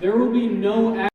There will be no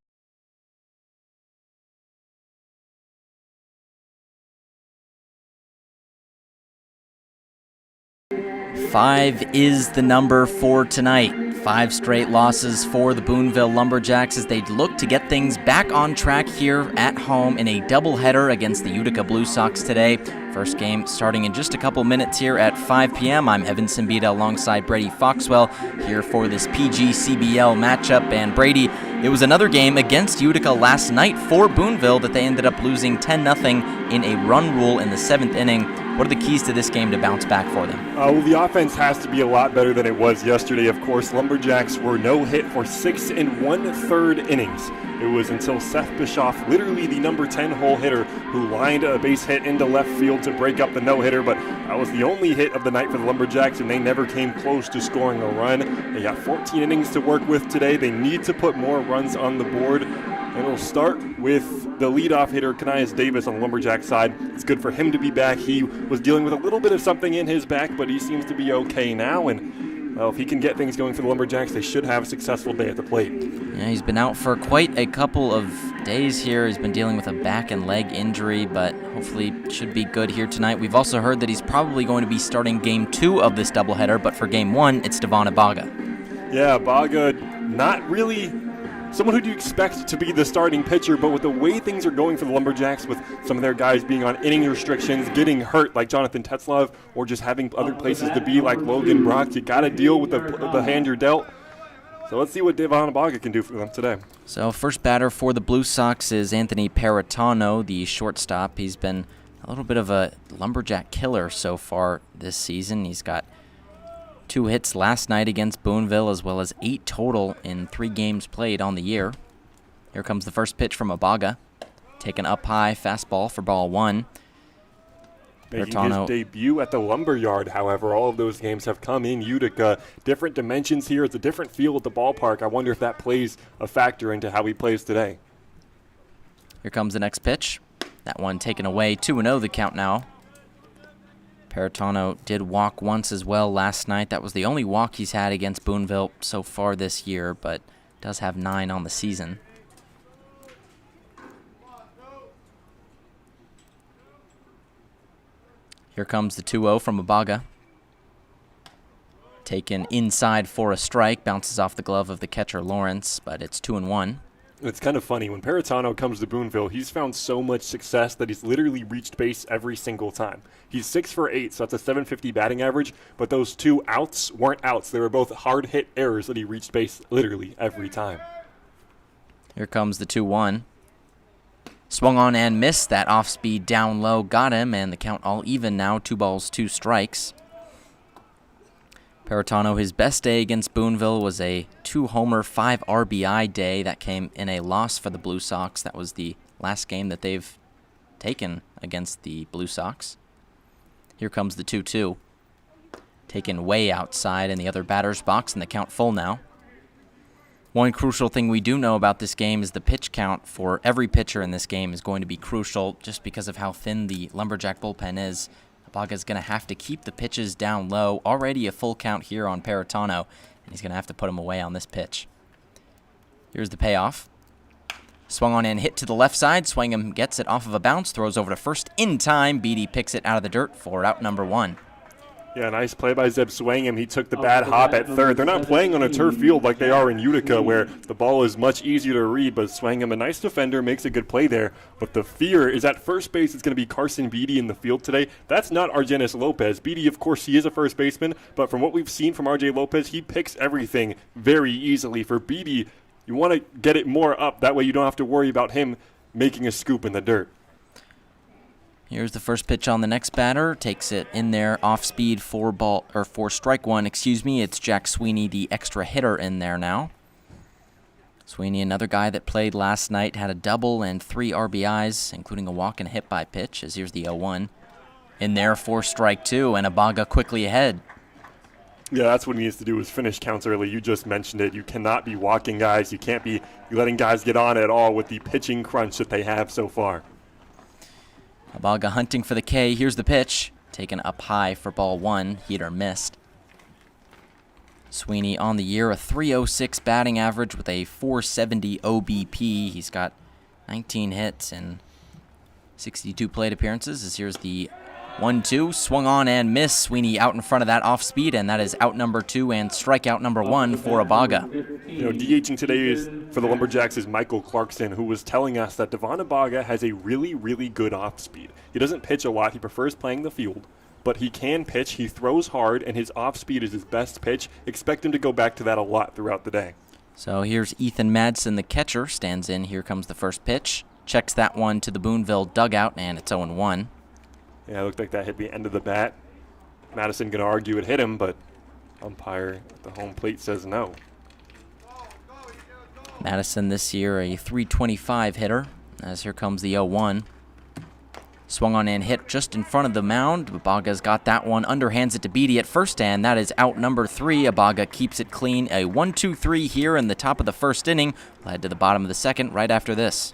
5 is the number for tonight. 5 straight losses for the Boonville Lumberjacks as they look to get things back on track here at home in a doubleheader against the Utica Blue Sox today. First game starting in just a couple minutes here at 5 p.m. I'm Evan Simbita alongside Brady Foxwell here for this PGCBL matchup. And Brady, it was another game against Utica last night for Boonville that they ended up losing 10-0 in a run rule in the 7th inning. What are the keys to this game to bounce back for them? Well, the offense has to be a lot better than it was yesterday, of course. Lumberjacks were no hit for 6 1/3 innings. It was until Seth Bischoff, literally the number 10 hole hitter, who lined a base hit into left field to break up the no-hitter, but that was the only hit of the night for the Lumberjacks, and they never came close to scoring a run. They got 14 innings to work with today. They need to put more runs on the board. And we'll start with the leadoff hitter, Kanias Davis, on the Lumberjack side. It's good for him to be back. He was dealing with a little bit of something in his back, but he seems to be okay now. And, well, if he can get things going for the Lumberjacks, they should have a successful day at the plate. Yeah, he's been out for quite a couple of days here. He's been dealing with a back and leg injury, but hopefully should be good here tonight. We've also heard that he's probably going to be starting Game 2 of this doubleheader, but for Game 1, it's Devon Ibaga. Yeah, Ibaga, not really someone who do you expect to be the starting pitcher, but with the way things are going for the Lumberjacks, with some of their guys being on inning restrictions, getting hurt like Jonathan Tetzlav, or just having other places to be like Logan Brock, you got to deal with the hand you're dealt. So let's see what Devon Ibaga can do for them today. So first batter for the Blue Sox is Anthony Paratano, the shortstop. He's been a little bit of a Lumberjack killer so far this season. He's got 2 hits last night against Boonville, as well as 8 total in 3 games played on the year. Here comes the first pitch from Ibaga. Taken up high, fastball for ball 1. Making his debut at the Lumberyard, however, all of those games have come in Utica. Different dimensions here. It's a different feel at the ballpark. I wonder if that plays a factor into how he plays today. Here comes the next pitch. That one taken away. 2-0 the count now. Paratano did walk once as well last night. That was the only walk he's had against Boonville so far this year, but does have 9 on the season. Here comes the 2-0 from Ibaga. Taken inside for a strike, bounces off the glove of the catcher Lawrence, but it's 2-1. It's kind of funny. When Paratano comes to Boonville, he's found so much success that he's literally reached base every single time. He's 6 for 8, so that's a 750 batting average, but those 2 outs weren't outs. They were both hard-hit errors that he reached base literally every time. Here comes the 2-1. Swung on and missed. That off-speed down low got him, and the count all even now. 2 balls, 2 strikes. Paratano, his best day against Boonville was a 2-homer, 5 RBI day. That came in a loss for the Blue Sox. That was the last game that they've taken against the Blue Sox. Here comes the 2-2. Taken way outside in the other batter's box, and the count full now. One crucial thing we do know about this game is the pitch count for every pitcher in this game is going to be crucial just because of how thin the Lumberjack bullpen is. Ibaga's going to have to keep the pitches down low. Already a full count here on Paratano, and he's going to have to put him away on this pitch. Here's the payoff. Swung on and hit to the left side. Swingham gets it off of a bounce, throws over to first in time. Beatty picks it out of the dirt for out number 1. Yeah, nice play by Zeb Swingham. He took the bad hop at third. They're not playing on a turf field like they are in Utica, where the ball is much easier to read, but Swingham, a nice defender, makes a good play there. But the fear is at first base, it's going to be Carson Beatty in the field today. That's not Argenis Lopez. Beatty, of course, he is a first baseman, but from what we've seen from RJ Lopez, he picks everything very easily. For Beatty, you want to get it more up. That way you don't have to worry about him making a scoop in the dirt. Here's the first pitch on the next batter. Takes it in there, off speed for strike 1. It's Jack Sweeney, the extra hitter in there now. Sweeney, another guy that played last night, had a double and 3 RBIs, including a walk and hit by pitch. As here's the 0-1. In there for strike 2, and Ibaga quickly ahead. Yeah, that's what he needs to do is finish counts early. You just mentioned it. You cannot be walking guys. You can't be letting guys get on at all with the pitching crunch that they have so far. Ibaga hunting for the K. Here's the pitch. Taken up high for ball 1. Heater missed. Sweeney on the year, a 306 batting average with a 470 OBP. He's got 19 hits and 62 plate appearances. This here's the 1-2, swung on and missed. Sweeney out in front of that off speed, and that is out number 2 and strikeout number 1 for Abaga. DHing today for the Lumberjacks is Michael Clarkson, who was telling us that Devon Abaga has a really, really good off speed. He doesn't pitch a lot. He prefers playing the field, but he can pitch. He throws hard, and his off speed is his best pitch. Expect him to go back to that a lot throughout the day. So here's Ethan Madsen, the catcher, stands in. Here comes the first pitch. Checks that one to the Boonville dugout, and it's 0-1. Yeah, it looked like that hit the end of the bat. Madison going to argue it hit him, but umpire at the home plate says no. Madison this year a 325 hitter, as here comes the 0-1. Swung on and hit just in front of the mound. Abaga's got that one, underhands it to Beatty at first, and that is out number 3. Abaga keeps it clean. A 1-2-3 here in the top of the first inning, led to the bottom of the second right after this.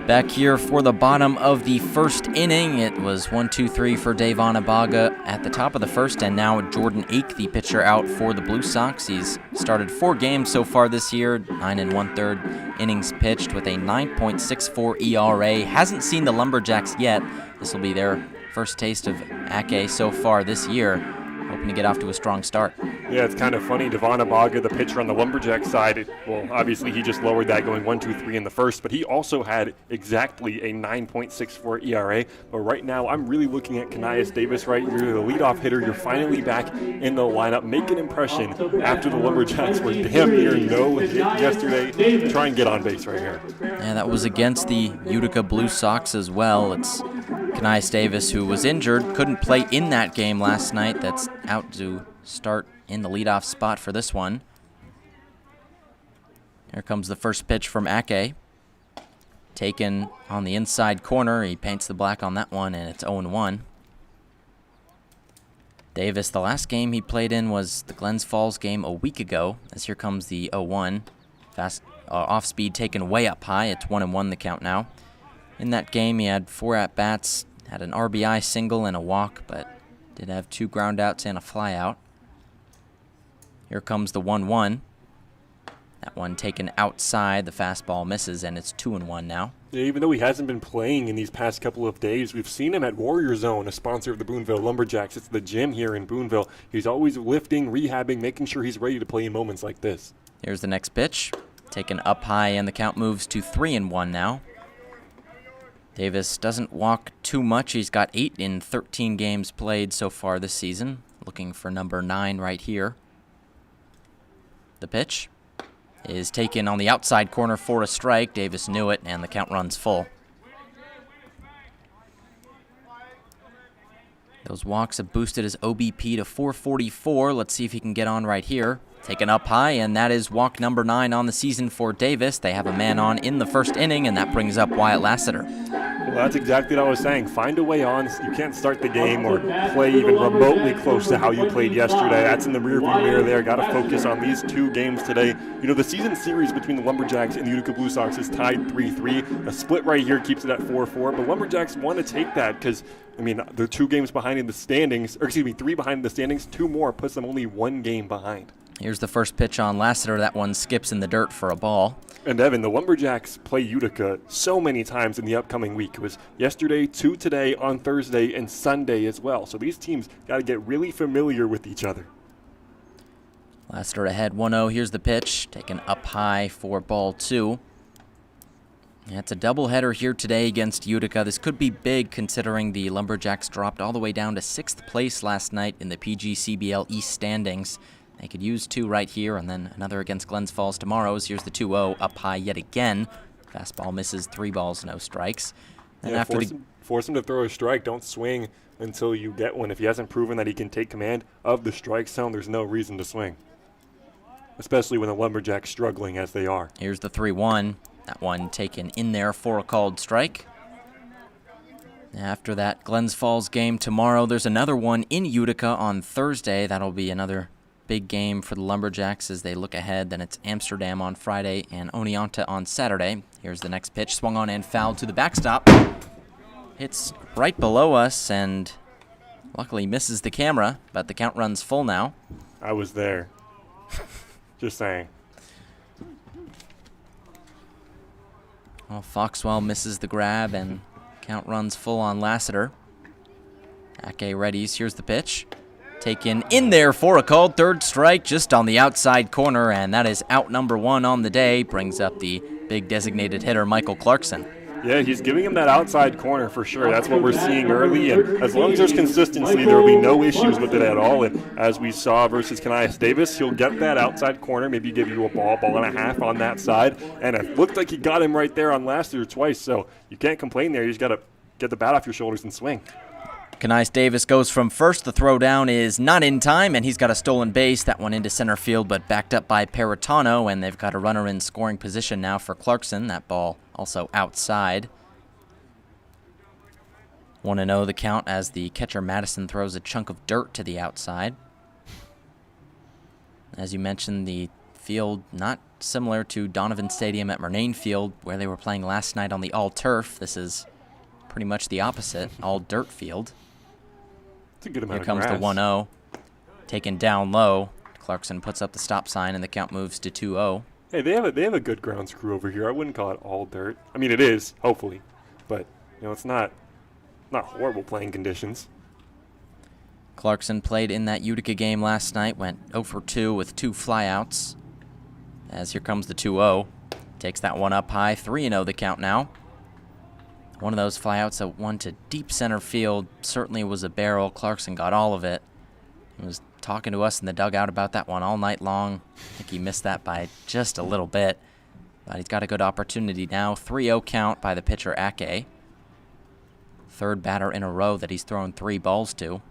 Back here for the bottom of the first inning, it was 1-2-3 for Devon Abaga at the top of the first, and now Jordan Ake, the pitcher, out for the Blue Sox. He's started 4 games so far this year, 9 1/3 innings pitched with a 9.64 ERA. Hasn't seen the Lumberjacks yet. This will be their first taste of Ake so far this year. Hoping to get off to a strong start. Yeah, it's kind of funny. Devon Abaga, the pitcher on the Lumberjack side, well, obviously he just lowered that going 1-2-3 in the first, but he also had exactly a 9.64 ERA. But right now, I'm really looking at Kanias Davis, right? You're the leadoff hitter. You're finally back in the lineup. Make an impression after the Lumberjacks were damn near no hit yesterday. Try and get on base right here. Yeah, that was against the Utica Blue Sox as well. It's Kanias Davis, who was injured, couldn't play in that game last night. That's out to start in the leadoff spot for this one. Here comes the first pitch from Ake. Taken on the inside corner. He paints the black on that one, and it's 0-1. Davis, the last game he played in was the Glens Falls game a week ago, as here comes the 0-1. Fast off speed taken way up high. It's 1-1 the count now. In that game, he had 4 at-bats, had an RBI single and a walk, but did have 2 ground outs and a fly out. Here comes the 1-1. That one taken outside. The fastball misses, and it's 2-1 now. Yeah, even though he hasn't been playing in these past couple of days, we've seen him at Warrior Zone, a sponsor of the Boonville Lumberjacks. It's the gym here in Boonville. He's always lifting, rehabbing, making sure he's ready to play in moments like this. Here's the next pitch. Taken up high, and the count moves to 3-1 now. Davis doesn't walk too much. He's got 8 in 13 games played so far this season. Looking for number 9 right here. The pitch is taken on the outside corner for a strike. Davis knew it, and the count runs full. Those walks have boosted his OBP to 444. Let's see if he can get on right here. Taken up high, and that is walk number 9 on the season for Davis. They have a man on in the first inning, and that brings up Wyatt Lassiter. Well, that's exactly what I was saying. Find a way on. You can't start the game or play even remotely close to how you played yesterday. That's in the rearview mirror there. Got to focus on these 2 games today. You know, the season series between the Lumberjacks and the Utica Blue Sox is tied 3-3. A split right here keeps it at 4-4, but Lumberjacks want to take that because, I mean, they're 2 games behind in the standings, or excuse me, 3 behind in the standings. 2 more puts them only 1 game behind. Here's the first pitch on Lassiter. That one skips in the dirt for a ball. And Evan, the Lumberjacks play Utica so many times in the upcoming week. It was yesterday, 2 today, on Thursday, and Sunday as well. So these teams got to get really familiar with each other. Lassiter ahead 1-0. Here's the pitch. Taken up high for ball 2. Yeah, it's a doubleheader here today against Utica. This could be big considering the Lumberjacks dropped all the way down to 6th place last night in the PGCBL East standings. They could use 2 right here, and then another against Glens Falls tomorrow. Here's the 2-0 up high yet again. Fastball misses, 3 balls, no strikes. And yeah, after force him to throw a strike. Don't swing until you get one. If he hasn't proven that he can take command of the strike zone, there's no reason to swing, especially when the Lumberjacks struggling as they are. Here's the 3-1. That one taken in there for a called strike. After that Glens Falls game tomorrow, there's another one in Utica on Thursday. That'll be another big game for the Lumberjacks as they look ahead. Then it's Amsterdam on Friday and Oneonta on Saturday. Here's the next pitch. Swung on and fouled to the backstop. Hits right below us and luckily misses the camera, but the count runs full now. I was there. Just saying. Well, Foxwell misses the grab and count runs full on Lassiter. Ake readies. Here's the pitch. Taken in there for a called 3rd strike just on the outside corner, and that is out number 1 on the day. Brings up the big designated hitter, Michael Clarkson. Yeah, he's giving him that outside corner for sure. That's what we're seeing early, and as long as there's consistency, there will be no issues with it at all. And as we saw versus Kanias Davis, he'll get that outside corner, maybe give you a ball and a half on that side. And it looked like he got him right there on Lassiter twice, so you can't complain there. You just got to get the bat off your shoulders and swing. Kanias Davis goes from first. The throw down is not in time, and he's got a stolen base. That one into center field, but backed up by Peritano, and they've got a runner in scoring position now for Clarkson. That ball also outside. 1-0 the count as the catcher Madison throws a chunk of dirt to the outside. As you mentioned, the field not similar to Donovan Stadium at Murnane Field, where they were playing last night on the all-turf. This is pretty much the opposite, all-dirt field. It's a good amount Here comes of grass. the 1-0. Taken down low. Clarkson puts up the stop sign, and the count moves to 2-0. Hey, they have a good ground screw over here. I wouldn't call it all dirt. I mean, it is, hopefully, but you know, it's not horrible playing conditions. Clarkson played in that Utica game last night, went 0 for 2 with 2 flyouts. As here comes the 2-0. Takes that one up high, 3-0 the count now. One of those flyouts that went to deep center field certainly was a barrel. Clarkson got all of it. He was talking to us in the dugout about that one all night long. I think he missed that by just a little bit. But he's got a good opportunity now. 3-0 count by the pitcher Ake. 3rd batter in a row that he's thrown 3 balls to.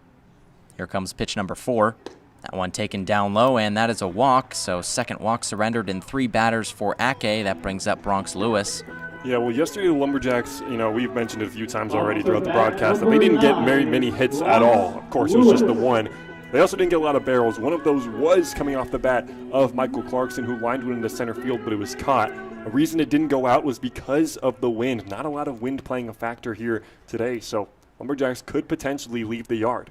Here comes pitch number 4. That one taken down low, and that is a walk. So 2nd walk surrendered in 3 batters for Ake. That brings up Bronx Lewis. Yeah, well, yesterday the Lumberjacks, you know, we've mentioned it a few times already throughout the broadcast that they didn't get very many hits at all. Of course, it was just the one. They also didn't get a lot of barrels. One of those was coming off the bat of Michael Clarkson, who lined one into center field, but it was caught. A reason it didn't go out was because of the wind. Not a lot of wind playing a factor here today, so Lumberjacks could potentially leave the yard.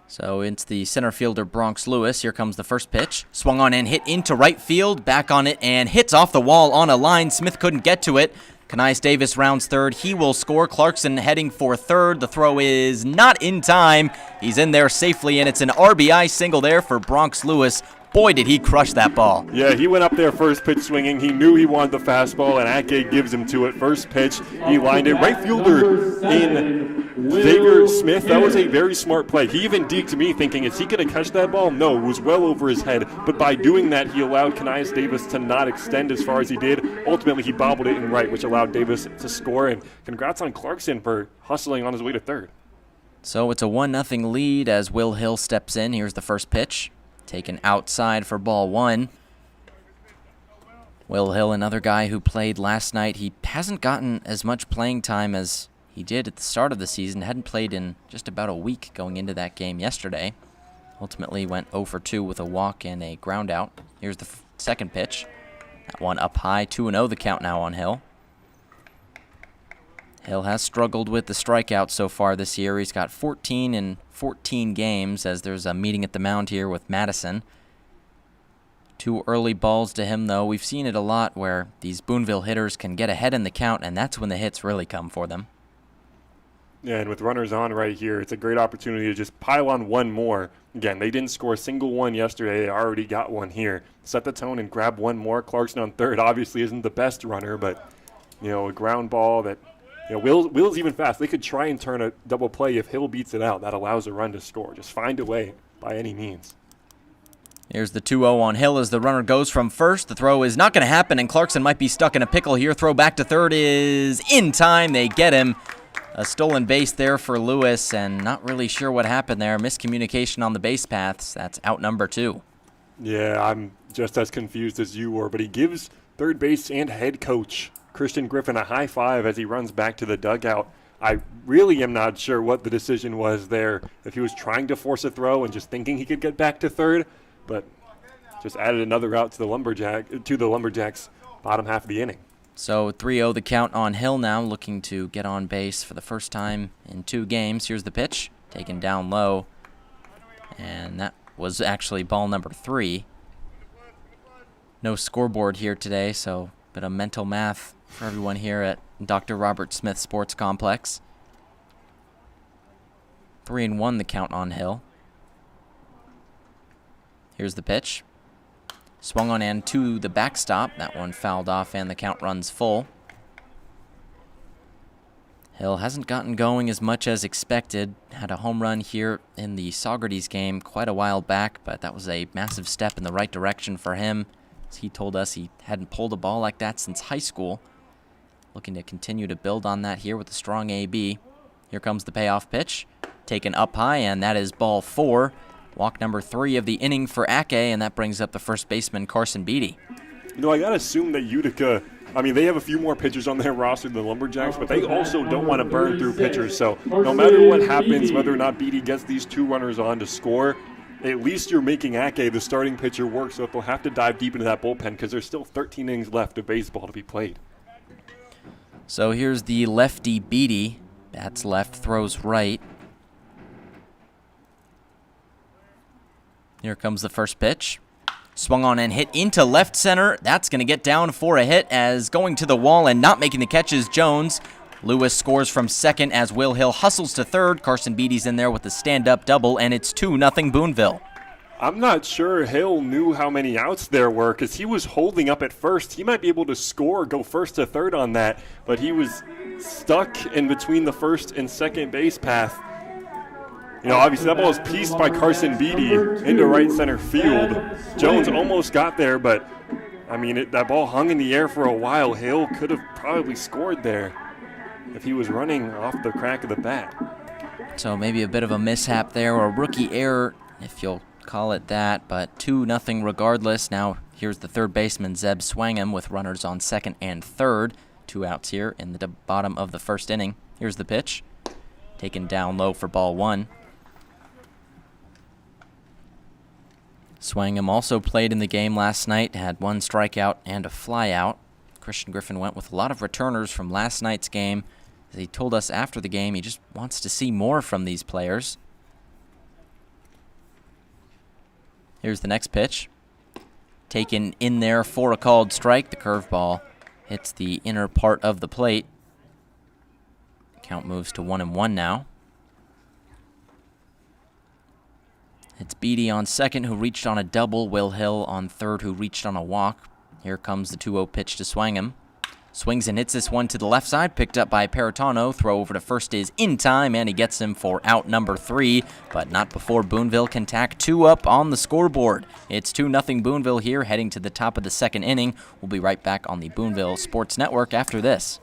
So it's the center fielder Bronx Lewis. Here comes the first pitch. Swung on and hit into right field. Back on it and hits off the wall on a line. Smith couldn't get to it. Kanias Davis rounds 3rd. He will score. Clarkson heading for 3rd. The throw is not in time. He's in there safely, and it's an RBI single there for Bronx Lewis. Boy, did he crush that ball. Yeah, he went up there first pitch swinging. He knew he wanted the fastball, and Ake gives him to it. First pitch, he lined it. Right fielder in Xavier Smith. That was a very smart play. He even deked me thinking, is he going to catch that ball? No, it was well over his head. But by doing that, he allowed Kanias Davis to not extend as far as he did. Ultimately, he bobbled it in right, which allowed Davis to score. And congrats on Clarkson for hustling on his way to 3rd. So it's a 1-0 lead as Will Hill steps in. Here's the first pitch. Taken outside for ball 1. Will Hill, another guy who played last night. He hasn't gotten as much playing time as he did at the start of the season. Hadn't played in just about a week going into that game yesterday. Ultimately went 0 for 2 with a walk and a ground out. Here's the second pitch. That one up high, 2-0 the count now on Hill. Hill has struggled with the strikeouts so far this year. He's got 14 in 14 games as there's a meeting at the mound here with Madison. 2 early balls to him, though. We've seen it a lot where these Boonville hitters can get ahead in the count, and that's when the hits really come for them. Yeah, and with runners on right here, it's a great opportunity to just pile on one more. Again, they didn't score a single one yesterday. They already got one here. Set the tone and grab one more. Clarkson on third obviously isn't the best runner, but, a ground ball that, Will's even fast. They could try and turn a double play if Hill beats it out. That allows a run to score. Just find a way by any means. Here's the 2-0 on Hill as the runner goes from first. The throw is not going to happen, and Clarkson might be stuck in a pickle here. Throw back to third is in time. They get him. A stolen base there for Lewis, and not really sure what happened there. Miscommunication on the base paths. That's out number 2. Yeah, I'm just as confused as you were, but he gives third base and head coach Christian Griffin a high five as he runs back to the dugout. I really am not sure what the decision was there, if he was trying to force a throw and just thinking he could get back to third, but just added another out to the Lumberjacks bottom half of the inning. So 3-0 the count on Hill now, looking to get on base for the first time in 2 games. Here's the pitch, taken down low, and that was actually ball number 3. No scoreboard here today, so a bit of mental math for everyone here at Dr. Robert Smith Sports Complex. 3-1 the count on Hill. Here's the pitch. Swung on and to the backstop. That one fouled off and the count runs full. Hill hasn't gotten going as much as expected. Had a home run here in the Saugerties game quite a while back, but that was a massive step in the right direction for him. As he told us he hadn't pulled a ball like that since high school. Looking to continue to build on that here with a strong AB. Here comes the payoff pitch. Taken up high, and that is ball 4. Walk number 3 of the inning for Ake, and that brings up the first baseman, Carson Beatty. I got to assume that Utica, they have a few more pitchers on their roster than the Lumberjacks, but they also don't want to burn through pitchers. So no matter what happens, whether or not Beatty gets these 2 runners on to score, at least you're making Ake, the starting pitcher, work, so they'll have to dive deep into that bullpen because there's still 13 innings left of baseball to be played. So here's the lefty Beatty. Bats left, throws right. Here comes the first pitch. Swung on and hit into left center. That's going to get down for a hit as going to the wall and not making the catch is Jones. Lewis scores from second as Will Hill hustles to third. Carson Beatty's in there with a stand-up double, and it's 2-0 Boonville. I'm not sure Hill knew how many outs there were because he was holding up at first. He might be able to score, go first to third on that, but he was stuck in between the first and second base path. Obviously that ball was pieced by Carson Beatty into right center field. Jones almost got there, but, that ball hung in the air for a while. Hill could have probably scored there if he was running off the crack of the bat. So maybe a bit of a mishap there, or a rookie error, if you'll call it that, but 2-0 regardless. Now here's the third baseman, Zeb Swangham, with runners on second and third. 2 outs here in the bottom of the first inning. Here's the pitch. Taken down low for ball 1. Swangham also played in the game last night, had 1 strikeout and a flyout. Christian Griffin went with a lot of returners from last night's game. As he told us after the game, he just wants to see more from these players. Here's the next pitch. Taken in there for a called strike. The curveball hits the inner part of the plate. Count moves to 1-1 now. It's Beatty on second, who reached on a double. Will Hill on third, who reached on a walk. Here comes the 2-0 pitch to Swangham. Swings and hits this one to the left side, picked up by Peritano. Throw over to first is in time, and he gets him for out number 3, but not before Boonville can tack 2 up on the scoreboard. It's 2-0 Boonville here, heading to the top of the second inning. We'll be right back on the Boonville Sports Network after this.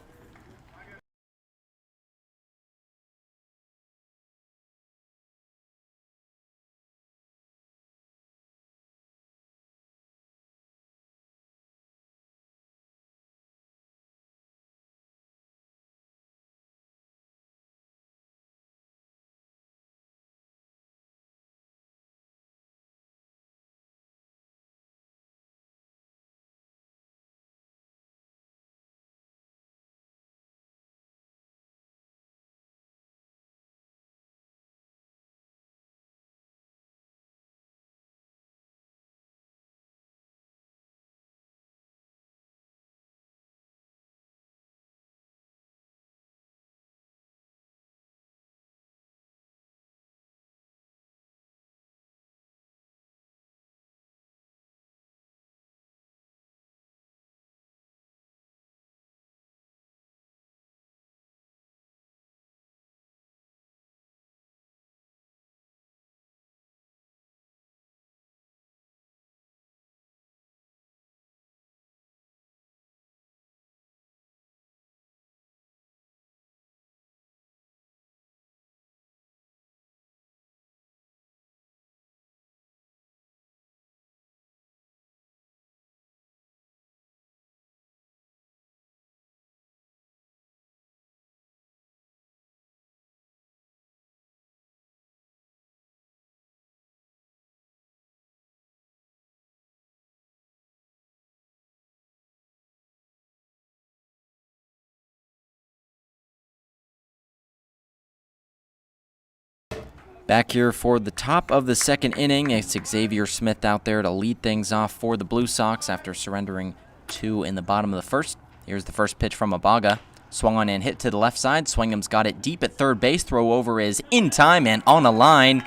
Back here for the top of the second inning, it's Xavier Smith out there to lead things off for the Blue Sox after surrendering 2 in the bottom of the first. Here's the first pitch from Abaga. Swung on and hit to the left side. Swingham's got it deep at third base. Throw over is in time and on a line.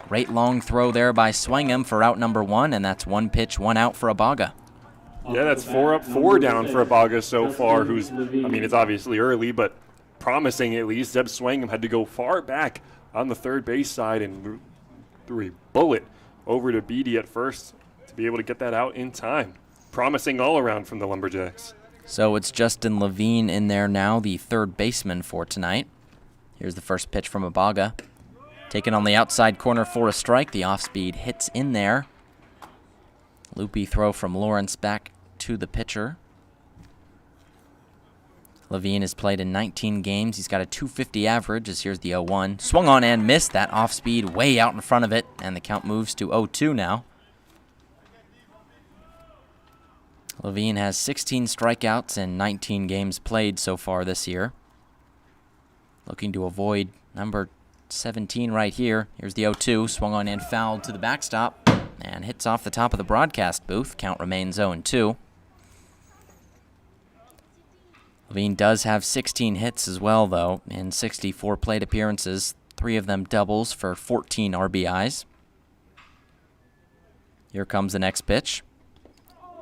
Great long throw there by Swingham for out number 1, and that's 1 pitch, 1 out for Abaga. Yeah, that's 4 up, 4 down for Abaga so far, who's, it's obviously early, but promising at least. Zeb Swingham had to go far back on the third base side and threw a bullet over to Beatty at first to be able to get that out in time. Promising all around from the Lumberjacks. So it's Justin Levine in there now, the third baseman for tonight. Here's the first pitch from Abaga. Taken on the outside corner for a strike. The off-speed hits in there. Loopy throw from Lawrence back to the pitcher. Levine has played in 19 games. He's got a .250 average as here's the 0-1. Swung on and missed. That off-speed way out in front of it, and the count moves to 0-2 now. Levine has 16 strikeouts and 19 games played so far this year. Looking to avoid number 17 right here. Here's the 0-2. Swung on and fouled to the backstop and hits off the top of the broadcast booth. Count remains 0-2. Levine does have 16 hits as well, though, in 64 plate appearances, 3 of them doubles for 14 RBIs. Here comes the next pitch.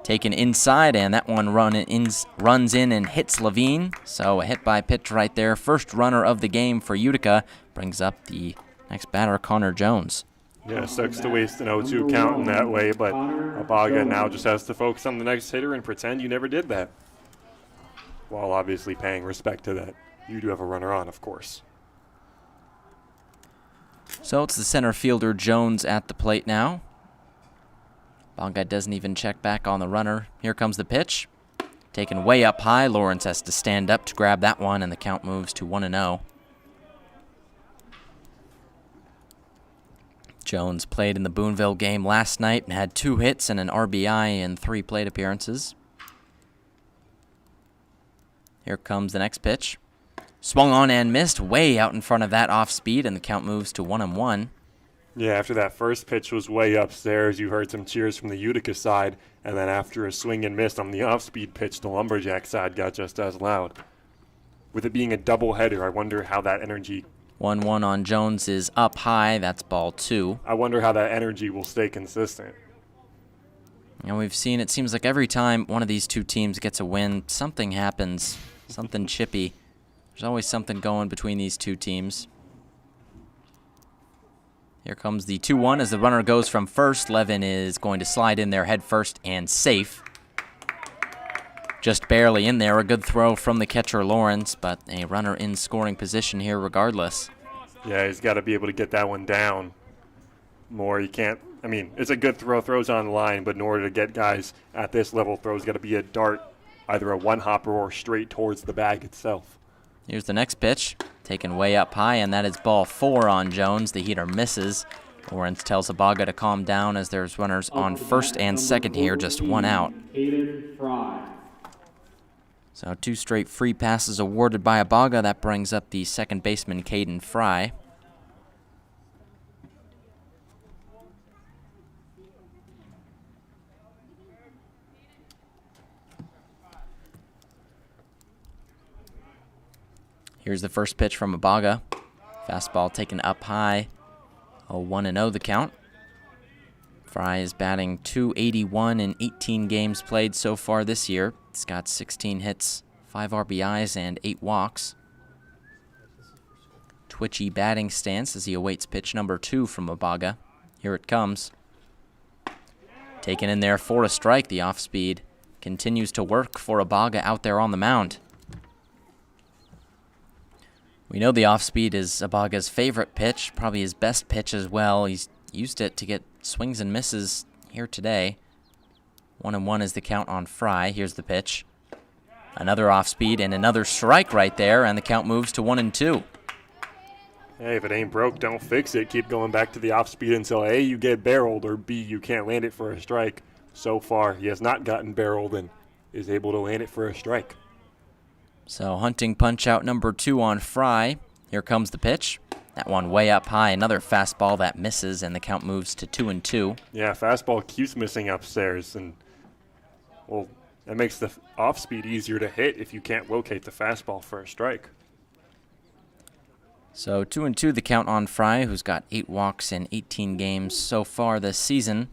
Taken inside, and that one runs in and hits Levine. So a hit by pitch right there. First runner of the game for Utica. Brings up the next batter, Connor Jones. Yeah, sucks to waste an 0-2 count in that way, but Abaga now just has to focus on the next hitter and pretend you never did that. While obviously paying respect to that. You do have a runner on, of course. So it's the center fielder Jones at the plate now. Abaga doesn't even check back on the runner. Here comes the pitch. Taken way up high. Lawrence has to stand up to grab that one, and the count moves to 1-0. Jones played in the Boonville game last night and had 2 hits and an RBI in 3 plate appearances. Here comes the next pitch. Swung on and missed way out in front of that off speed, and the count moves to 1-1. Yeah, after that first pitch was way upstairs, you heard some cheers from the Utica side, and then after a swing and miss on the off-speed pitch, the Lumberjack side got just as loud. With it being a doubleheader, I wonder how that energy... 1-1 on Jones is up high. That's ball 2. I wonder how that energy will stay consistent. And we've seen, it seems like every time one of these two teams gets a win, something happens, something chippy. There's always something going between these two teams. Here comes the 2-1 as the runner goes from first. Levin is going to slide in there head first and safe. Just barely in there. A good throw from the catcher Lawrence, but a runner in scoring position here regardless. Yeah, he's got to be able to get that one down more. You can't, it's a good throw, throws on the line, but in order to get guys at this level, throws got to be a dart, either a one-hopper or straight towards the bag itself. Here's the next pitch, taken way up high, and that is ball 4 on Jones. The heater misses. Lawrence tells Abaga to calm down as there's runners on first and second here, just 1 out. So 2 straight free passes awarded by Abaga. That brings up the second baseman, Caden Fry. Here's the first pitch from Abaga. Fastball taken up high. 1-0 the count. Fry is batting .281 in 18 games played so far this year. He's got 16 hits, 5 RBIs, and 8 walks. Twitchy batting stance as he awaits pitch number 2 from Abaga. Here it comes. Taken in there for a strike. The off-speed continues to work for Abaga out there on the mound. We know the off-speed is Abaga's favorite pitch, probably his best pitch as well. He's used it to get swings and misses here today. 1-1 is the count on Fry. Here's the pitch. Another off-speed and another strike right there, and the count moves to 1-2. Hey, if it ain't broke, don't fix it. Keep going back to the off-speed until A, you get barreled, or B, you can't land it for a strike. So far, he has not gotten barreled and is able to land it for a strike. So hunting punch out number 2 on Fry. Here comes the pitch. That one way up high, another fastball that misses, and the count moves to 2-2. Yeah, fastball keeps missing upstairs, and, well, that makes the off-speed easier to hit if you can't locate the fastball for a strike. So 2-2 the count on Fry, who's got 8 walks in 18 games so far this season.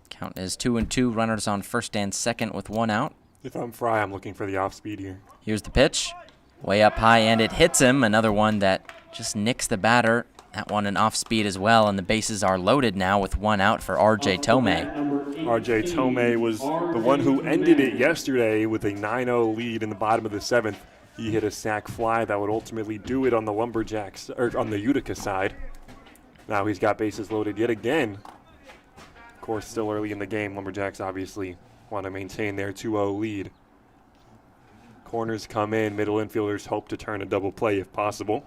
Count is 2-2, runners on first and second with 1 out. If I'm Fry, I'm looking for the off-speed here. Here's the pitch. Way up high, and it hits him. Another one that just nicks the batter. That one an off-speed as well, and the bases are loaded now with 1 out for R.J. Tomei. R.J. Tomei was the one who ended it yesterday with a 9-0 lead in the bottom of the 7th. He hit a sac fly that would ultimately do it on the Lumberjacks, or on the Utica side. Now he's got bases loaded yet again. Of course, still early in the game, Lumberjacks obviously want to maintain their 2-0 lead. Corners come in, middle infielders hope to turn a double play if possible.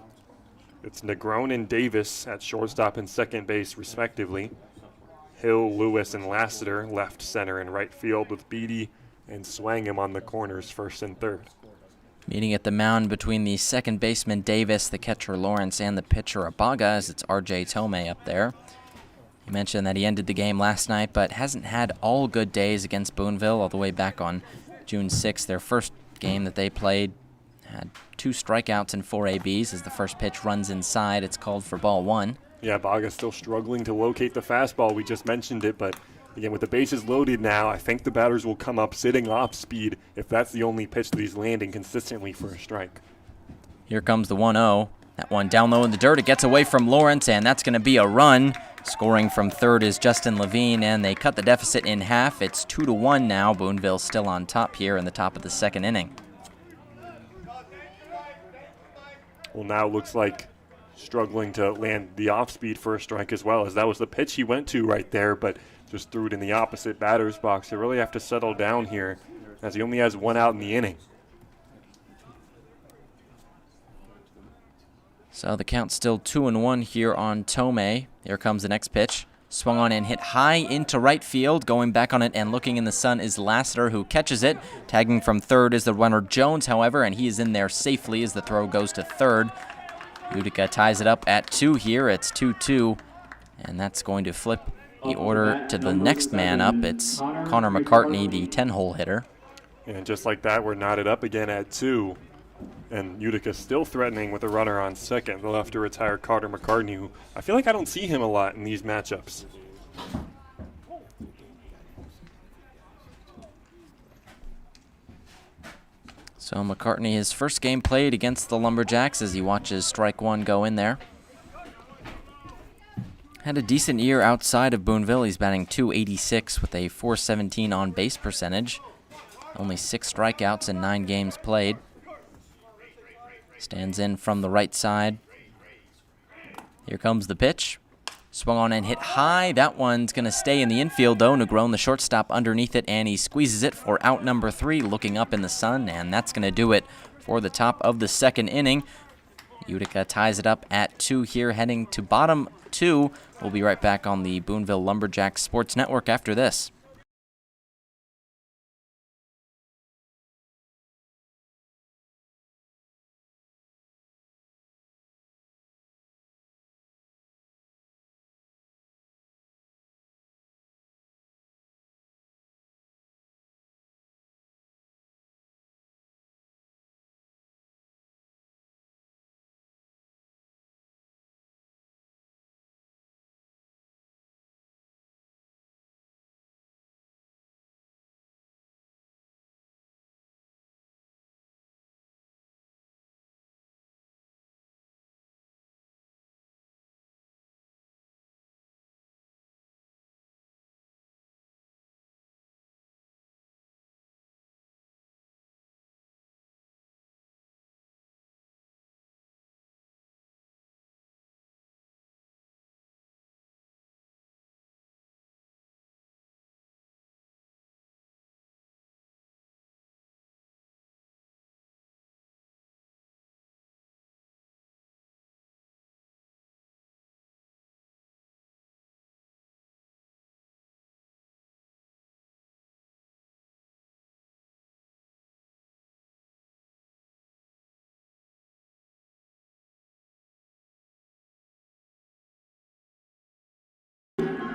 It's Negron and Davis at shortstop and second base respectively. Hill, Lewis, and Lassiter left, center, and right field with Beatty and Swangam on the corners first and third. Meeting at the mound between the second baseman Davis, the catcher Lawrence, and the pitcher Abaga as it's R.J. Tomei up there. You mentioned that he ended the game last night, but hasn't had all good days against Boonville all the way back on June 6th. Their first game that they played had 2 strikeouts and 4 ABs as the first pitch runs inside. It's called for ball 1. Yeah, Baga's still struggling to locate the fastball. We just mentioned it, but again, with the bases loaded now, I think the batters will come up sitting off speed if that's the only pitch that he's landing consistently for a strike. Here comes the 1-0. That one down low in the dirt. It gets away from Lawrence, and that's going to be a run. Scoring from third is Justin Levine, and they cut the deficit in half. It's 2-1 now. Boonville still on top here in the top of the second inning. Well, now it looks like struggling to land the off-speed for a strike as well, as that was the pitch he went to right there, but just threw it in the opposite batter's box. They really have to settle down here, as he only has 1 out in the inning. So the count's still 2-1 here on Tomei. Here comes the next pitch. Swung on and hit high into right field. Going back on it and looking in the sun is Lassiter, who catches it. Tagging from third is the runner Jones, however, and he is in there safely as the throw goes to third. Utica ties it up at 2 here. It's 2-2, and that's going to flip the order to the next man up. It's Connor McCartney, the 10-hole hitter. And just like that, we're knotted up again at 2. And Utica still threatening with a runner on second. They'll have to retire Carter McCartney, who I feel like I don't see him a lot in these matchups. So McCartney, his first game played against the Lumberjacks as he watches strike 1 go in there. Had a decent year outside of Boonville. He's batting .286 with a .417 on-base percentage. Only 6 strikeouts in 9 games played. Stands in from the right side. Here comes the pitch. Swung on and hit high. That one's going to stay in the infield, though. Negron, the shortstop, underneath it, and he squeezes it for out number 3, looking up in the sun, and that's going to do it for the top of the second inning. Utica ties it up at 2 here, heading to bottom 2. We'll be right back on the Boonville Lumberjacks Sports Network after this.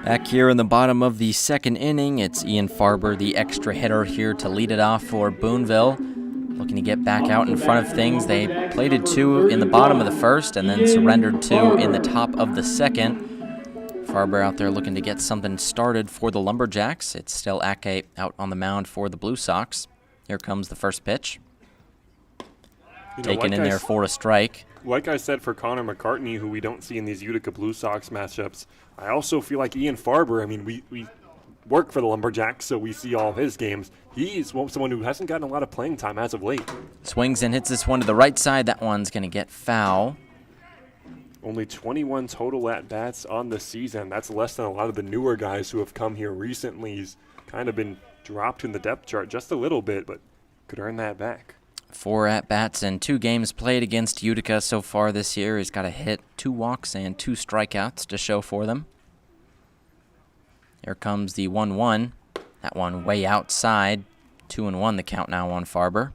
Back here in the bottom of the second inning, it's Ian Farber, the extra hitter, here to lead it off for Boonville. Looking to get back out in front of things. They plated 2 in the bottom of the first and then surrendered 2 in the top of the second. Farber out there looking to get something started for the Lumberjacks. It's still Ake out on the mound for the Blue Sox. Here comes the first pitch. Taken in there for a strike. Like I said for Connor McCartney, who we don't see in these Utica Blue Sox matchups, I also feel like Ian Farber, I mean, we work for the Lumberjacks, so we see all of his games. He's someone who hasn't gotten a lot of playing time as of late. Swings and hits this one to the right side. That one's going to get foul. Only 21 total at-bats on the season. That's less than a lot of the newer guys who have come here recently. He's kind of been dropped in the depth chart just a little bit, but could earn that back. 4 at-bats and 2 games played against Utica so far this year. He's got a hit, 2 walks, and 2 strikeouts to show for them. Here comes the 1-1. That one way outside. 2-1 the count now on Farber.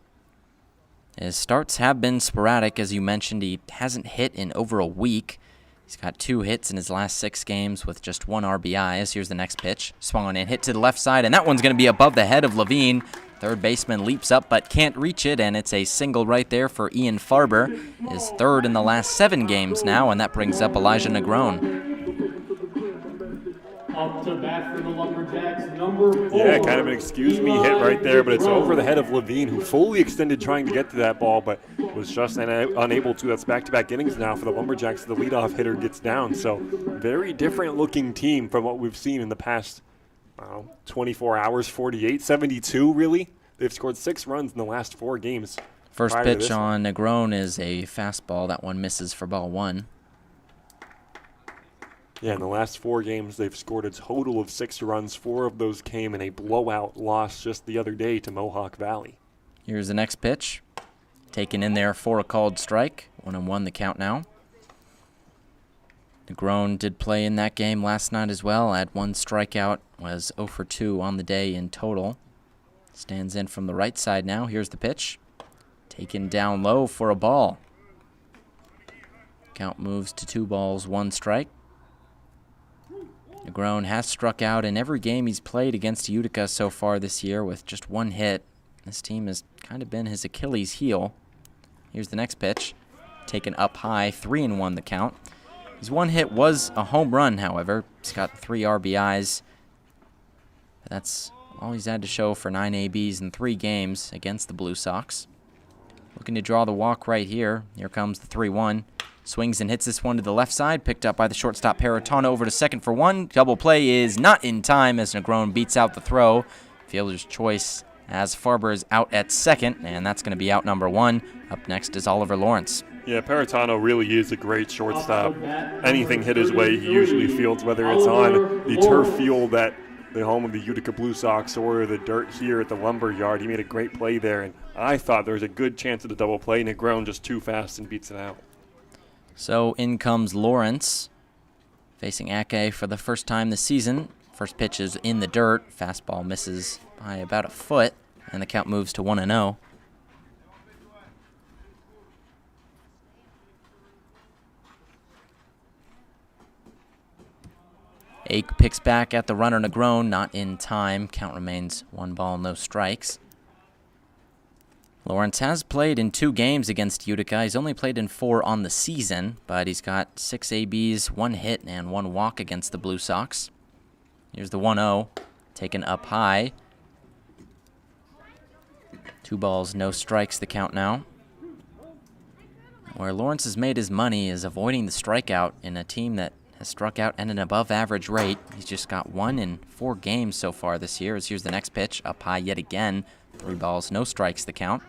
His starts have been sporadic, as you mentioned. He hasn't hit in over a week. He's got 2 hits in his last 6 games with just 1 RBI. As here's the next pitch. Swung on in, hit to the left side, and that one's going to be above the head of Levine. Third baseman leaps up but can't reach it, and it's a single right there for Ian Farber. His 3rd in the last 7 games now, and that brings up Elijah Negron. Up to bat for the Lumberjacks, number 4. Yeah, kind of an excuse me hit right there, but it's over the head of Levine, who fully extended trying to get to that ball, but was just unable to. That's back-to-back innings now for the Lumberjacks. The leadoff hitter gets down, so very different-looking team from what we've seen in the past 24 hours, 48, 72, really. They've scored 6 runs in the last 4 games. First pitch on Negron is a fastball. That one misses for ball 1. Yeah, in the last 4 games, they've scored a total of 6 runs. 4 of those came in a blowout loss just the other day to Mohawk Valley. Here's the next pitch. Taken in there for a called strike. 1-1 the count now. Negron did play in that game last night as well. Had 1 strikeout, was 0 for 2 on the day in total. Stands in from the right side now. Here's the pitch. Taken down low for a ball. Count moves to 2 balls, 1 strike. Negron has struck out in every game he's played against Utica so far this year with just 1 hit. This team has kind of been his Achilles heel. Here's the next pitch. Taken up high, 3-1 the count. His 1 hit was a home run, however. He's got 3 RBIs. That's all he's had to show for 9 ABs in 3 games against the Blue Sox. Looking to draw the walk right here. Here comes the 3-1. Swings and hits this one to the left side. Picked up by the shortstop Paratano over to second for 1. Double play is not in time as Negron beats out the throw. Fielder's choice as Farber is out at second, and that's going to be out number 1. Up next is Oliver Lawrence. Yeah, Paratano really is a great shortstop. Anything hit his way, he usually fields, whether it's on the turf field at the home of the Utica Blue Sox or the dirt here at the lumber yard. He made a great play there, and I thought there was a good chance of the double play. Negron just too fast and beats it out. So in comes Lawrence, facing Ake for the first time this season. First pitch is in the dirt. Fastball misses by about a foot, and the count moves to 1-0. Ake picks back at the runner Negron, not in time. Count remains 1 ball, no strikes. Lawrence has played in 2 games against Utica. He's only played in 4 on the season, but he's got 6 ABs, 1 hit, and 1 walk against the Blue Sox. Here's the 1-0, taken up high. 2 balls, no strikes, the count now. Where Lawrence has made his money is avoiding the strikeout in a team that has struck out at an above-average rate. He's just got 1 in 4 games so far this year. As here's the next pitch, up high yet again. 3 balls, no strikes, the count.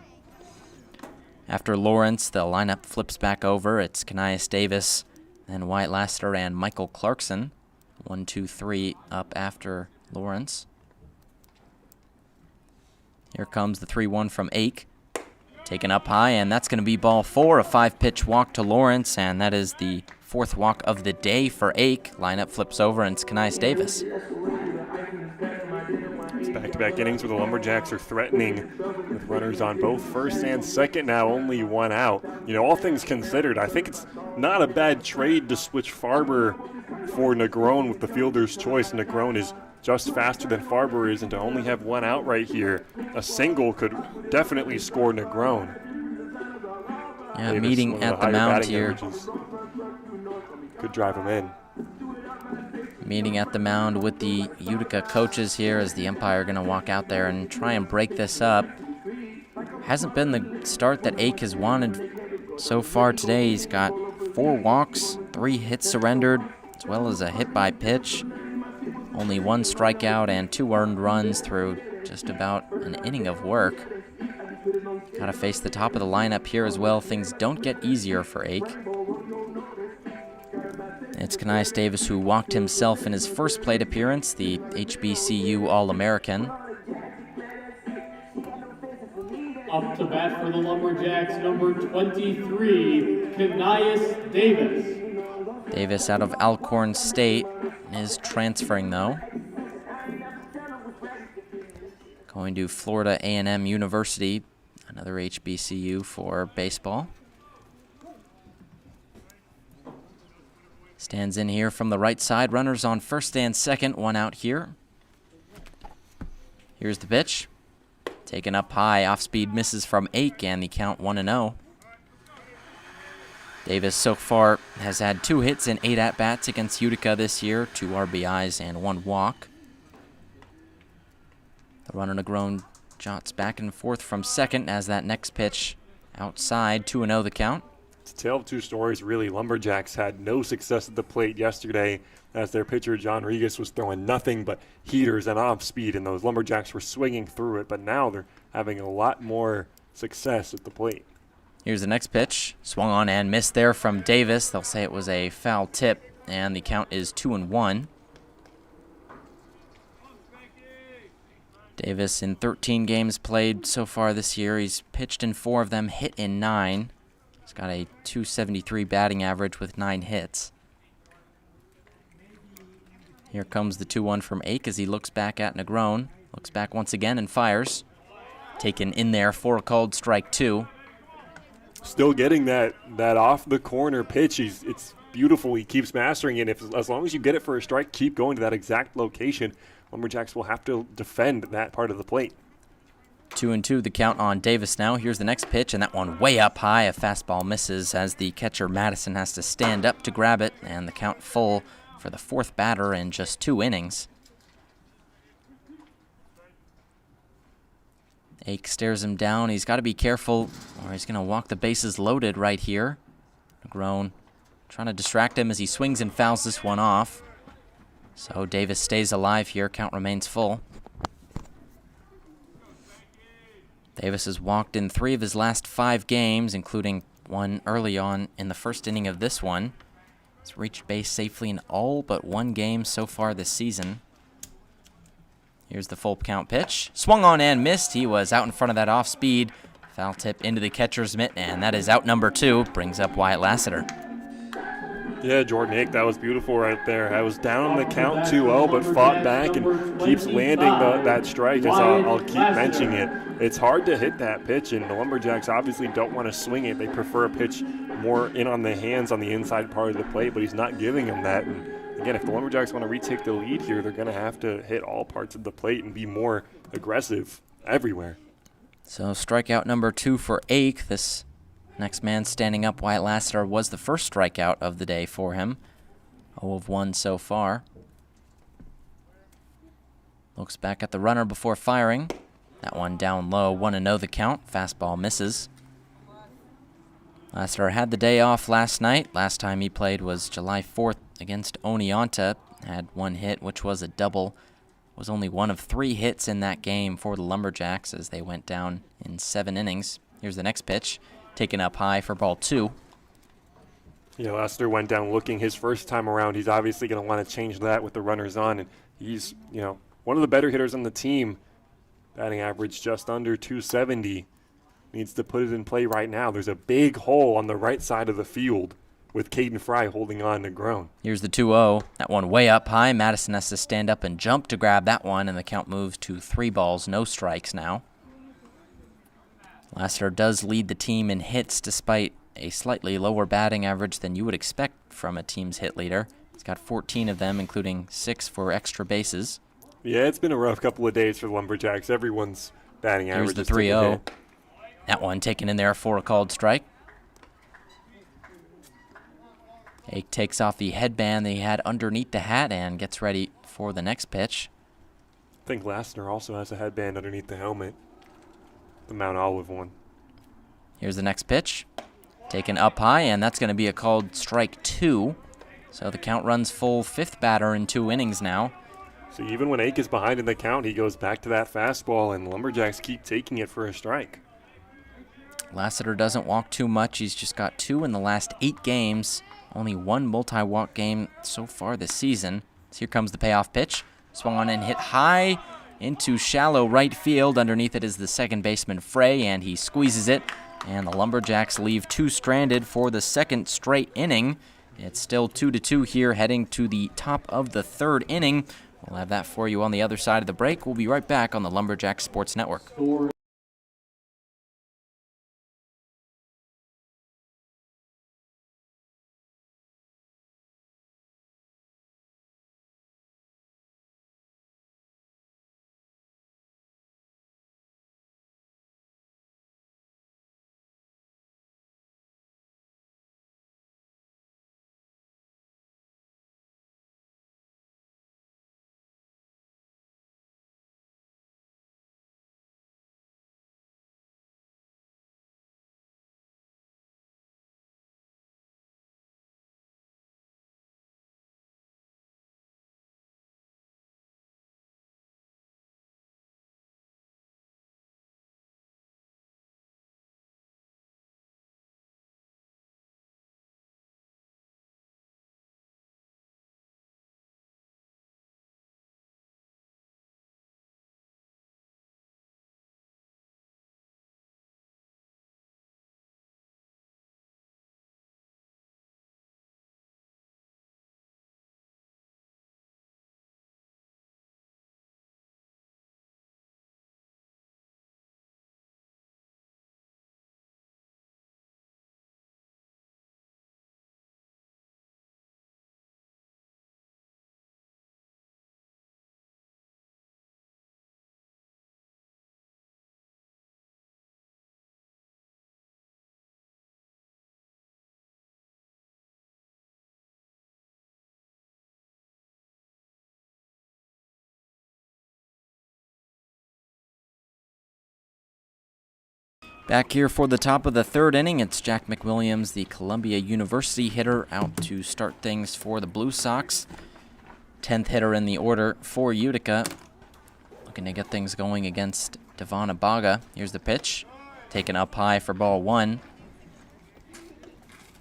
After Lawrence, the lineup flips back over. It's Kanias Davis, then Wyatt Laster and Michael Clarkson. 1, 2, 3 up after Lawrence. Here comes the 3-1 from Ake. Taken up high, and that's going to be ball 4. A 5-pitch walk to Lawrence, and that is the 4th walk of the day for Ake. Lineup flips over, and it's Kanias Davis. It's back-to-back innings where the Lumberjacks are threatening with runners on both first and second now, only 1 out. You know, all things considered, I think it's not a bad trade to switch Farber for Negron with the fielder's choice. Negron is just faster than Farber is, and to only have one out right here, a single could definitely score Negron. Yeah, Davis, meeting at the mound here. Could drive him in. Meeting at the mound with the Utica coaches here as the umpire going to walk out there and try and break this up. Hasn't been the start that Ake has wanted so far today. He's got 4 walks, 3 hits surrendered, as well as a hit by pitch. Only 1 strikeout and 2 earned runs through just about an inning of work. Got to face the top of the lineup here as well. Things don't get easier for Ake. It's Kanias Davis, who walked himself in his first plate appearance, the HBCU All-American. Up to bat for the Lumberjacks, number 23, Kanias Davis. Davis out of Alcorn State is transferring, though. Going to Florida A&M University, another HBCU for baseball. Stands in here from the right side. Runners on first and second. 1 out here. Here's the pitch. Taken up high. Off-speed misses from Ake, and the count 1-0. Davis so far has had 2 hits and 8 at-bats against Utica this year. 2 RBIs and 1 walk. The runner Negron jots back and forth from second as that next pitch outside. 2-0 the count. It's a tale of 2 stories, really. Lumberjacks had no success at the plate yesterday as their pitcher, John Regas, was throwing nothing but heaters and off speed, and those Lumberjacks were swinging through it. But now they're having a lot more success at the plate. Here's the next pitch. Swung on and missed there from Davis. They'll say it was a foul tip, and the count is 2-1. Davis in 13 games played so far this year. He's pitched in 4 of them, hit in 9. He's got a .273 batting average with 9 hits. Here comes the 2-1 from Ake as he looks back at Negron. Looks back once again and fires. Taken in there for a called strike 2. Still getting that off the corner pitch. It's beautiful. He keeps mastering it. As long as you get it for a strike, keep going to that exact location. Lumberjacks will have to defend that part of the plate. 2-2 the count on Davis now. Here's the next pitch, and that one way up high. A fastball misses as the catcher Madison has to stand up to grab it, and the count full for the 4th batter in just 2 innings. Ake stares him down. He's got to be careful, or he's going to walk the bases loaded right here. Negron trying to distract him as he swings and fouls this one off. So Davis stays alive here. Count remains full. Davis has walked in 3 of his last 5 games, including one early on in the first inning of this one. He's reached base safely in all but 1 game so far this season. Here's the full count pitch. Swung on and missed. He was out in front of that off speed. Foul tip into the catcher's mitt, and that is out number 2. Brings up Wyatt Lassiter. Yeah, Jordan Ake, that was beautiful right there. I was down the count 2-0, but fought back and keeps landing that strike, as I'll keep mentioning it. It's hard to hit that pitch, and the Lumberjacks obviously don't want to swing it. They prefer a pitch more in on the hands on the inside part of the plate, but he's not giving them that. And again, if the Lumberjacks want to retake the lead here, they're going to have to hit all parts of the plate and be more aggressive everywhere. So strikeout number 2 for Ake. This next man standing up, Wyatt Lassiter, was the first strikeout of the day for him. 0 of 1 so far. Looks back at the runner before firing. That one down low, 1-0 the count. Fastball misses. Lassiter had the day off last night. Last time he played was July 4th against Oneonta. Had 1 hit, which was a double. Was only 1 of 3 hits in that game for the Lumberjacks as they went down in 7 innings. Here's the next pitch. Taken up high for ball 2. Yeah, Lassiter went down looking his first time around. He's obviously going to want to change that with the runners on. And he's, one of the better hitters on the team. Batting average just under .270. Needs to put it in play right now. There's a big hole on the right side of the field with Caden Fry holding on to Negron. Here's the 2-0. That one way up high. Madison has to stand up and jump to grab that one, and the count moves to 3 balls, no strikes now. Lassiter does lead the team in hits despite a slightly lower batting average than you would expect from a team's hit leader. He's got 14 of them, including 6 for extra bases. Yeah, it's been a rough couple of days for the Lumberjacks. Everyone's batting average. Here's the 3-0. That one taken in there for a called strike. Ake takes off the headband that he had underneath the hat and gets ready for the next pitch. I think Lassner also has a headband underneath the helmet. The Mount Olive one. Here's the next pitch. Taken up high, and that's going to be a called strike 2. So the count runs full, 5th batter in 2 innings now. So even when Ake is behind in the count, he goes back to that fastball, and Lumberjacks keep taking it for a strike. Lassiter doesn't walk too much. He's just got 2 in the last 8 games. Only 1 multi-walk game so far this season. So here comes the payoff pitch. Swung on and hit high into shallow right field. Underneath it is the second baseman, Frey, and he squeezes it. And the Lumberjacks leave 2 stranded for the second straight inning. It's still 2-2 here, heading to the top of the 3rd inning. We'll have that for you on the other side of the break. We'll be right back on the Lumberjacks Sports Network. Back here for the top of the 3rd inning, it's Jack McWilliams, the Columbia University hitter, out to start things for the Blue Sox. 10th hitter in the order for Utica. Looking to get things going against Devon Abaga. Here's the pitch. Taken up high for ball 1.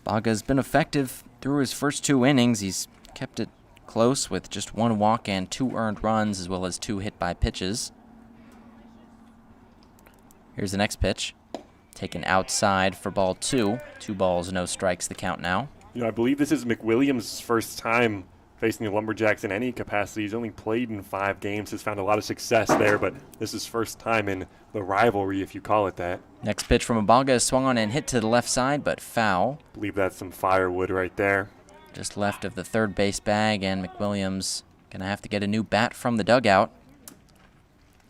Abaga's been effective through his first 2 innings. He's kept it close with just 1 walk and 2 earned runs, as well as 2 hit by pitches. Here's the next pitch. Taken outside for ball 2. 2 balls, no strikes, the count now. You know, I believe this is McWilliams' first time facing the Lumberjacks in any capacity. He's only played in 5 games, has found a lot of success there, but this is first time in the rivalry, if you call it that. Next pitch from Abaga is swung on and hit to the left side, but foul. I believe that's some firewood right there. Just left of the third base bag, and McWilliams going to have to get a new bat from the dugout.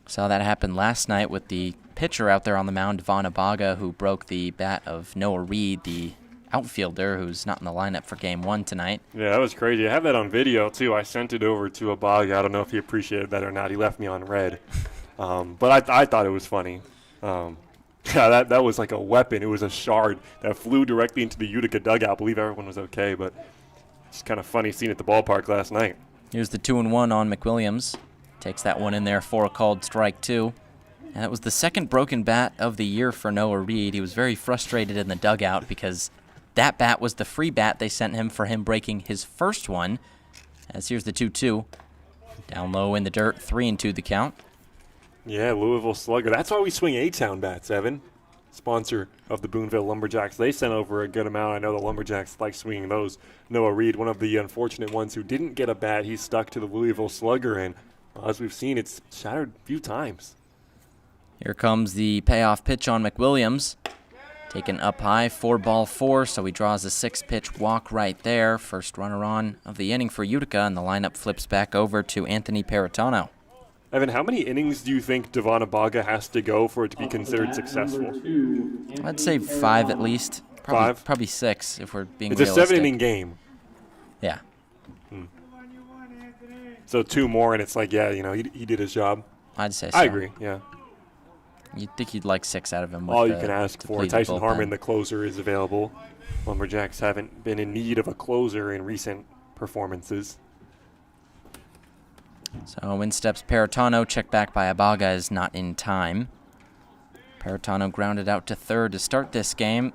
Saw that happen last night with the pitcher out there on the mound, Devon Abaga, who broke the bat of Noah Reed, the outfielder, who's not in the lineup for Game 1 tonight. Yeah, that was crazy. I have that on video, too. I sent it over to Abaga. I don't know if he appreciated that or not. He left me on red. But I thought it was funny. Yeah, that was like a weapon. It was a shard that flew directly into the Utica dugout. I believe everyone was okay, but it's kind of funny seeing it at the ballpark last night. Here's the 2-1 on McWilliams. Takes that one in there for a called strike 2. And that was the second broken bat of the year for Noah Reed. He was very frustrated in the dugout because that bat was the free bat they sent him for him breaking his first one. As here's the 2-2. Down low in the dirt, 3-2 the count. Yeah, Louisville Slugger. That's why we swing A-Town bats, Evan. Sponsor of the Boonville Lumberjacks. They sent over a good amount. I know the Lumberjacks like swinging those. Noah Reed, one of the unfortunate ones who didn't get a bat. He's stuck to the Louisville Slugger, and as we've seen, it's shattered a few times. Here comes the payoff pitch on McWilliams. Taken up high, 4-4, so he draws a 6-pitch walk right there. First runner on of the inning for Utica, and the lineup flips back over to Anthony Paratano. Evan, how many innings do you think Devon Abaga has to go for it to be considered successful? I'd say 5 at least. Probably, 5? Probably 6 if we're being It's realistic. a 7-inning game. Yeah. So 2 more, and it's like, yeah, you know, he did his job. I'd say so. I agree, yeah. You'd think you'd like 6 out of him. With All you can ask for. depleted Tyson bullpen. Harmon, the closer, is available. Lumberjacks haven't been in need of a closer in recent performances. So in steps Paratano, checked back by Abaga is not in time. Paratano grounded out to third to start this game.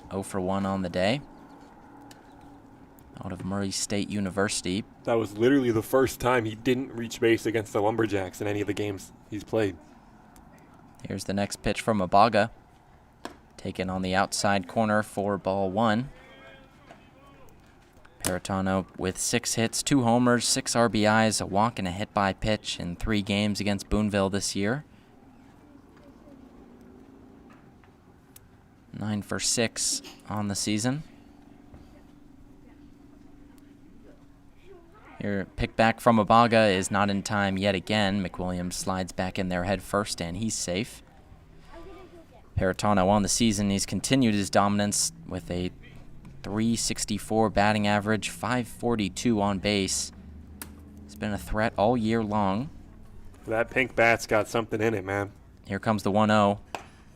0 for 1 on the day. Out of Murray State University. That was literally the first time he didn't reach base against the Lumberjacks in any of the games he's played. Here's the next pitch from Abaga. Taken on the outside corner for ball 1. Paratano with 6 hits, 2 homers, 6 RBIs, a walk, and a hit by pitch in 3 games against Boonville this year. 9 for 6 on the season. Here, pick back from Abaga is not in time yet again. McWilliams slides back in there head first, and he's safe. Paratano on the season, he's continued his dominance with a .364 batting average, .542 on base. He's been a threat all year long. That pink bat's got something in it, man. Here comes the 1-0.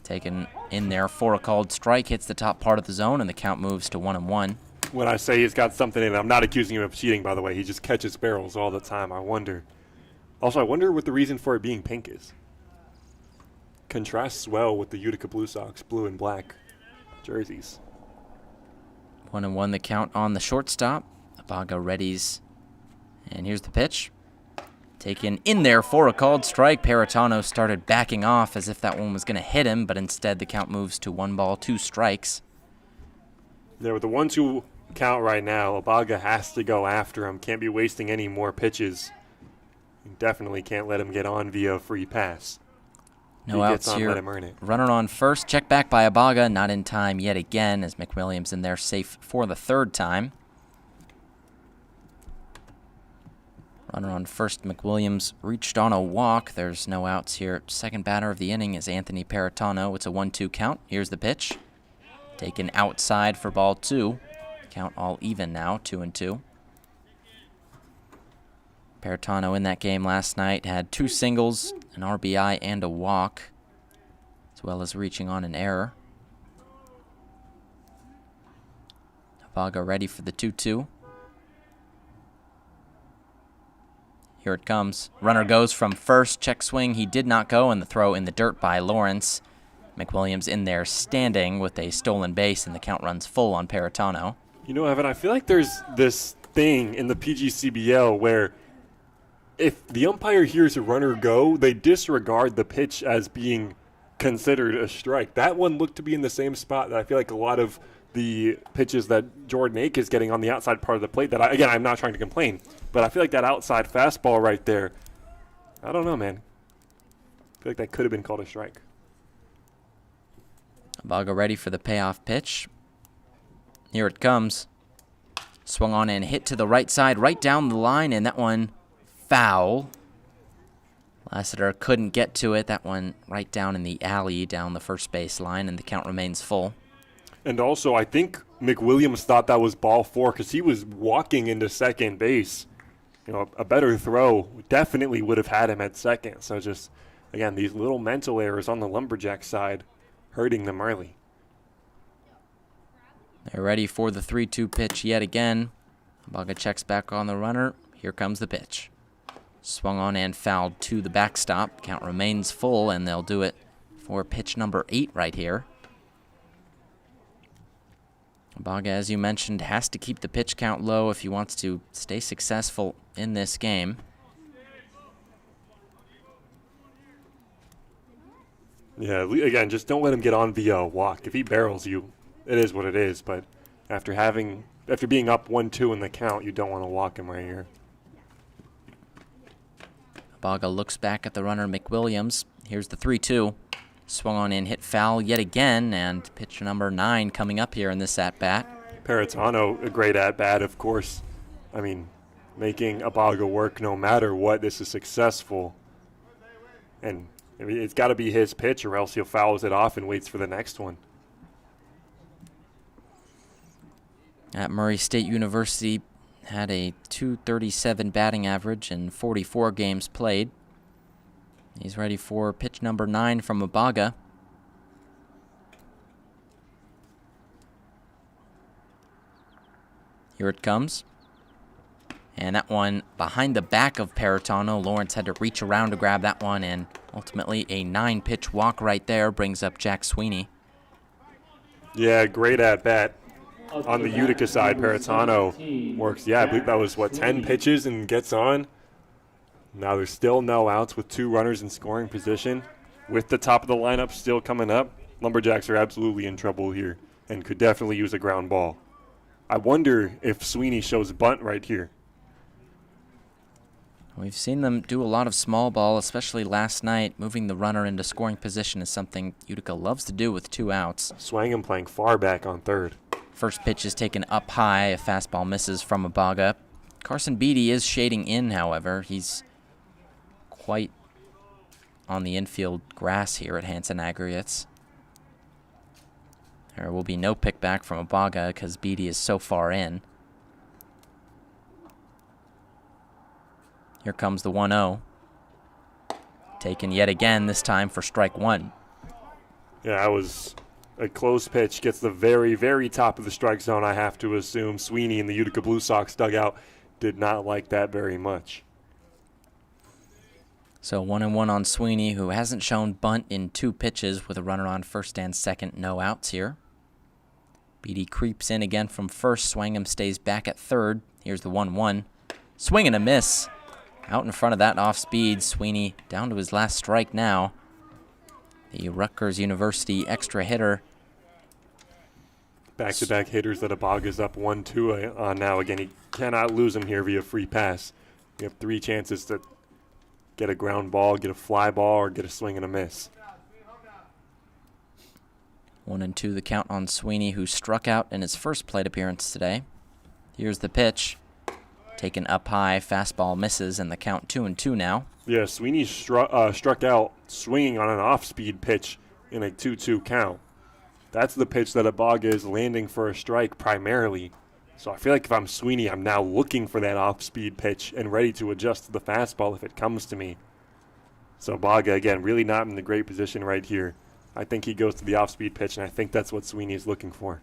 Taken in there for a called strike, hits the top part of the zone, and the count moves to 1-1. When I say he's got something in it, I'm not accusing him of cheating, by the way. He just catches barrels all the time. I wonder. Also, I wonder what the reason for it being pink is. Contrasts well with the Utica Blue Sox blue and black jerseys. 1-1 the count on the shortstop. Abaga readies. And here's the pitch. Taken in there for a called strike. Paratano started backing off as if that one was going to hit him, but instead the count moves to 1 ball, 2 strikes. There with the 1-2 count right now, Abaga has to go after him. Can't be wasting any more pitches. You definitely can't let him get on via free pass. No he outs gets on, here. let him earn it. Runner on first. Check back by Abaga. Not in time yet again as McWilliams in there safe for the 3rd time. Runner on first. McWilliams reached on a walk. There's no outs here. Second batter of the inning is Anthony Paratano. It's a 1-2 count. Here's the pitch. Taken outside for ball 2. Count all even now, 2-2. Paratano in that game last night had 2 singles, an RBI, and a walk, as well as reaching on an error. Abaga ready for the 2-2. Here it comes. Runner goes from first. Check swing. He did not go, and the throw in the dirt by Lawrence. McWilliams in there standing with a stolen base, and the count runs full on Paratano. You know, Evan, I feel like there's this thing in the PGCBL where if the umpire hears a runner go, they disregard the pitch as being considered a strike. That one looked to be in the same spot that I feel like a lot of the pitches that Jordan Ake is getting on the outside part of the plate that, I'm not trying to complain, but I feel like that outside fastball right there, I don't know, man. I feel like that could have been called a strike. Abaga ready for the payoff pitch. Here it comes. Swung on and hit to the right side, right down the line, and that one foul. Lassiter couldn't get to it. That one right down in the alley down the first base line, and the count remains full. And also, I think McWilliams thought that was ball 4 because he was walking into second base. You know, a better throw definitely would have had him at second. So just, again, these little mental errors on the Lumberjack side hurting them early. They're ready for the 3-2 pitch yet again. Abaga checks back on the runner. Here comes the pitch. Swung on and fouled to the backstop. Count remains full, and they'll do it for pitch number 8 right here. Abaga, as you mentioned, has to keep the pitch count low if he wants to stay successful in this game. Yeah, again, just don't let him get on via a walk. If he barrels you, it is what it is. But after being up 1-2 in the count, you don't want to walk him right here. Abaga looks back at the runner McWilliams. Here's the 3-2. swung on in, hit foul yet again, and pitch number 9 coming up here in this at-bat. Paratano, a great at-bat, of course. I mean, making Abaga work no matter what. This is successful. And I mean, it's got to be his pitch or else he'll fouls it off and waits for the next one. At Murray State University, had a .237 batting average in 44 games played. He's ready for pitch number 9 from Abaga. Here it comes. And that one behind the back of Paratano. Lawrence had to reach around to grab that one, and ultimately a 9-pitch walk right there brings up Jack Sweeney. Yeah, great at-bat. On the Utica side, Paratano works, I believe that was, 10 pitches and gets on. Now there's still no outs with 2 runners in scoring position. With the top of the lineup still coming up, Lumberjacks are absolutely in trouble here and could definitely use a ground ball. I wonder if Sweeney shows bunt right here. We've seen them do a lot of small ball, especially last night. Moving the runner into scoring position is something Utica loves to do with 2 outs. Swangham playing far back on third. First pitch is taken up high. A fastball misses from Abaga. Carson Beatty is shading in, however. He's quite on the infield grass here at Hanson Aggregates. There will be no pick back from Abaga because Beatty is so far in. Here comes the 1-0. Taken yet again, this time for strike 1. Yeah, that was a close pitch. Gets the very, very top of the strike zone, I have to assume. Sweeney in the Utica Blue Sox dugout did not like that very much. So 1-1 on Sweeney, who hasn't shown bunt in 2 pitches with a runner on first and second, no outs here. Beatty creeps in again from first. Swangham stays back at third. Here's the 1-1. Swing and a miss. Out in front of that off speed. Sweeney down to his last strike now. The Rutgers University extra hitter. Back-to-back hitters that Abaga's up 1-2 on now. Again, he cannot lose him here via free pass. You have 3 chances to get a ground ball, get a fly ball, or get a swing and a miss. 1-2 the count on Sweeney, who struck out in his first plate appearance today. Here's the pitch. Taken up high, fastball misses, and the count 2-2 now. Yeah, Sweeney struck out swinging on an off-speed pitch in a 2-2 count. That's the pitch that Abaga is landing for a strike primarily. So I feel like if I'm Sweeney, I'm now looking for that off-speed pitch and ready to adjust to the fastball if it comes to me. So Abaga, again, really not in the great position right here. I think he goes to the off-speed pitch, and I think that's what Sweeney is looking for.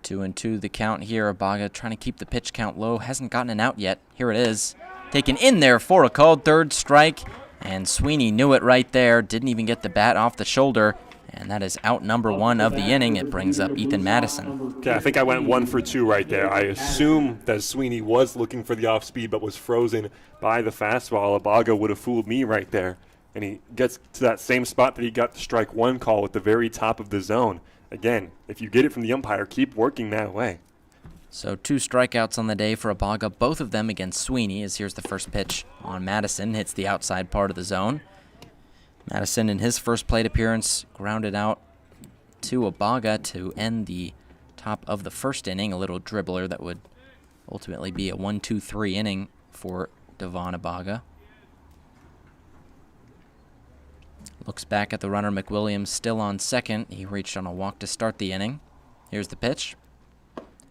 2-2 the count here. Abaga trying to keep the pitch count low. Hasn't gotten an out yet. Here it is. Taken in there for a called third strike. And Sweeney knew it right there. Didn't even get the bat off the shoulder. And that is out number 1 of the inning. It brings up Ethan Madison. Okay, I think I went 1 for 2 right there. I assume that Sweeney was looking for the off-speed but was frozen by the fastball. Abaga would have fooled me right there. And he gets to that same spot that he got the strike 1 call at the very top of the zone. Again, if you get it from the umpire, keep working that way. So 2 strikeouts on the day for Abaga, both of them against Sweeney, as here's the first pitch on Madison. Hits the outside part of the zone. Madison, in his first plate appearance, grounded out to Abaga to end the top of the first inning. A little dribbler that would ultimately be a 1-2-3 inning for Devon Abaga. Looks back at the runner, McWilliams, still on second. He reached on a walk to start the inning. Here's the pitch.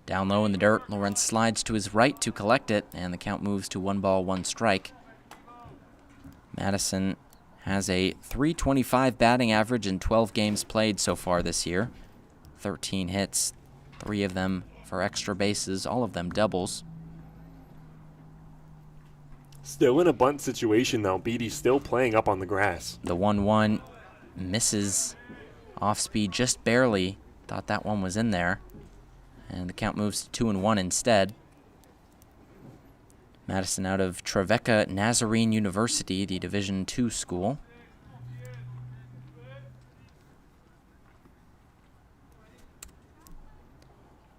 Down low in the dirt, Lawrence slides to his right to collect it, and the count moves to 1 ball, 1 strike. Madison has a .325 batting average in 12 games played so far this year. 13 hits, 3 of them for extra bases, all of them doubles. Still in a bunt situation, though. Beatty's still playing up on the grass. The 1-1 misses off speed just barely. Thought that one was in there. And the count moves to 2-1 instead. Madison out of Trevecca Nazarene University, the Division II school.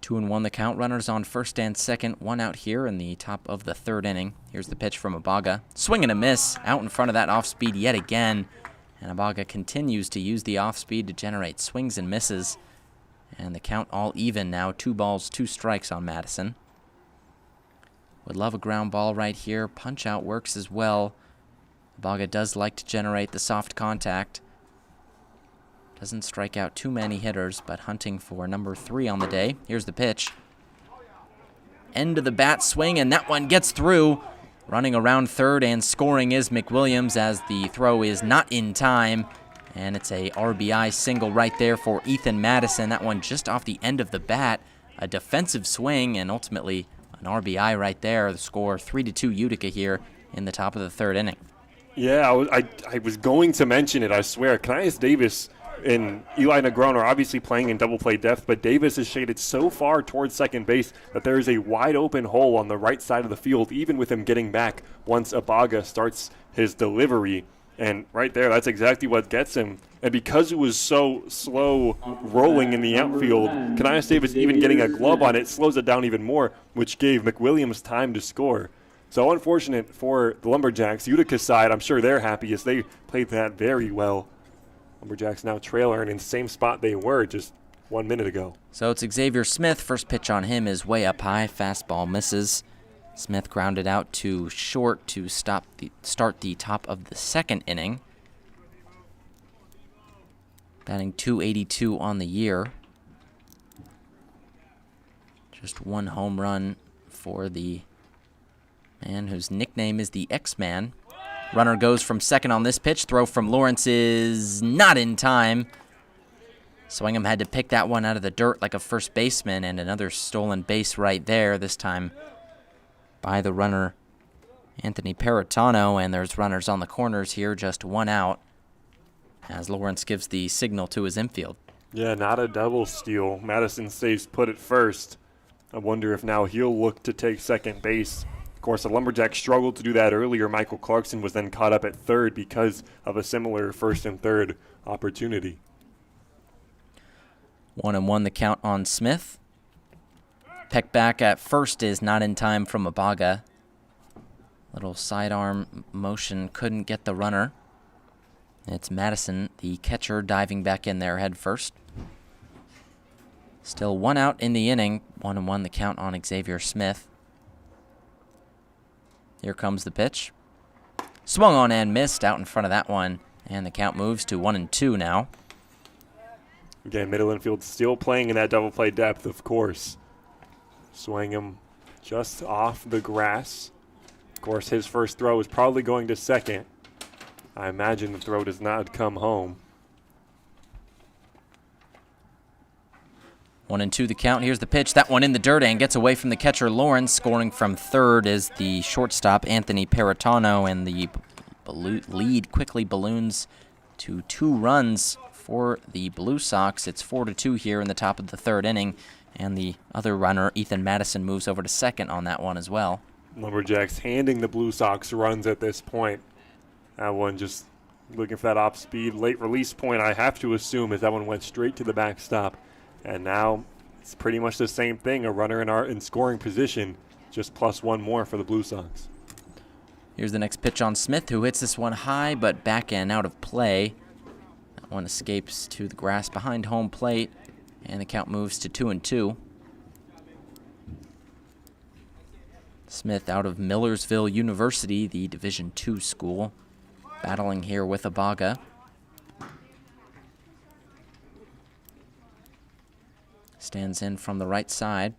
2-1 the count. Runners on first and second. One out here in the top of the third inning. Here's the pitch from Abaga. Swing and a miss out in front of that off-speed yet again. And Abaga continues to use the off-speed to generate swings and misses. And the count all even now. 2 balls, 2 strikes on Madison. Would love a ground ball right here. Punch out works as well. Abaga does like to generate the soft contact. Doesn't strike out too many hitters, but hunting for number 3 on the day. Here's the pitch. End of the bat swing, and that one gets through. Running around third and scoring is McWilliams as the throw is not in time. And it's a RBI single right there for Ethan Madison. That one just off the end of the bat. A defensive swing and ultimately an RBI right there. The score 3-2 Utica here in the top of the third inning. Yeah, I was going to mention it, I swear. Kanias Davis and Eli Negron are obviously playing in double play depth, but Davis is shaded so far towards second base that there is a wide open hole on the right side of the field, even with him getting back once Abaga starts his delivery. And right there, that's exactly what gets him. And because it was so slow rolling in the outfield, Kanias Davis even getting a glove on it slows it down even more, which gave McWilliams time to score. So unfortunate for the Lumberjacks. Utica's side, I'm sure they're happy as they played that very well. Lumberjacks now trailing in the same spot they were just 1 minute ago. So it's Xavier Smith. First pitch on him is way up high. Fastball misses. Smith grounded out to short to start the top of the second inning. Batting .282 on the year. Just 1 home run for the man whose nickname is the X-Man. Runner goes from second on this pitch. Throw from Lawrence is not in time. Swingham had to pick that one out of the dirt like a first baseman, and another stolen base right there, this time by the runner Anthony Peritano, and there's runners on the corners here, just 1 out, as Lawrence gives the signal to his infield. Yeah, not a double steal. Madison stays put at first. I wonder if now he'll look to take second base. Of course, the Lumberjacks struggled to do that earlier. Michael Clarkson was then caught up at third because of a similar first and third opportunity. 1-1 the count on Smith. Peck back at first is not in time from Abaga. Little sidearm motion couldn't get the runner. It's Madison, the catcher, diving back in there head first. Still 1 out in the inning. 1-1 the count on Xavier Smith. Here comes the pitch. Swung on and missed out in front of that one. And the count moves to 1-2 now. Again, middle infield still playing in that double play depth, of course. Swingham just off the grass. Of course, his first throw is probably going to second. I imagine the throw does not come home. 1-2 the count. Here's the pitch. That one in the dirt and gets away from the catcher Lawrence. Scoring from third is the shortstop Anthony Peritano, and the lead quickly balloons to 2 runs for the Blue Sox. It's 4-2 here in the top of the third inning, and the other runner, Ethan Madison, moves over to second on that one as well. Lumberjacks handing the Blue Sox runs at this point. That one just looking for that off-speed late release point, I have to assume, as that one went straight to the backstop. And now it's pretty much the same thing, a runner in scoring position, just +1 more for the Blue Sox. Here's the next pitch on Smith, who hits this one high but back and out of play. That one escapes to the grass behind home plate, and the count moves to 2-2. Smith out of Millersville University, the Division II school, battling here with Abaga. Stands in from the right side.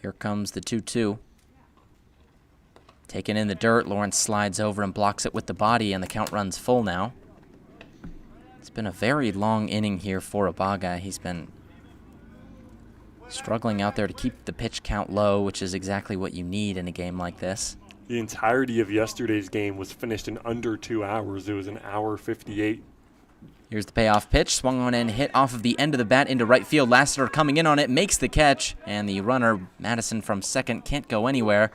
Here comes the 2-2. Taken in the dirt, Lawrence slides over and blocks it with the body, and the count runs full now. It's been a very long inning here for Abaga. He's been struggling out there to keep the pitch count low, which is exactly what you need in a game like this. The entirety of yesterday's game was finished in under 2 hours. It was an hour 58. Here's the payoff pitch, swung on and hit off of the end of the bat into right field. Lassiter coming in on it, makes the catch, and the runner, Madison from second, can't go anywhere.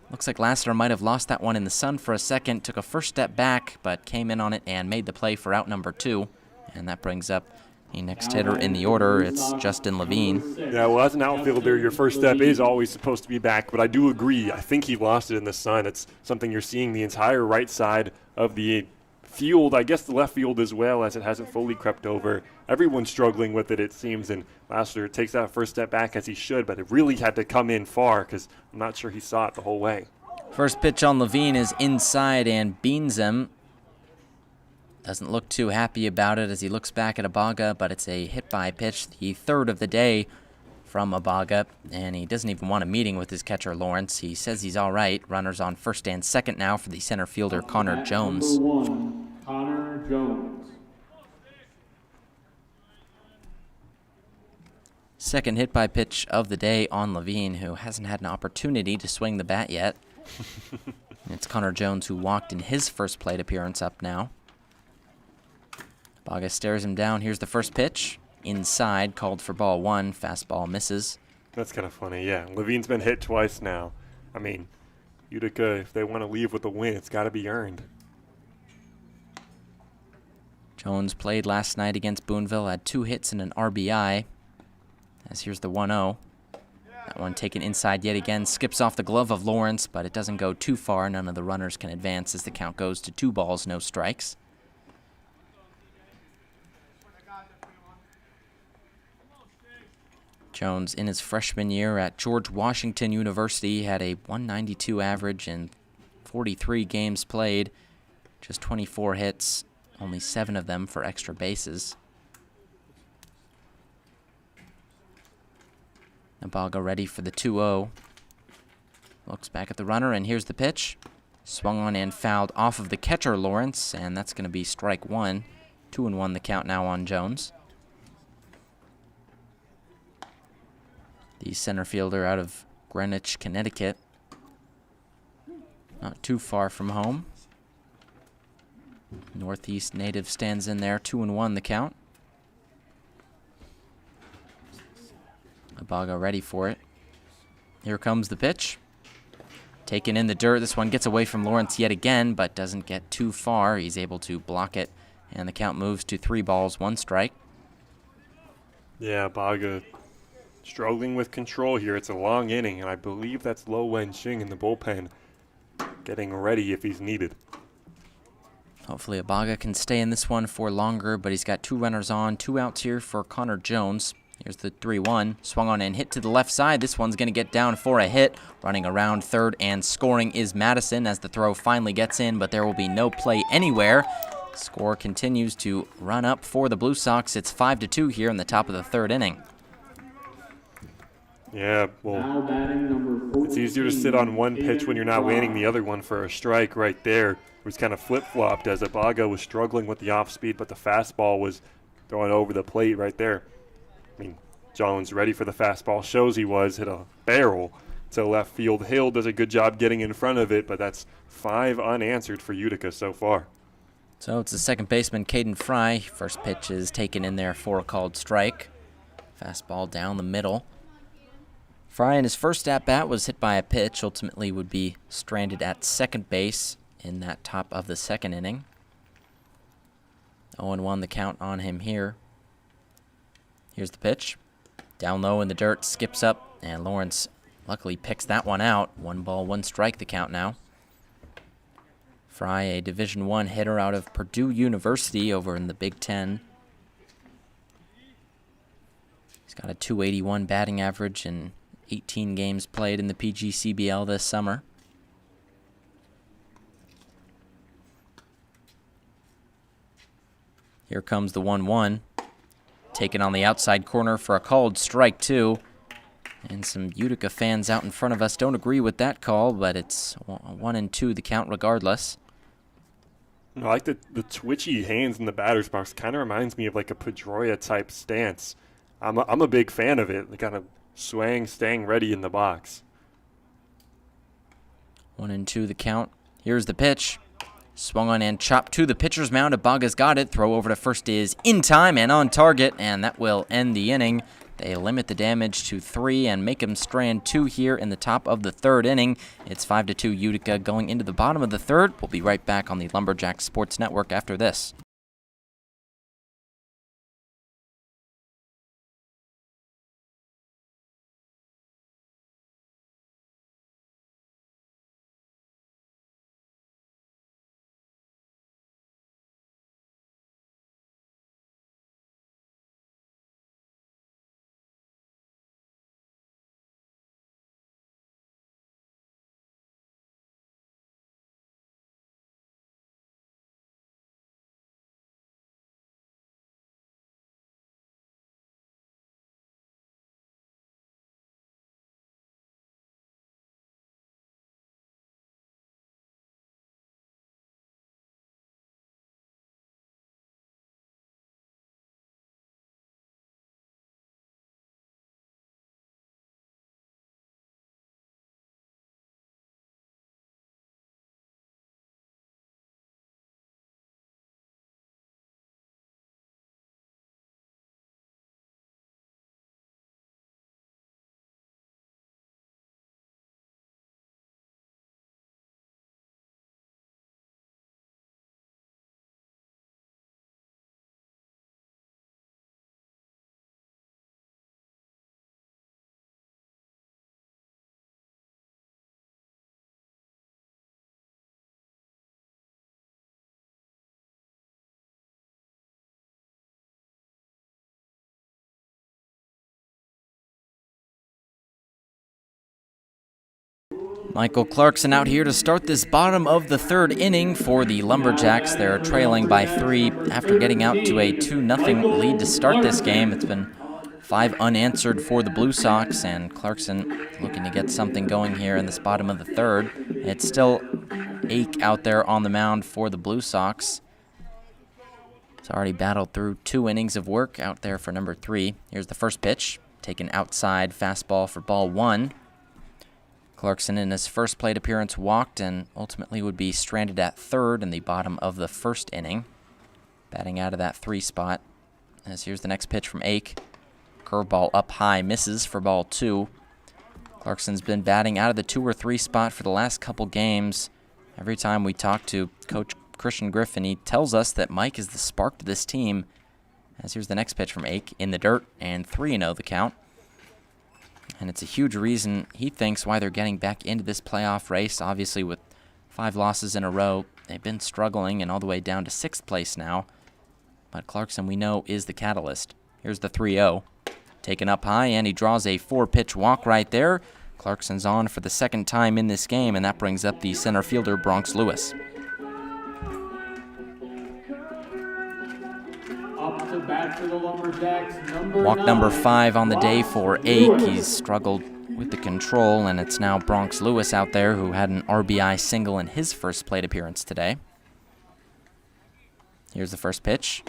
Looks like Lassiter might have lost that one in the sun for a second, took a first step back, but came in on it and made the play for out number 2. And that brings up The next hitter in the order, it's Justin Levine. Yeah, well, as an outfielder, your first step is always supposed to be back, but I do agree. I think he lost it in the sun. It's something you're seeing the entire right side of the field, I guess the left field as well, as it hasn't fully crept over. Everyone's struggling with it, it seems, and Lassiter takes that first step back as he should, but it really had to come in far because I'm not sure he saw it the whole way. First pitch on Levine is inside and beans him. Doesn't look too happy about it as he looks back at Ibaga, but it's a hit-by pitch, the third of the day from Ibaga, and he doesn't even want a meeting with his catcher, Lawrence. He says he's all right. Runners on first and second now for the center fielder, Connor Jones. Number 1, Connor Jones. Second hit-by pitch of the day on Levine, who hasn't had an opportunity to swing the bat yet. It's Connor Jones who walked in his first plate appearance up now. Ibaga stares him down. Here's the first pitch. Inside, called for ball 1. Fastball misses. That's kind of funny, yeah. Levine's been hit twice now. I mean, Utica, if they want to leave with a win, it's got to be earned. Jones played last night against Boonville, had 2 hits and an RBI. As here's the 1-0. That one taken inside yet again. Skips off the glove of Lawrence, but it doesn't go too far. None of the runners can advance as the count goes to 2 balls, no strikes. Jones, in his freshman year at George Washington University, had a 192 average in 43 games played, just 24 hits, only 7 of them for extra bases. Ibaga ready for the 2-0. Looks back at the runner, and here's the pitch. Swung on and fouled off of the catcher, Lawrence, and that's going to be strike 1. 2-1 the count now on Jones. The center fielder out of Greenwich, Connecticut. Not too far from home. Northeast native stands in there, 2-1 the count. Ibaga ready for it. Here comes the pitch. Taken in the dirt. This one gets away from Lawrence yet again, but doesn't get too far. He's able to block it, and the count moves to 3 balls, 1 strike. Yeah, Ibaga struggling with control here. It's a long inning, and I believe that's Lo Wen-Shing in the bullpen getting ready if he's needed. Hopefully Ibaga can stay in this one for longer, but he's got 2 runners on, 2 outs here for Connor Jones. Here's the 3-1. Swung on and hit to the left side. This one's going to get down for a hit. Running around third and scoring is Madison as the throw finally gets in, but there will be no play anywhere. Score continues to run up for the Blue Sox. It's 5-2 here in the top of the 3rd inning. Yeah, well, it's easier to sit on one pitch when you're not waiting the other one for a strike right there. It was kind of flip-flopped as Ibaga was struggling with the off-speed, but the fastball was going over the plate right there. I mean, Jones ready for the fastball, shows he was, hit a barrel to left field. Hill does a good job getting in front of it, but that's 5 unanswered for Utica so far. So it's the second baseman, Caden Fry. First pitch is taken in there for a called strike. Fastball down the middle. Fry in his first at-bat was hit by a pitch, ultimately would be stranded at second base in that top of the 2nd inning. 0-1 the count on him here. Here's the pitch. Down low in the dirt, skips up, and Lawrence luckily picks that one out. 1 ball, 1 strike the count now. Fry, a Division I hitter out of Purdue University over in the Big Ten. He's got a .281 batting average and 18 games played in the PGCBL this summer. Here comes the 1-1. Taken on the outside corner for a called strike, too. And some Utica fans out in front of us don't agree with that call, but it's 1-2 the count regardless. I like the twitchy hands in the batter's box. Kind of reminds me of like a Pedroia-type stance. I'm a big fan of it. The kind of swaying, staying ready in the box. 1-2 the count. Here's the pitch. Swung on and chopped to the pitcher's mound. Ibaga's got it. Throw over to first is in time and on target, and that will end the inning. They limit the damage to 3 and make him strand 2 here in the top of the 3rd inning. It's 5-2 Utica going into the bottom of the 3rd. We'll be right back on the Lumberjacks Sports Network after this. Michael Clarkson out here to start this bottom of the third inning for the Lumberjacks. They're trailing by 3 after getting out to a 2-0 lead to start this game. It's been 5 unanswered for the Blue Sox, and Clarkson looking to get something going here in this bottom of the third. It's still Ake out there on the mound for the Blue Sox. He's already battled through 2 innings of work out there for number 3. Here's the first pitch, taken outside, fastball for ball 1. Clarkson in his first plate appearance walked and ultimately would be stranded at third in the bottom of the first inning. Batting out of that 3 spot. As here's the next pitch from Ake. Curveball up high, misses for ball 2. Clarkson's been batting out of the 2 or 3 spot for the last couple games. Every time we talk to Coach Christian Griffin, he tells us that Mike is the spark to this team. As here's the next pitch from Ake, in the dirt, and 3-0 the count. And it's a huge reason, he thinks, why they're getting back into this playoff race. Obviously, with 5 losses in a row, they've been struggling and all the way down to 6th place now. But Clarkson, we know, is the catalyst. Here's the 3-0. Taken up high, and he draws a 4-pitch walk right there. Clarkson's on for the 2nd time in this game, and that brings up the center fielder, Bronx Lewis. Up to bat for the Lumberjacks, Walk number 9, 5 on the day for Ake. Lewis. He's struggled with the control, and it's now Bronx Lewis out there who had an RBI single in his first plate appearance today. Here's the first pitch.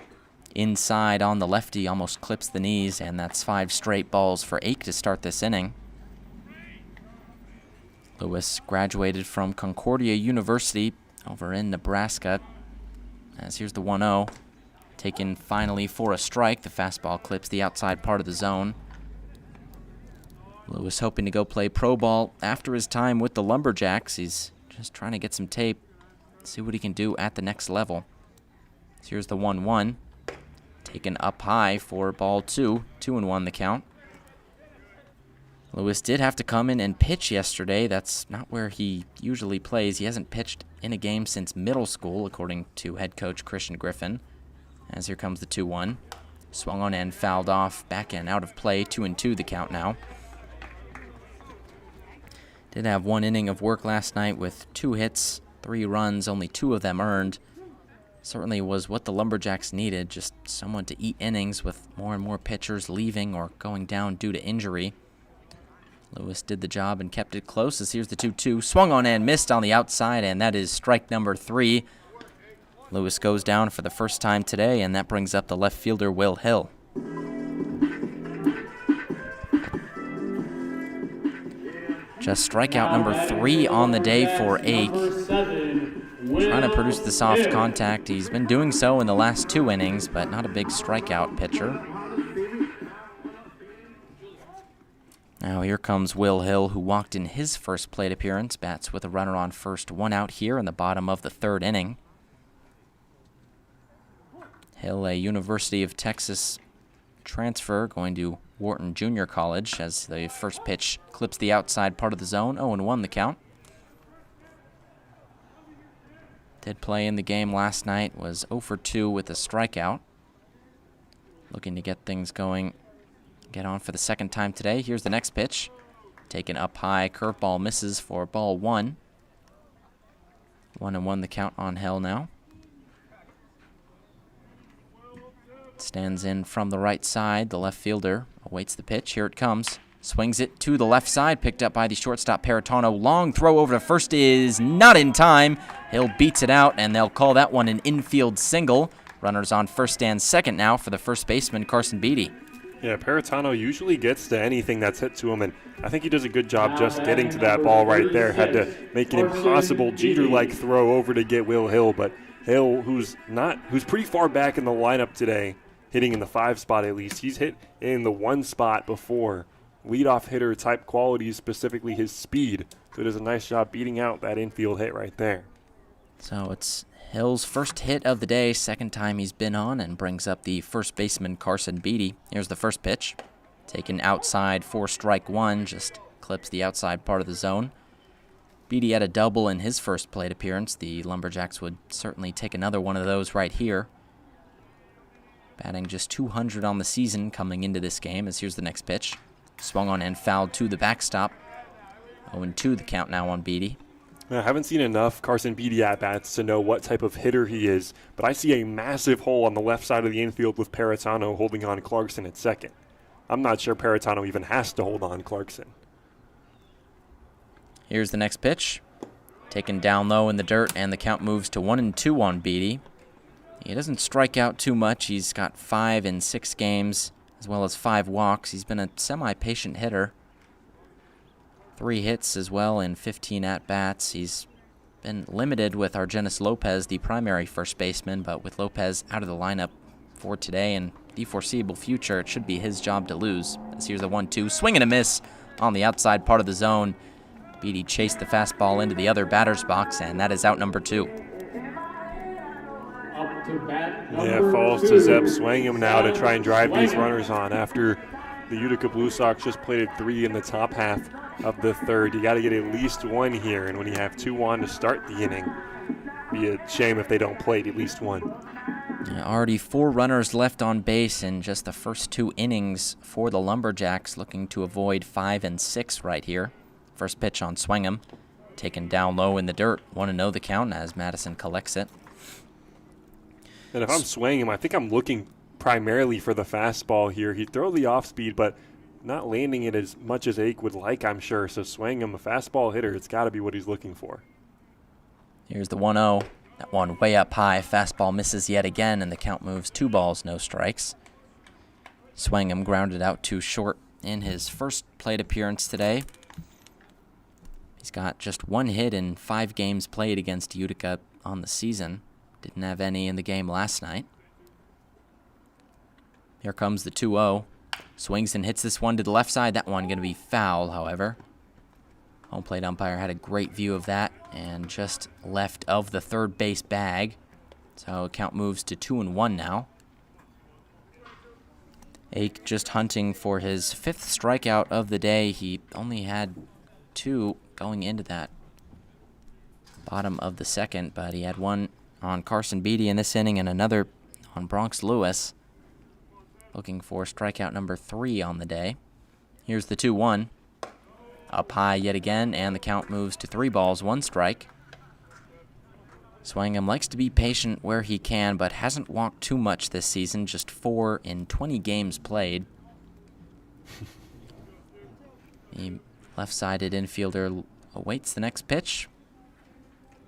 Inside on the lefty, almost clips the knees, and that's 5 straight balls for Ake to start this inning. Lewis graduated from Concordia University over in Nebraska. As here's the 1-0. Taken finally for a strike. The fastball clips the outside part of the zone. Lewis hoping to go play pro ball after his time with the Lumberjacks. He's just trying to get some tape, see what he can do at the next level. So here's the 1-1. Taken up high for ball 2. 2-1 the count. Lewis did have to come in and pitch yesterday. That's not where he usually plays. He hasn't pitched in a game since middle school, according to head coach Christian Griffin. As here comes the 2-1. Swung on and fouled off. Back and out of play. 2-2 the count now. Did have 1 inning of work last night with 2 hits, 3 runs, only 2 of them earned. Certainly was what the Lumberjacks needed, just someone to eat innings with more and more pitchers leaving or going down due to injury. Lewis did the job and kept it close as here's the 2-2. Swung on and missed on the outside, and that is strike number 3. Lewis goes down for the first time today, and that brings up the left fielder, Will Hill. Just strikeout number 3 on the day for Ake. Trying to produce the soft contact. He's been doing so in the last 2 innings, but not a big strikeout pitcher. Now here comes Will Hill, who walked in his first plate appearance. Bats with a runner on first, 1 out here in the bottom of the 3rd inning. Hill, a University of Texas transfer, going to Wharton Junior College as the first pitch clips the outside part of the zone. 0-1 the count. Did play in the game last night, was 0 for 2 with a strikeout. Looking to get things going, get on for the 2nd time today. Here's the next pitch. Taken up high, curveball misses for ball 1. 1-1 the count on Hill now. Stands in from the right side. The left fielder awaits the pitch. Here it comes. Swings it to the left side. Picked up by the shortstop, Peritano. Long throw over to first is not in time. Hill beats it out, and they'll call that one an infield single. Runners on first and second now for the first baseman, Carson Beatty. Yeah, Peritano usually gets to anything that's hit to him, and I think he does a good job just getting to that ball right there. Had to make an impossible Jeter-like throw over to get Will Hill, but Hill, who's pretty far back in the lineup today, hitting in the 5 spot at least. He's hit in the 1 spot before. Leadoff hitter type qualities, specifically his speed. So it does a nice job beating out that infield hit right there. So it's Hill's first hit of the day, 2nd time he's been on, and brings up the first baseman, Carson Beatty. Here's the first pitch. Taken outside for strike 1, just clips the outside part of the zone. Beatty had a double in his first plate appearance. The Lumberjacks would certainly take another one of those right here. Batting just 200 on the season coming into this game, as here's the next pitch. Swung on and fouled to the backstop. 0-2 the count now on Beatty. I haven't seen enough Carson Beatty at-bats to know what type of hitter he is, but I see a massive hole on the left side of the infield with Paratano holding on Clarkson at second. I'm not sure Paratano even has to hold on Clarkson. Here's the next pitch. Taken down low in the dirt, and the count moves to 1-2 on Beatty. He doesn't strike out too much. He's got 5 in 6 games, as well as 5 walks. He's been a semi-patient hitter. 3 hits as well in 15 at-bats. He's been limited with Argenis Lopez, the primary first baseman, but with Lopez out of the lineup for today and the foreseeable future, it should be his job to lose. As here's the 1-2, swing and a miss on the outside part of the zone. Beatty chased the fastball into the other batter's box, and that is out number 2. Up to bat Yeah, falls to Zeb Swangam now to try and drive these runners on after the Utica Blue Sox just plated 3 in the top half of the third. You got to get at least 1 here, and when you have 2 on to start the inning, be a shame if they don't plate at least 1. Yeah, already 4 runners left on base in just the first 2 innings for the Lumberjacks, looking to avoid 5 and 6 right here. First pitch on Swangam, taken down low in the dirt. 1-0 the count as Madison collects it. And if I'm Swangam, I think I'm looking primarily for the fastball here. He'd throw the off speed, but not landing it as much as Ake would like, I'm sure. So Swangam, a fastball hitter, it's got to be what he's looking for. Here's the 1-0. That one way up high. Fastball misses yet again, and the count moves 2 balls, no strikes. Swangam grounded out too short in his first plate appearance today. He's got just 1 hit in 5 games played against Utica on the season. Didn't have any in the game last night. Here comes the 2-0. Swings and hits this one to the left side. That one going to be foul, however. Home plate umpire had a great view of that and just left of the third base bag. So count moves to 2-1 now. Ake just hunting for his 5th strikeout of the day. He only had 2 going into that bottom of the second, but he had 1 on Carson Beatty in this inning and another on Bronx Lewis. Looking for strikeout number 3 on the day. Here's the 2-1. Up high yet again, and the count moves to 3 balls, 1 strike. Swangam likes to be patient where he can, but hasn't walked too much this season, just 4 in 20 games played. The left-sided infielder awaits the next pitch.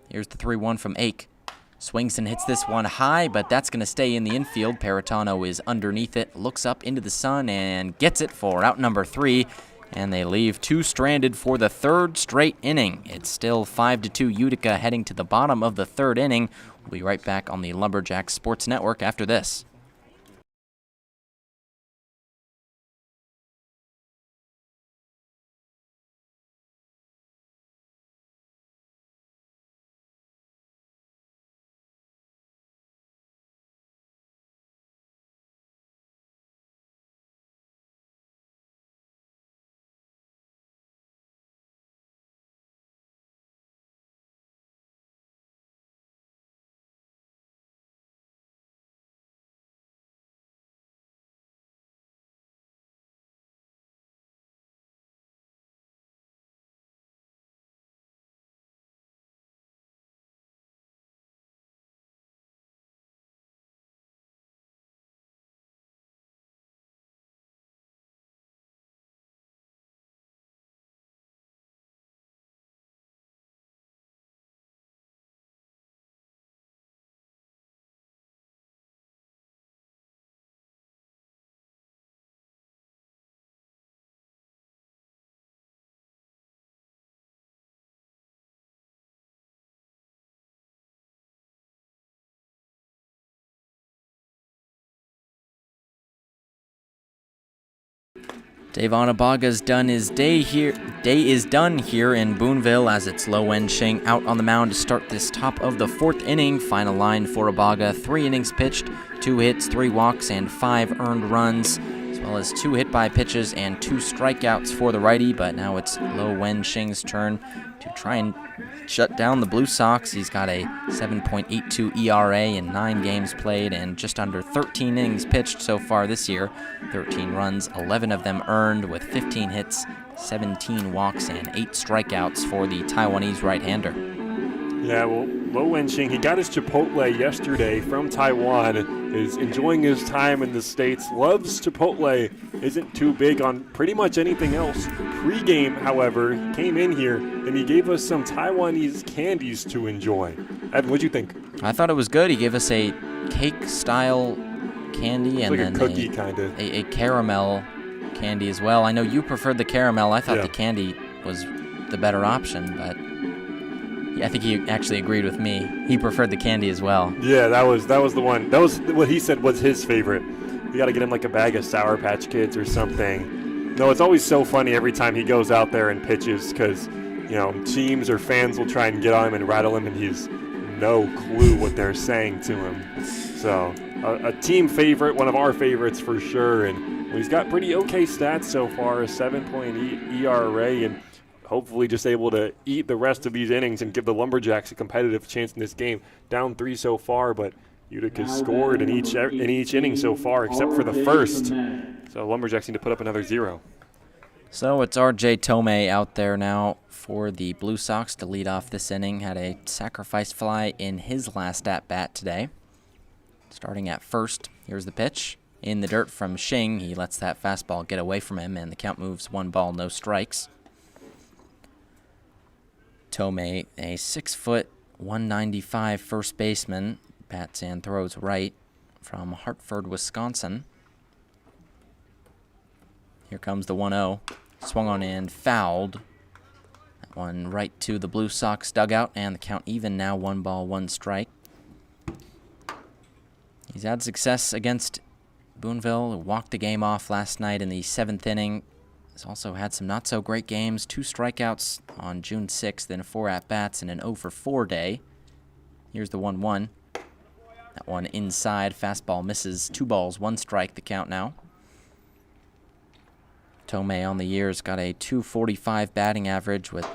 Here's the 3-1 from Ake. Swings and hits this one high, but that's going to stay in the infield. Paratano is underneath it, looks up into the sun, and gets it for out number 3. And they leave 2 stranded for the 3rd straight inning. It's still 5-2 Utica heading to the bottom of the 3rd inning. We'll be right back on the Lumberjacks Sports Network after this. Davon Abaga's done his day is done here in Boonville as it's Low-End Shing out on the mound to start this top of the 4th inning. Final line for Abaga, 3 innings pitched, 2 hits, 3 walks, and 5 earned runs, as well as 2 hit by pitches and 2 strikeouts for the righty, but now it's Lo Wen-Shing's turn to try and shut down the Blue Sox. He's got a 7.82 ERA in 9 games played and just under 13 innings pitched so far this year. 13 runs, 11 of them earned with 15 hits, 17 walks, and 8 strikeouts for the Taiwanese right-hander. Yeah, well, Lo Wen-Shing, he got his Chipotle yesterday from Taiwan, is enjoying his time in the States, loves Chipotle, isn't too big on pretty much anything else. Pre-game, however, he came in here and he gave us some Taiwanese candies to enjoy. Evan, what'd you think? I thought it was good. He gave us a cake-style candy and like then a cookie kind of. A caramel candy as well. I know you preferred the caramel. I thought Yeah. the candy was the better option, but I think he actually agreed with me. He preferred the candy as well. Yeah, that was the one. That was what he said was his favorite. You got to get him like a bag of Sour Patch Kids or something. No, it's always so funny every time he goes out there and pitches because, teams or fans will try and get on him and rattle him, and he's no clue what they're saying to him. So a team favorite, one of our favorites for sure, and he's got pretty okay stats so far, a 7.8 ERA, and hopefully just able to eat the rest of these innings and give the Lumberjacks a competitive chance in this game. Down 3 so far, but Utica scored in each inning so far except for the first. So Lumberjacks need to put up another 0. So it's R.J. Tomei out there now for the Blue Sox to lead off this inning. Had a sacrifice fly in his last at-bat today. Starting at first, here's the pitch. In the dirt from Shing. He lets that fastball get away from him, and the count moves 1 ball, no strikes. Tomei, a 6-foot, 195 first baseman, bats and throws right from Hartford, Wisconsin. Here comes the 1-0. Swung on and fouled. That one right to the Blue Sox dugout, and the count even now, 1 ball, 1 strike. He's had success against Boonville, walked the game off last night in the 7th inning. He's also had some not-so-great games, 2 strikeouts on June 6th, then 4 at-bats and an 0-for-4 day. Here's the 1-1. That one inside, fastball misses, 2 balls, 1 strike, the count now. Tomei on the year has got a .245 batting average with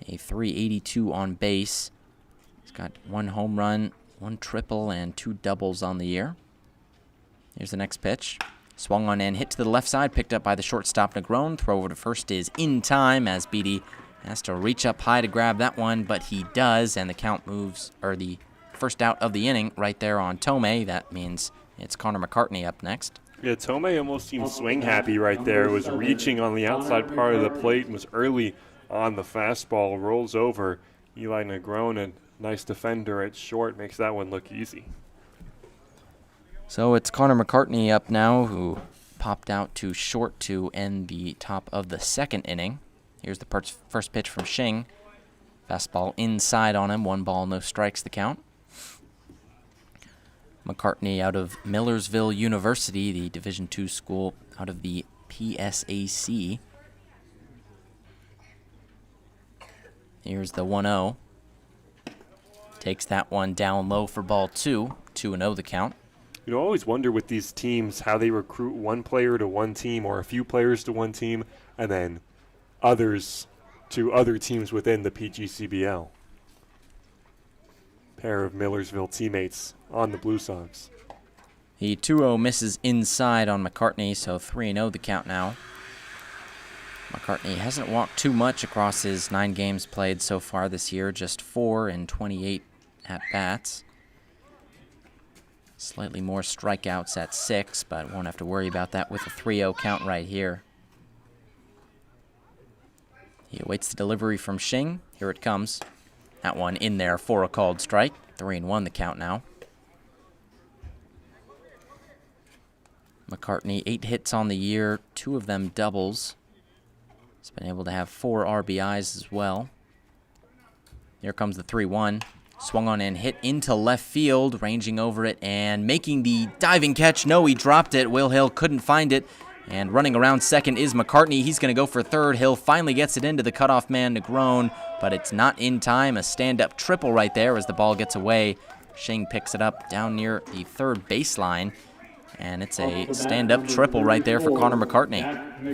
a .382 on base. He's got 1 home run, 1 triple, and 2 doubles on the year. Here's the next pitch. Swung on and hit to the left side, picked up by the shortstop Negron. Throw over to first is in time as Beatty has to reach up high to grab that one, but he does, and the count moves, or the first out of the inning right there on Tomei. That means it's Connor McCartney up next. Yeah, Tomei almost seemed swing happy right there. Was reaching on the outside part of the plate and was early on the fastball. Rolls over. Eli Negron, a nice defender at short, makes that one look easy. So it's Connor McCartney up now, who popped out to short to end the top of the 2nd inning. Here's the first pitch from Shing. Fastball inside on him, 1 ball, no strikes, the count. McCartney out of Millersville University, the Division II school out of the PSAC. Here's the 1-0. Takes that one down low for ball 2. 2-0 the count. I always wonder with these teams how they recruit one player to one team or a few players to one team and then others to other teams within the PGCBL. Pair of Millersville teammates on the Blue Sox. The 2-0 misses inside on McCartney, so 3-0 the count now. McCartney hasn't walked too much across his 9 games played so far this year, just 4 in 28 at-bats. Slightly more strikeouts at 6, but won't have to worry about that with a 3-0 count right here. He awaits the delivery from Shing. Here it comes. That one in there for a called strike. 3-1 the count now. McCartney, 8 hits on the year, 2 of them doubles. He's been able to have 4 RBIs as well. Here comes the 3-1. Swung on and hit into left field, ranging over it and making the diving catch. No, he dropped it. Will Hill couldn't find it. And running around second is McCartney. He's going to go for third. Hill finally gets it into the cutoff man, Negron, but it's not in time. A stand-up triple right there as the ball gets away. Shing picks it up down near the 3rd baseline. And it's a stand-up triple right there for Connor McCartney.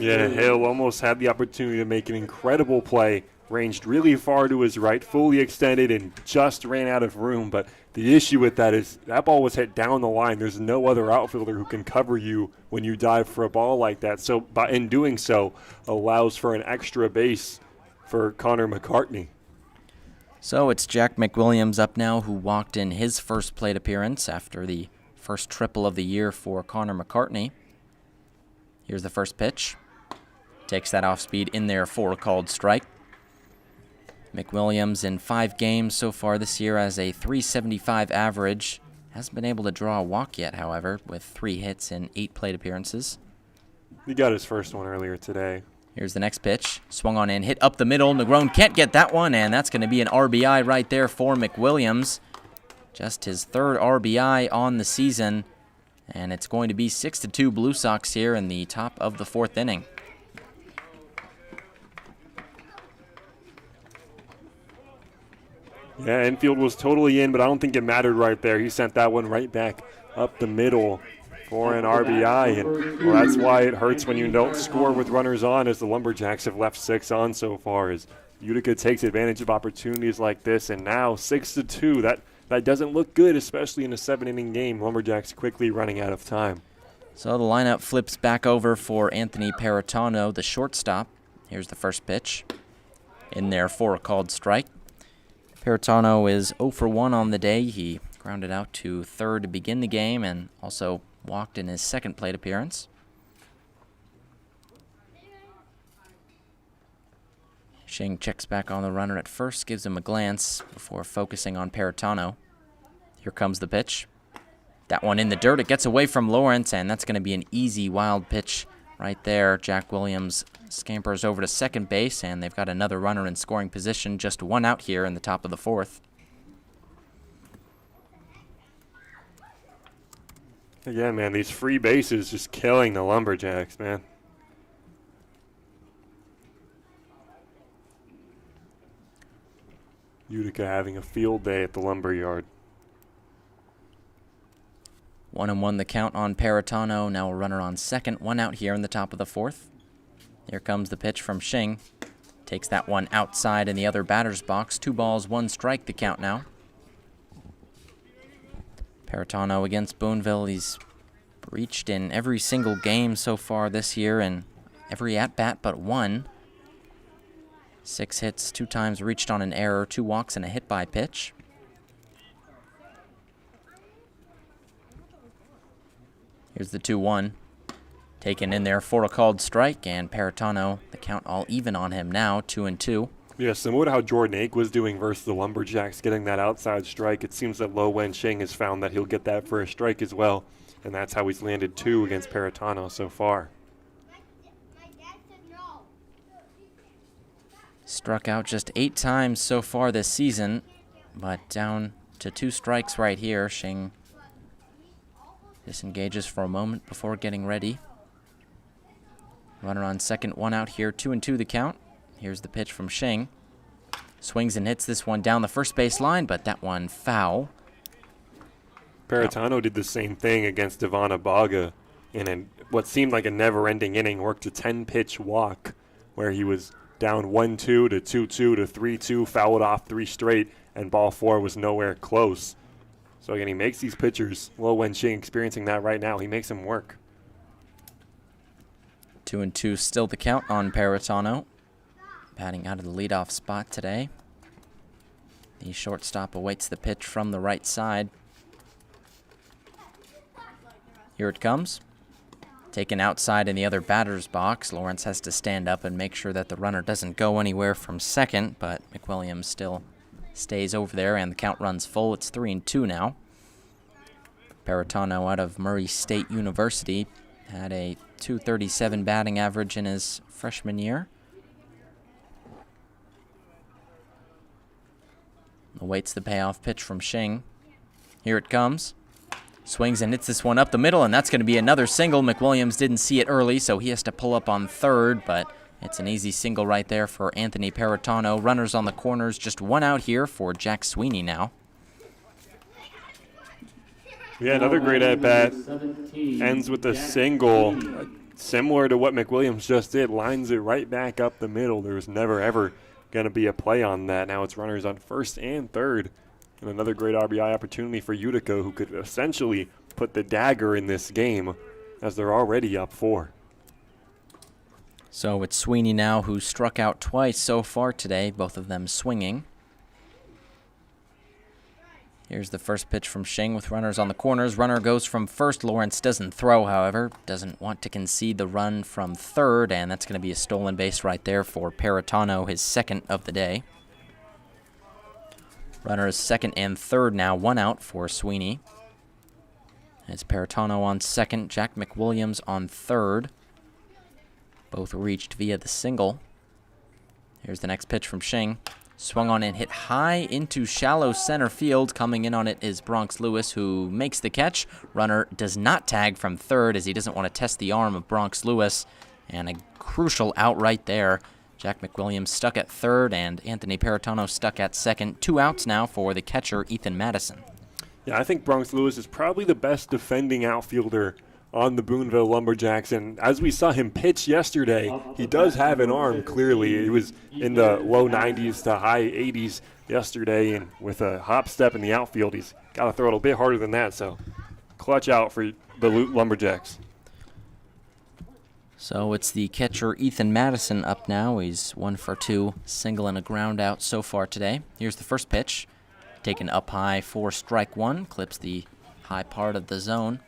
Yeah, Hill almost had the opportunity to make an incredible play. Ranged really far to his right, fully extended, and just ran out of room. But the issue with that is that ball was hit down the line. There's no other outfielder who can cover you when you dive for a ball like that. So in doing so, allows for an extra base for Connor McCartney. So it's Jack McWilliams up now, who walked in his first plate appearance after the first triple of the year for Connor McCartney. Here's the first pitch. Takes that off speed in there for a called strike. McWilliams in 5 games so far this year has a .375 average. Hasn't been able to draw a walk yet, however, with 3 hits in 8 plate appearances. He got his first one earlier today. Here's the next pitch. Swung on in, hit up the middle. Negron can't get that one, and that's going to be an RBI right there for McWilliams. Just his 3rd RBI on the season, and it's going to be 6-2 Blue Sox here in the top of the 4th inning. Yeah, infield was totally in, but I don't think it mattered right there. He sent that one right back up the middle for an RBI, and well, that's why it hurts when you don't score with runners on, as the Lumberjacks have left 6 on so far, as Utica takes advantage of opportunities like this, and now 6-2. That doesn't look good, especially in a 7-inning game. Lumberjacks quickly running out of time. So the lineup flips back over for Anthony Paratano, the shortstop. Here's the first pitch. In there for a called strike. Paratano is 0 for 1 on the day. He grounded out to third to begin the game and also walked in his second plate appearance. Shing checks back on the runner at first, gives him a glance before focusing on Paratano. Here comes the pitch. That one in the dirt. It gets away from Lawrence, and that's going to be an easy wild pitch right there. Jack Williams scampers over to second base, and they've got another runner in scoring position. Just 1 out here in the top of the 4th. Yeah, man, these free bases just killing the Lumberjacks, man. Utica having a field day at the Lumberyard. 1-1 the count on Paratano. Now a runner on second. 1 out here in the top of the 4th. Here comes the pitch from Shing. Takes that one outside in the other batter's box. 2 balls, 1 strike the count now. Paratano against Boonville. He's reached in every single game so far this year and every at-bat but 1. 6 hits, 2 times reached on an error, 2 walks, and a hit by pitch. Here's the 2-1. Taken in there for a called strike, and Paratano, the count all even on him now, 2-2. Yeah, similar to how Jordan Ake was doing versus the Lumberjacks, getting that outside strike. It seems that Lo Wen Shing has found that he'll get that for a strike as well, and that's how he's landed 2 against Paratano so far. Struck out just 8 times so far this season, but down to 2 strikes right here. Shing disengages for a moment before getting ready. Runner on second, 1 out here, 2-2 the count. Here's the pitch from Shing. Swings and hits this one down the first base line, but that one foul. Paratano did the same thing against Ivana Baga in what seemed like a never-ending inning. Worked a 10-pitch walk where he was down 1-2 to 2-2 to 3-2, fouled off 3 straight, and ball 4 was nowhere close. So again, he makes these pitchers, Lo Wen Shing experiencing that right now, he makes them work. 2-2 still the count on Paratano. Batting out of the leadoff spot today. The shortstop awaits the pitch from the right side. Here it comes. Taken outside in the other batter's box. Lawrence has to stand up and make sure that the runner doesn't go anywhere from second, but McWilliams still stays over there, and the count runs full. It's 3-2 now. Paratano out of Murray State University had a .237 batting average in his freshman year. Awaits the payoff pitch from Shing. Here it comes. Swings and hits this one up the middle, and that's going to be another single. McWilliams didn't see it early, so he has to pull up on third, but it's an easy single right there for Anthony Paratano. Runners on the corners, just 1 out here for Jack Sweeney now. Yeah, another great at-bat. Ends with a single. Similar to what McWilliams just did, lines it right back up the middle. There was never, ever going to be a play on that. Now it's runners on first and third. And another great RBI opportunity for Utica, who could essentially put the dagger in this game as they're already up 4. So it's Sweeney now, who struck out twice so far today, both of them swinging. Here's the first pitch from Shing with runners on the corners. Runner goes from first. Lawrence doesn't throw, however. Doesn't want to concede the run from third, and that's going to be a stolen base right there for Paratano, his second of the day. Runners second and third now, 1 out for Sweeney. It's Paratano on second, Jack McWilliams on third. Both reached via the single. Here's the next pitch from Shing. Swung on and hit high into shallow center field. Coming in on it is Bronx Lewis, who makes the catch. Runner does not tag from third as he doesn't want to test the arm of Bronx Lewis. And a crucial out right there. Jack McWilliams stuck at third and Anthony Paratano stuck at second. 2 outs now for the catcher, Ethan Madison. Yeah, I think Bronx Lewis is probably the best defending outfielder on the Boonville Lumberjacks, and as we saw him pitch yesterday, he does have an arm, clearly. He was in the low 90s to high 80s yesterday, and with a hop step in the outfield, he's got to throw it a bit harder than that, so clutch out for the Lumberjacks. So it's the catcher, Ethan Madison, up now. He's 1 for 2, single and a ground out so far today. Here's the first pitch. Taken up high for strike 1, clips the high part of the zone.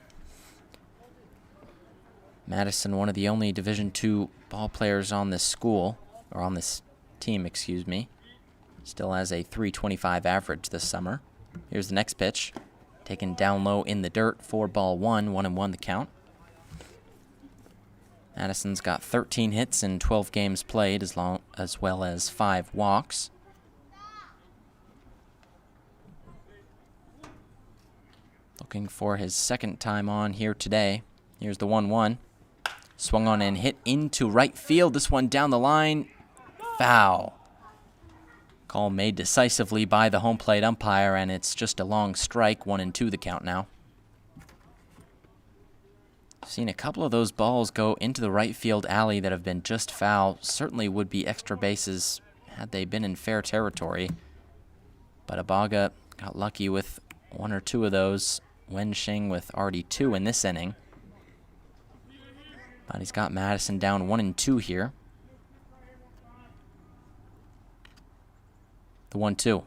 Madison, one of the only Division II ball players on this school, or on this team, excuse me. Still has a .325 average this summer. Here's the next pitch. Taken down low in the dirt for ball 1, 1-1 the count. Madison's got 13 hits in 12 games played, as well as 5 walks. Looking for his second time on here today. Here's the 1-1. Swung on and hit into right field. This one down the line. Foul. Call made decisively by the home plate umpire, and it's just a long strike. 1-2 the count now. Seen a couple of those balls go into the right field alley that have been just foul. Certainly would be extra bases had they been in fair territory. But Abaga got lucky with 1 or 2 of those. Wen Shing with already 2 in this inning. But he's got Madison down 1-2 here. The 1-2.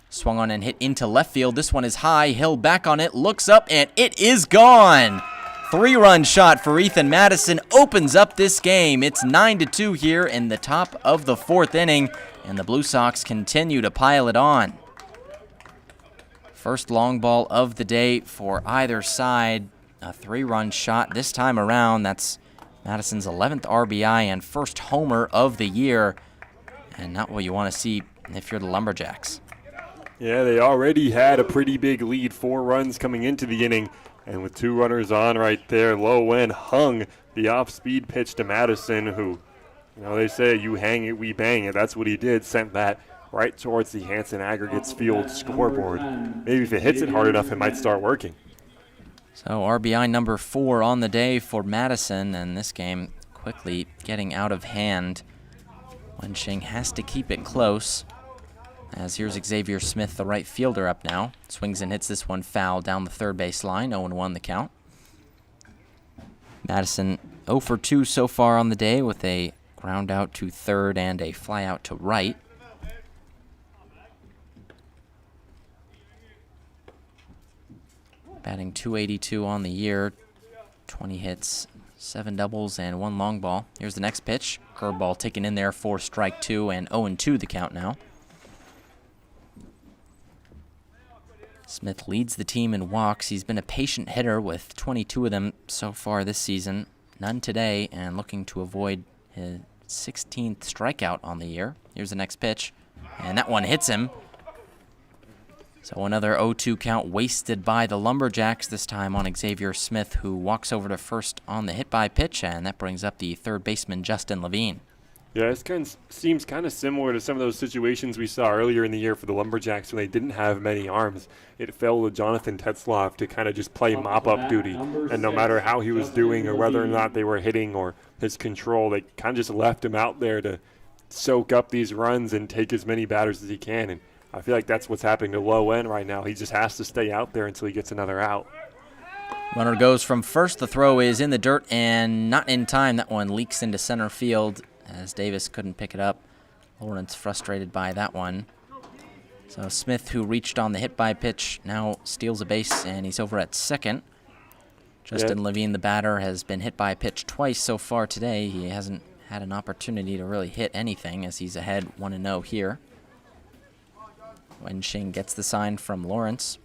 Swung on and hit into left field. This one is high. Hill back on it. Looks up and it is gone. 3-run shot for Ethan Madison opens up this game. It's 9-2 here in the top of the 4th inning. And the Blue Sox continue to pile it on. First long ball of the day for either side. A 3-run shot this time around. That's Madison's 11th RBI and first homer of the year. And not what you want to see if you're the Lumberjacks. Yeah, they already had a pretty big lead, 4 runs coming into the inning. And with 2 runners on right there, Lo Wen hung the off-speed pitch to Madison, who, you know, they say you hang it, we bang it. That's what he did, sent that right towards the Hanson Aggregates field scoreboard. Maybe if it hits it hard enough, it might start working. So RBI number 4 on the day for Madison, and this game quickly getting out of hand. Wen Shing has to keep it close. As here's Xavier Smith, the right fielder, up now. Swings and hits this one foul down the third base line, 0-1 the count. Madison 0 for 2 so far on the day with a ground out to third and a fly out to right. Batting .282 on the year, 20 hits, 7 doubles, and 1 long ball. Here's the next pitch. Curveball taken in there for strike 2 and 0-2 the count now. Smith leads the team in walks. He's been a patient hitter with 22 of them so far this season. None today, and looking to avoid his 16th strikeout on the year. Here's the next pitch, and that one hits him. So another 0-2 count wasted by the Lumberjacks, this time on Xavier Smith, who walks over to first on the hit-by pitch, and that brings up the third baseman, Justin Levine. Yeah, seems kind of similar to some of those situations we saw earlier in the year for the Lumberjacks when they didn't have many arms. It fell to Jonathan Tetzloff to kind of just play mop-up duty, and no matter how he was doing or whether or not they were hitting or his control, they kind of just left him out there to soak up these runs and take as many batters as he can. And I feel like that's what's happening to Low End right now. He just has to stay out there until he gets another out. Runner goes from first. The throw is in the dirt and not in time. That one leaks into center field as Davis couldn't pick it up. Lawrence frustrated by that one. So Smith, who reached on the hit by pitch, now steals a base, and he's over at second. Justin Levine, the batter, has been hit by a pitch twice so far today. He hasn't had an opportunity to really hit anything as he's ahead 1-0 here. Wenshing gets the sign from Lawrence.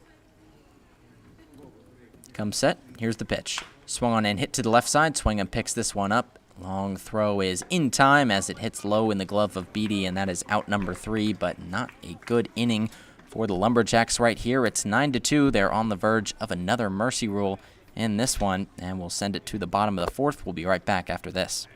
Comes set. Here's the pitch. Swung on and hit to the left side. Swingham picks this one up. Long throw is in time as it hits low in the glove of Beatty, and that is out number 3, but not a good inning for the Lumberjacks right here. It's 9-2. They're on the verge of another mercy rule in this one, and we'll send it to the bottom of the 4th. We'll be right back after this.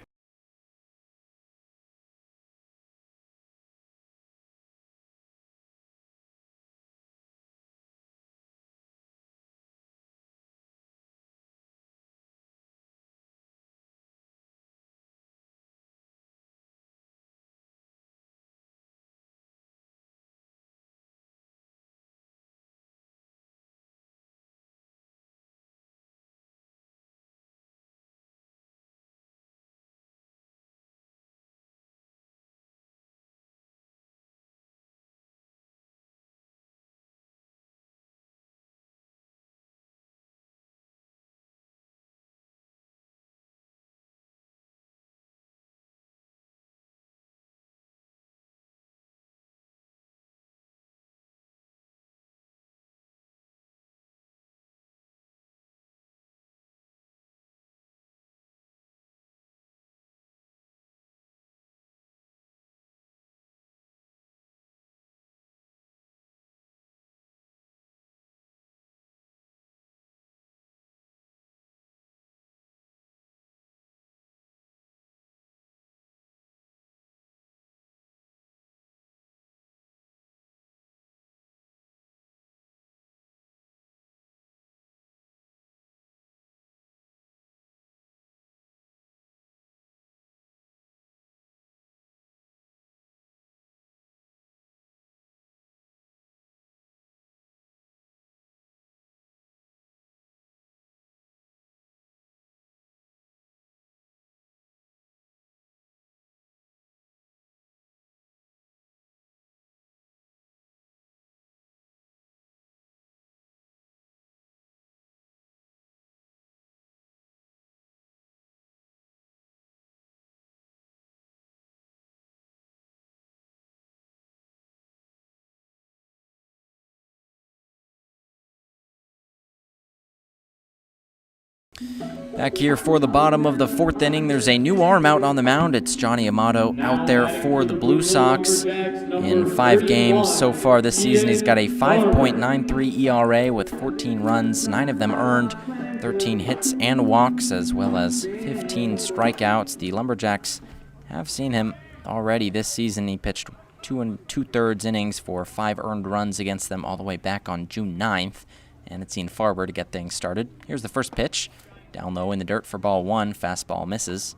Back here for the bottom of the 4th inning, there's a new arm out on the mound. It's Johnny Amato out there for the Blue Sox. In 5 games so far this season, he's got a 5.93 ERA with 14 runs, 9 of them earned, 13 hits and walks, as well as 15 strikeouts. The Lumberjacks have seen him already this season. He pitched 2 2/3 innings for 5 earned runs against them all the way back on June 9th, and it's seen Farber to get things started. Here's the first pitch. Down low in the dirt for ball 1. Fastball misses.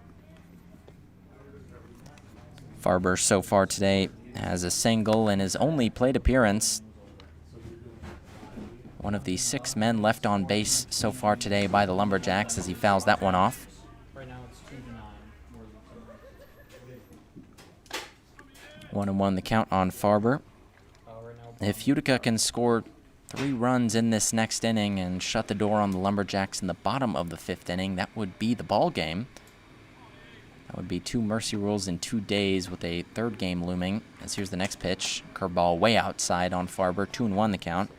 Farber so far today has a single in his only plate appearance. One of the 6 men left on base so far today by the Lumberjacks as he fouls that one off. Right now it's 2-9. 1-1 the count on Farber. If Utica can score 3 runs in this next inning and shut the door on the Lumberjacks in the bottom of the 5th inning, that would be the ball game. That would be 2 mercy rules in 2 days with a 3rd game looming. As here's the next pitch. Curveball way outside on Farber. 2-1 the count.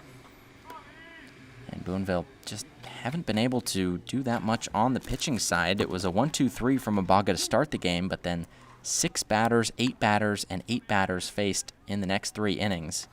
And Boonville just haven't been able to do that much on the pitching side. It was a 1-2-3 from Abaga to start the game, but then 6 batters, 8 batters, and 8 batters faced in the next 3 innings.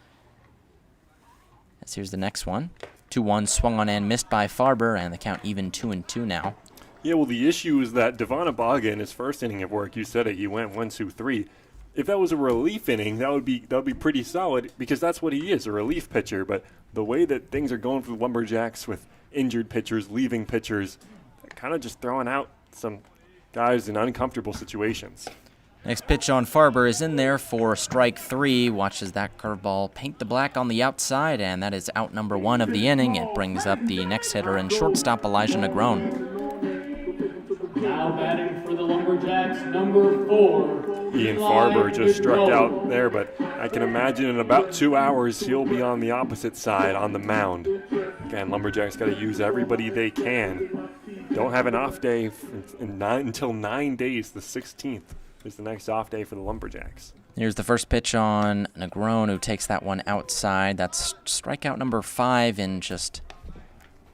As here's the next one. 2-1 swung on and missed by Farber, and the count even 2-2 now. Yeah, well, the issue is that Devon Abaga in his first inning of work, you said it, he went 1-2-3. If that was a relief inning, that would be pretty solid because that's what he is, a relief pitcher. But the way that things are going for the Lumberjacks with injured pitchers, leaving pitchers, kind of just throwing out some guys in uncomfortable situations. Next pitch on Farber is in there for strike 3. Watches that curveball paint the black on the outside, and that is out number 1 of the inning. It brings up the next hitter and shortstop Elijah Negron. Now batting for the Lumberjacks, number 4. Ian Farber just struck out there, but I can imagine in about 2 hours he'll be on the opposite side on the mound. Again, Lumberjacks got to use everybody they can. Don't have an off day until 9 days. The 16th is the next off day for the Lumberjacks. Here's the first pitch on Negron, who takes that one outside. That's strikeout number 5 in just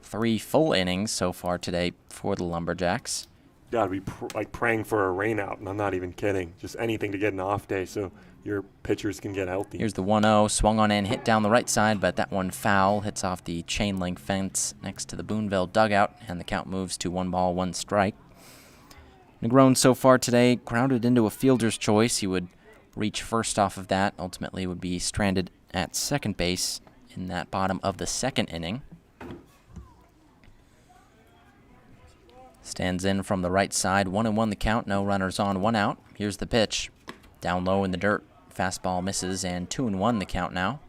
3 full innings so far today for the Lumberjacks. Got to be praying for a rain out, and I'm not even kidding. Just anything to get an off day so your pitchers can get healthy. Here's the 1-0, swung on and hit down the right side, but that one foul, hits off the chain link fence next to the Boonville dugout, and the count moves to 1 ball, 1 strike. Negron so far today grounded into a fielder's choice. He would reach first off of that, ultimately would be stranded at second base in that bottom of the second inning. Stands in from the right side, 1-1 the count, no runners on, 1 out. Here's the pitch, down low in the dirt, fastball misses, and 2-1 the count now.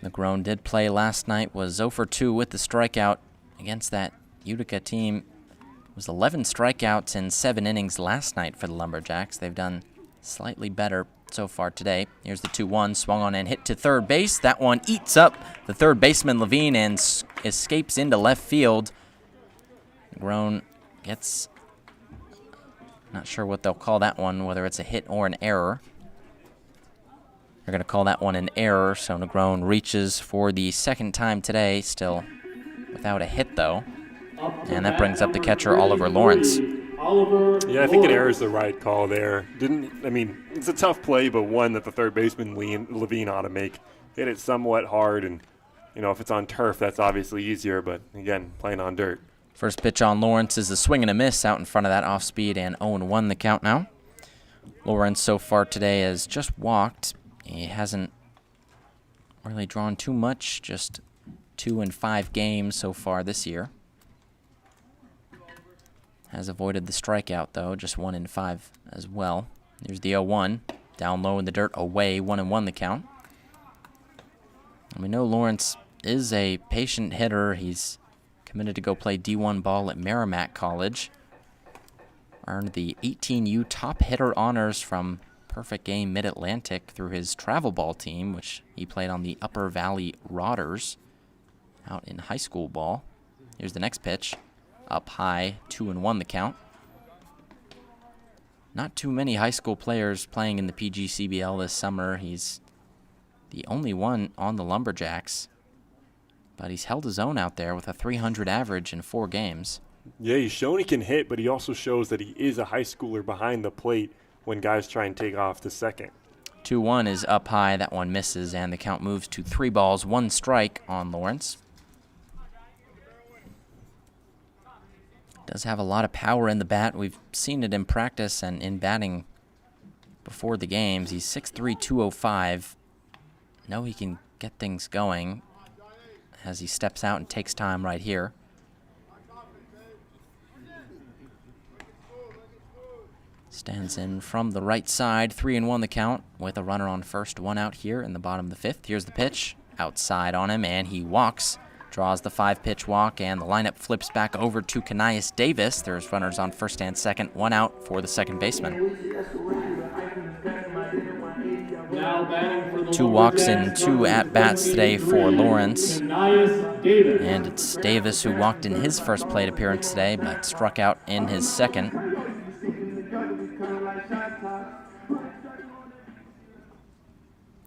Negron did play last night, was 0 for 2 with the strikeout against that Utica team. It was 11 strikeouts in 7 innings last night for the Lumberjacks. They've done slightly better so far today. Here's the 2-1, swung on and hit to third base. That one eats up the third baseman Levine and escapes into left field. Negron gets, not sure what they'll call that one, whether it's a hit or an error. They're going to call that one an error, so Negron reaches for the second time today, still without a hit though. And that brings up the catcher, Oliver Lawrence. Yeah, I think an error is the right call there. It's a tough play, but one that the third baseman Levine ought to make. Hit it somewhat hard, and if it's on turf, that's obviously easier, but again, playing on dirt. First pitch on Lawrence is a swing and a miss out in front of that off speed, and 0-1 the count now. Lawrence so far today has just walked. He hasn't really drawn too much, just 2 in 5 games so far this year. Has avoided the strikeout though, just 1 in 5 as well. Here's the 0-1, down low in the dirt, away, 1-1 the count. And we know Lawrence is a patient hitter. He's committed to go play D1 ball at Merrimack College. Earned the 18U top hitter honors from Perfect Game Mid-Atlantic through his travel ball team, which he played on the Upper Valley Rotters out in high school ball. Here's the next pitch. Up high, 2-1 the count. Not too many high school players playing in the PGCBL this summer. He's the only one on the Lumberjacks. But he's held his own out there with a 300 average in 4 games. Yeah, he's shown he can hit, but he also shows that he is a high schooler behind the plate when guys try and take off to second. 2-1 is up high. That one misses, and the count moves to 3 balls, 1 strike on Lawrence. Does have a lot of power in the bat. We've seen it in practice and in batting before the games. He's 6'3", 205. Know he can get things going as he steps out and takes time right here. Stands in from the right side, 3-1 the count with a runner on first, 1 out here in the bottom of the 5th. Here's the pitch, outside on him, and he walks. Draws the 5-pitch walk, and the lineup flips back over to Kanias Davis. There's runners on first and second, 1 out for the second baseman. 2 walks and 2 at-bats today for Lawrence. And it's Davis who walked in his first plate appearance today, but struck out in his second.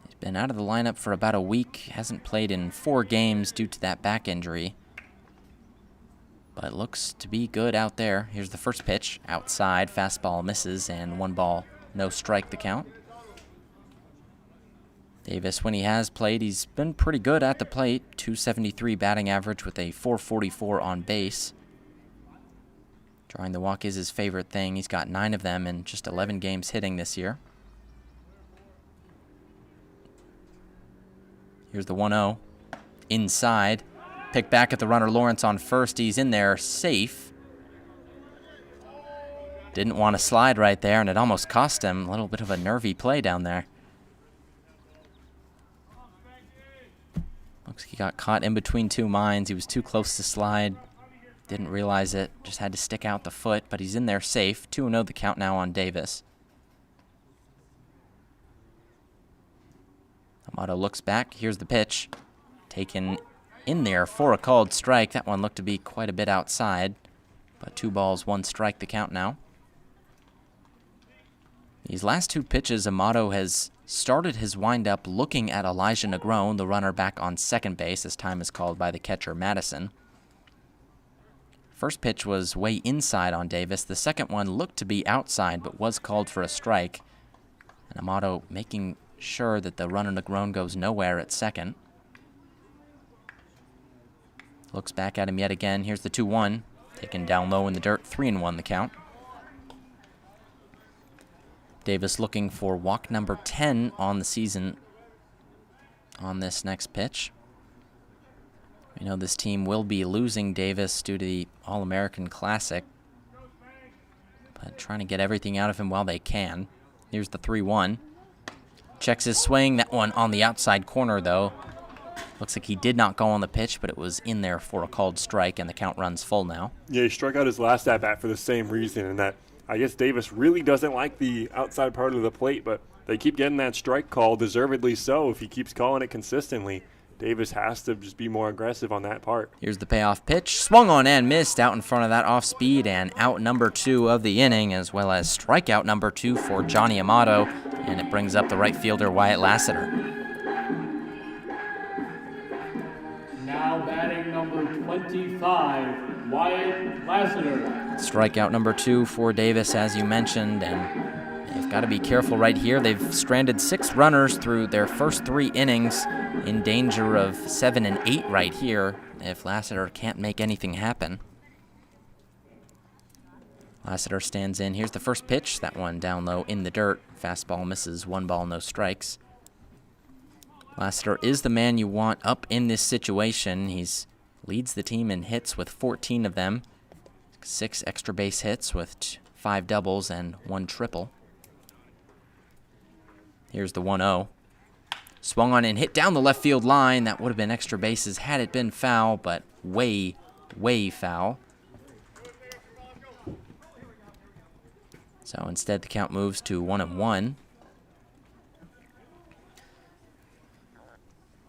He's been out of the lineup for about a week, hasn't played in 4 games due to that back injury. But looks to be good out there. Here's the first pitch, outside, fastball misses, and 1 ball, no strike the count. Davis, when he has played, he's been pretty good at the plate. .273 batting average with a .444 on base. Drawing the walk is his favorite thing. He's got 9 of them in just 11 games hitting this year. Here's the 1-0. Inside. Pick back at the runner. Lawrence on first. He's in there safe. Didn't want to slide right there, and it almost cost him. A little bit of a nervy play down there. Looks like he got caught in between 2 mines. He was too close to slide. Didn't realize it. Just had to stick out the foot, but he's in there safe. 2-0 the count now on Davis. Amato looks back. Here's the pitch. Taken in there for a called strike. That one looked to be quite a bit outside, but 2 balls, 1 strike the count now. These last 2 pitches, Amato has started his windup looking at Elijah Negron, the runner back on second base, as time is called by the catcher Madison. First pitch was way inside on Davis. The second one looked to be outside, but was called for a strike. And Amato making sure that the runner Negron goes nowhere at second. Looks back at him yet again. Here's the 2-1. Taken down low in the dirt. 3-1 the count. Davis looking for walk number 10 on the season on this next pitch. We know this team will be losing Davis due to the All-American Classic, but trying to get everything out of him while they can. Here's the 3-1. Checks his swing. That one on the outside corner, though. Looks like he did not go on the pitch, but it was in there for a called strike, and the count runs full now. Yeah, he struck out his last at-bat for the same reason, and that I guess Davis really doesn't like the outside part of the plate, but they keep getting that strike call, deservedly so. If he keeps calling it consistently, Davis has to just be more aggressive on that part. Here's the payoff pitch. Swung on and missed out in front of that off speed, and out number 2 of the inning, as well as strikeout number 2 for Johnny Amato, and it brings up the right fielder Wyatt Lassiter. Now batting number 25, Wyatt Lassiter. Strikeout number 2 for Davis, as you mentioned, and they've got to be careful right here. They've stranded 6 runners through their first 3 innings, in danger of 7 and 8 right here if Lassiter can't make anything happen. Lassiter stands in. Here's the first pitch. That one down low in the dirt. Fastball misses. 1 ball, no strikes. Lassiter is the man you want up in this situation. He's leads the team in hits with 14 of them. 6 extra base hits with 5 doubles and 1 triple. Here's the 1-0. Swung on and hit down the left field line. That would have been extra bases had it been foul, but way, way foul. So instead, the count moves to 1-1.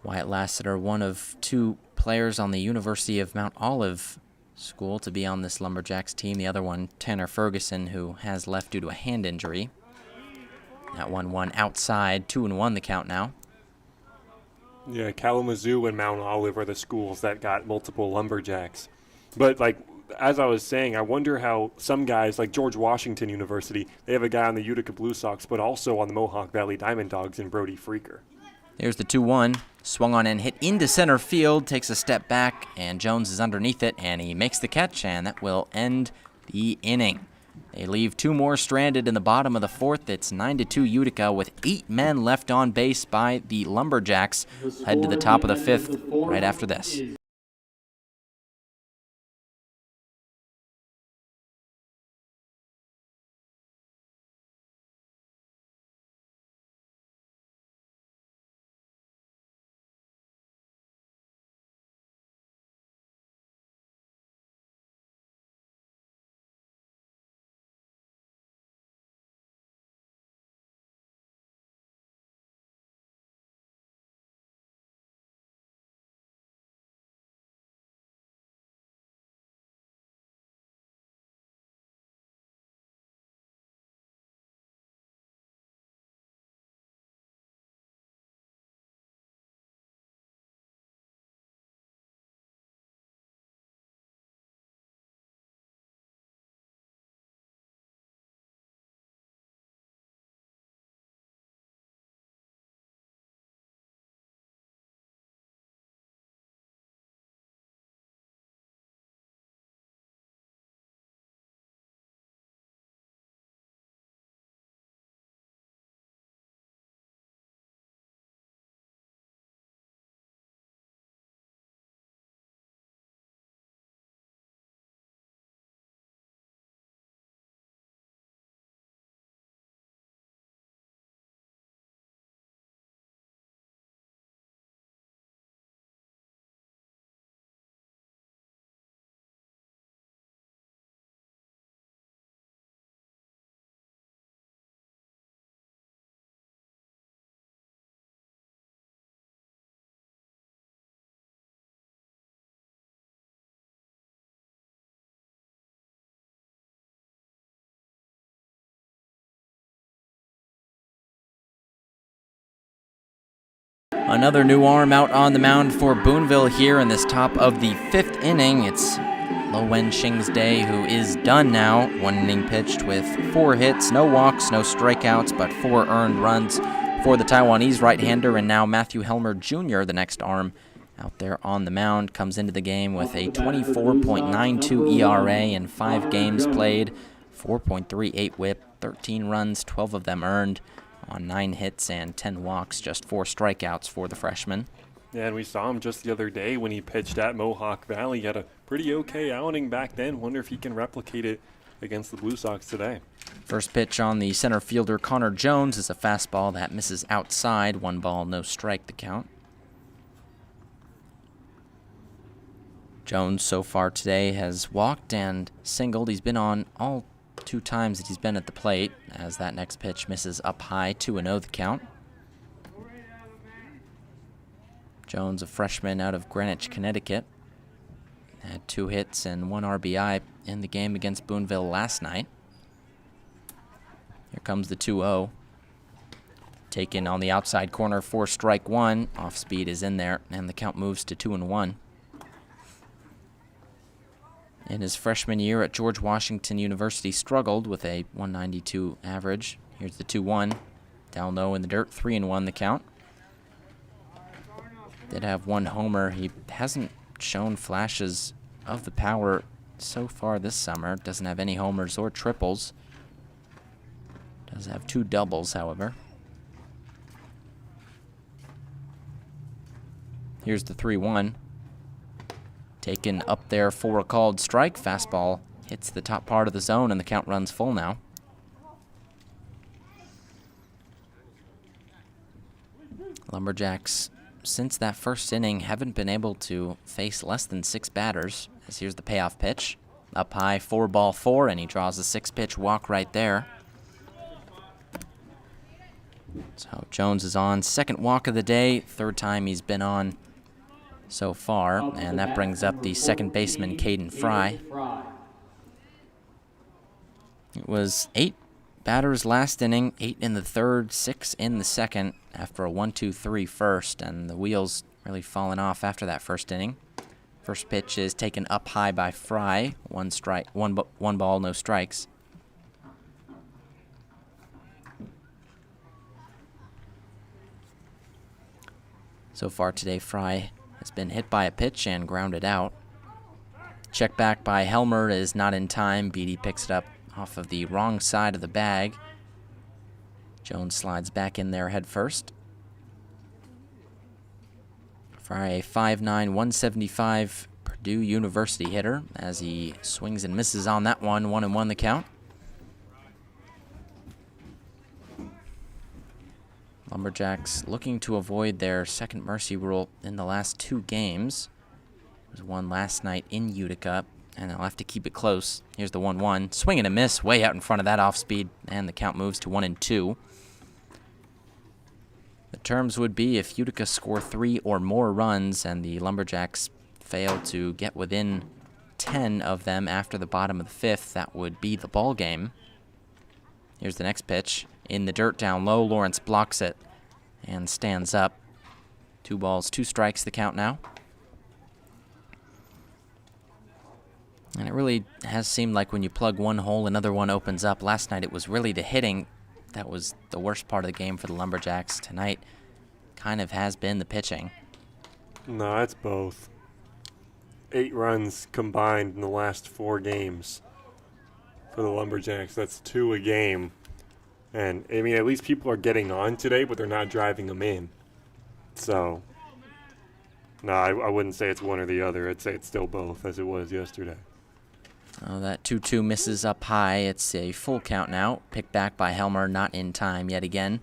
Wyatt Lassiter, one of 2 players on the University of Mount Olive school to be on this Lumberjacks team. The other one, Tanner Ferguson, who has left due to a hand injury. That 1-1 outside. 2-1 the count now. Yeah, Kalamazoo and Mount Olive are the schools that got multiple Lumberjacks. But, like, as I was saying, I wonder how some guys, like George Washington University, they have a guy on the Utica Blue Sox, but also on the Mohawk Valley Diamond Dogs in Brody Freaker. Here's the 2-1. Swung on and hit into center field. Takes a step back, and Jones is underneath it, and he makes the catch, and that will end the inning. They leave 2 more stranded in the bottom of the 4th. It's 9-2 Utica with 8 men left on base by the Lumberjacks. Head to the top of the 5th right after this. Another new arm out on the mound for Boonville here in this top of the 5th inning. It's Lo Wen Xing's day, who is done now. 1 inning pitched with 4 hits, no walks, no strikeouts, but 4 earned runs for the Taiwanese right-hander. And now Matthew Helmer Jr., the next arm out there on the mound, comes into the game with a 24.92 ERA in 5 games played, 4.38 whip, 13 runs, 12 of them earned on 9 hits and 10 walks, just 4 strikeouts for the freshman. Yeah, and we saw him just the other day when he pitched at Mohawk Valley. He had a pretty okay outing back then. Wonder if he can replicate it against the Blue Sox today. First pitch on the center fielder Connor Jones is a fastball that misses outside. 1 ball, no strike the count. Jones so far today has walked and singled. He's been on all 2 times that he's been at the plate, as that next pitch misses up high, 2-0 the count. Jones, a freshman out of Greenwich, Connecticut, had 2 hits and 1 RBI in the game against Boonville last night. Here comes the 2-0. Taken on the outside corner for strike 1. Off speed is in there, and the count moves to 2-1. In his freshman year at George Washington University, struggled with a 192 average. Here's the 2-1. Down low in the dirt, 3-1 the count. Did have 1 homer. He hasn't shown flashes of the power so far this summer. Doesn't have any homers or triples. Does have 2 doubles, however. Here's the 3-1. Taken up there for a called strike. Fastball hits the top part of the zone, and the count runs full now. Lumberjacks, since that first inning, haven't been able to face less than 6 batters. As here's the payoff pitch. Up high, 4-4, and he draws a 6-pitch walk right there. So Jones is on. 2nd walk of the day, 3rd time he's been on so far, and that brings up the 2nd baseman, Caden Fry. It was 8 batters last inning, 8 in the 3rd, 6 in the 2nd, after a 1-2-3 first, and the wheels really falling off after that first inning. First pitch is taken up high by Fry. 1 ball, no strikes. So far today, Fry has been hit by a pitch and grounded out. Check back by Helmer is not in time. Beatty picks it up off of the wrong side of the bag. Jones slides back in there head first. Fry, a 5'9", 175 Purdue University hitter, as he swings and misses on that one. 1-1 the count. Lumberjacks looking to avoid their second mercy rule in the last 2 games. There was one last night in Utica, and they'll have to keep it close. Here's the 1-1. Swing and a miss way out in front of that off speed, and the count moves to 1-2. The terms would be if Utica score 3 or more runs and the Lumberjacks fail to get within 10 of them after the bottom of the 5th, that would be the ball game. Here's the next pitch. In the dirt down low, Lawrence blocks it and stands up. 2 balls, 2 strikes the count now. And it really has seemed like when you plug one hole, another one opens up. Last night it was really the hitting that was the worst part of the game for the Lumberjacks. Tonight kind of has been the pitching. No, it's both. 8 runs combined in the last 4 games for the Lumberjacks. That's 2 a game. And, I mean, at least people are getting on today, but they're not driving them in. So, no, I wouldn't say it's one or the other. I'd say it's still both, as it was yesterday. Oh, that 2-2 misses up high. It's a full count now. Picked back by Helmer, not in time yet again.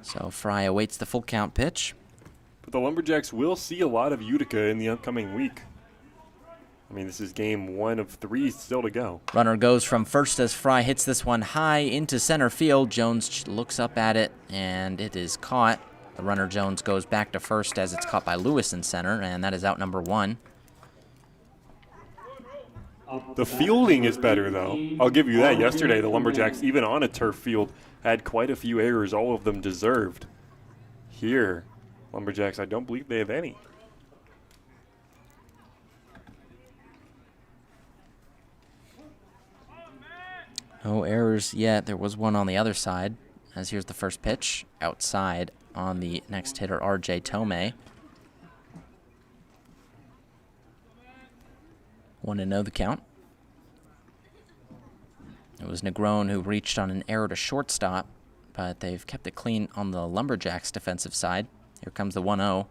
So Fry awaits the full count pitch. But the Lumberjacks will see a lot of Utica in the upcoming week. I mean, this is game 1 of 3 still to go. Runner goes from first as Fry hits this one high into center field. Jones looks up at it, and it is caught. The runner Jones goes back to first as it's caught by Lewis in center, and that is out number 1. The fielding is better, though. I'll give you that. Yesterday, the Lumberjacks, even on a turf field, had quite a few errors, all of them deserved. Here, Lumberjacks, I don't believe they have any. No errors yet. There was one on the other side, as here's the first pitch outside on the next hitter, R.J. Tomei. 1-0 the count. It was Negron who reached on an error to shortstop, but they've kept it clean on the Lumberjacks defensive side. Here comes the 1-0.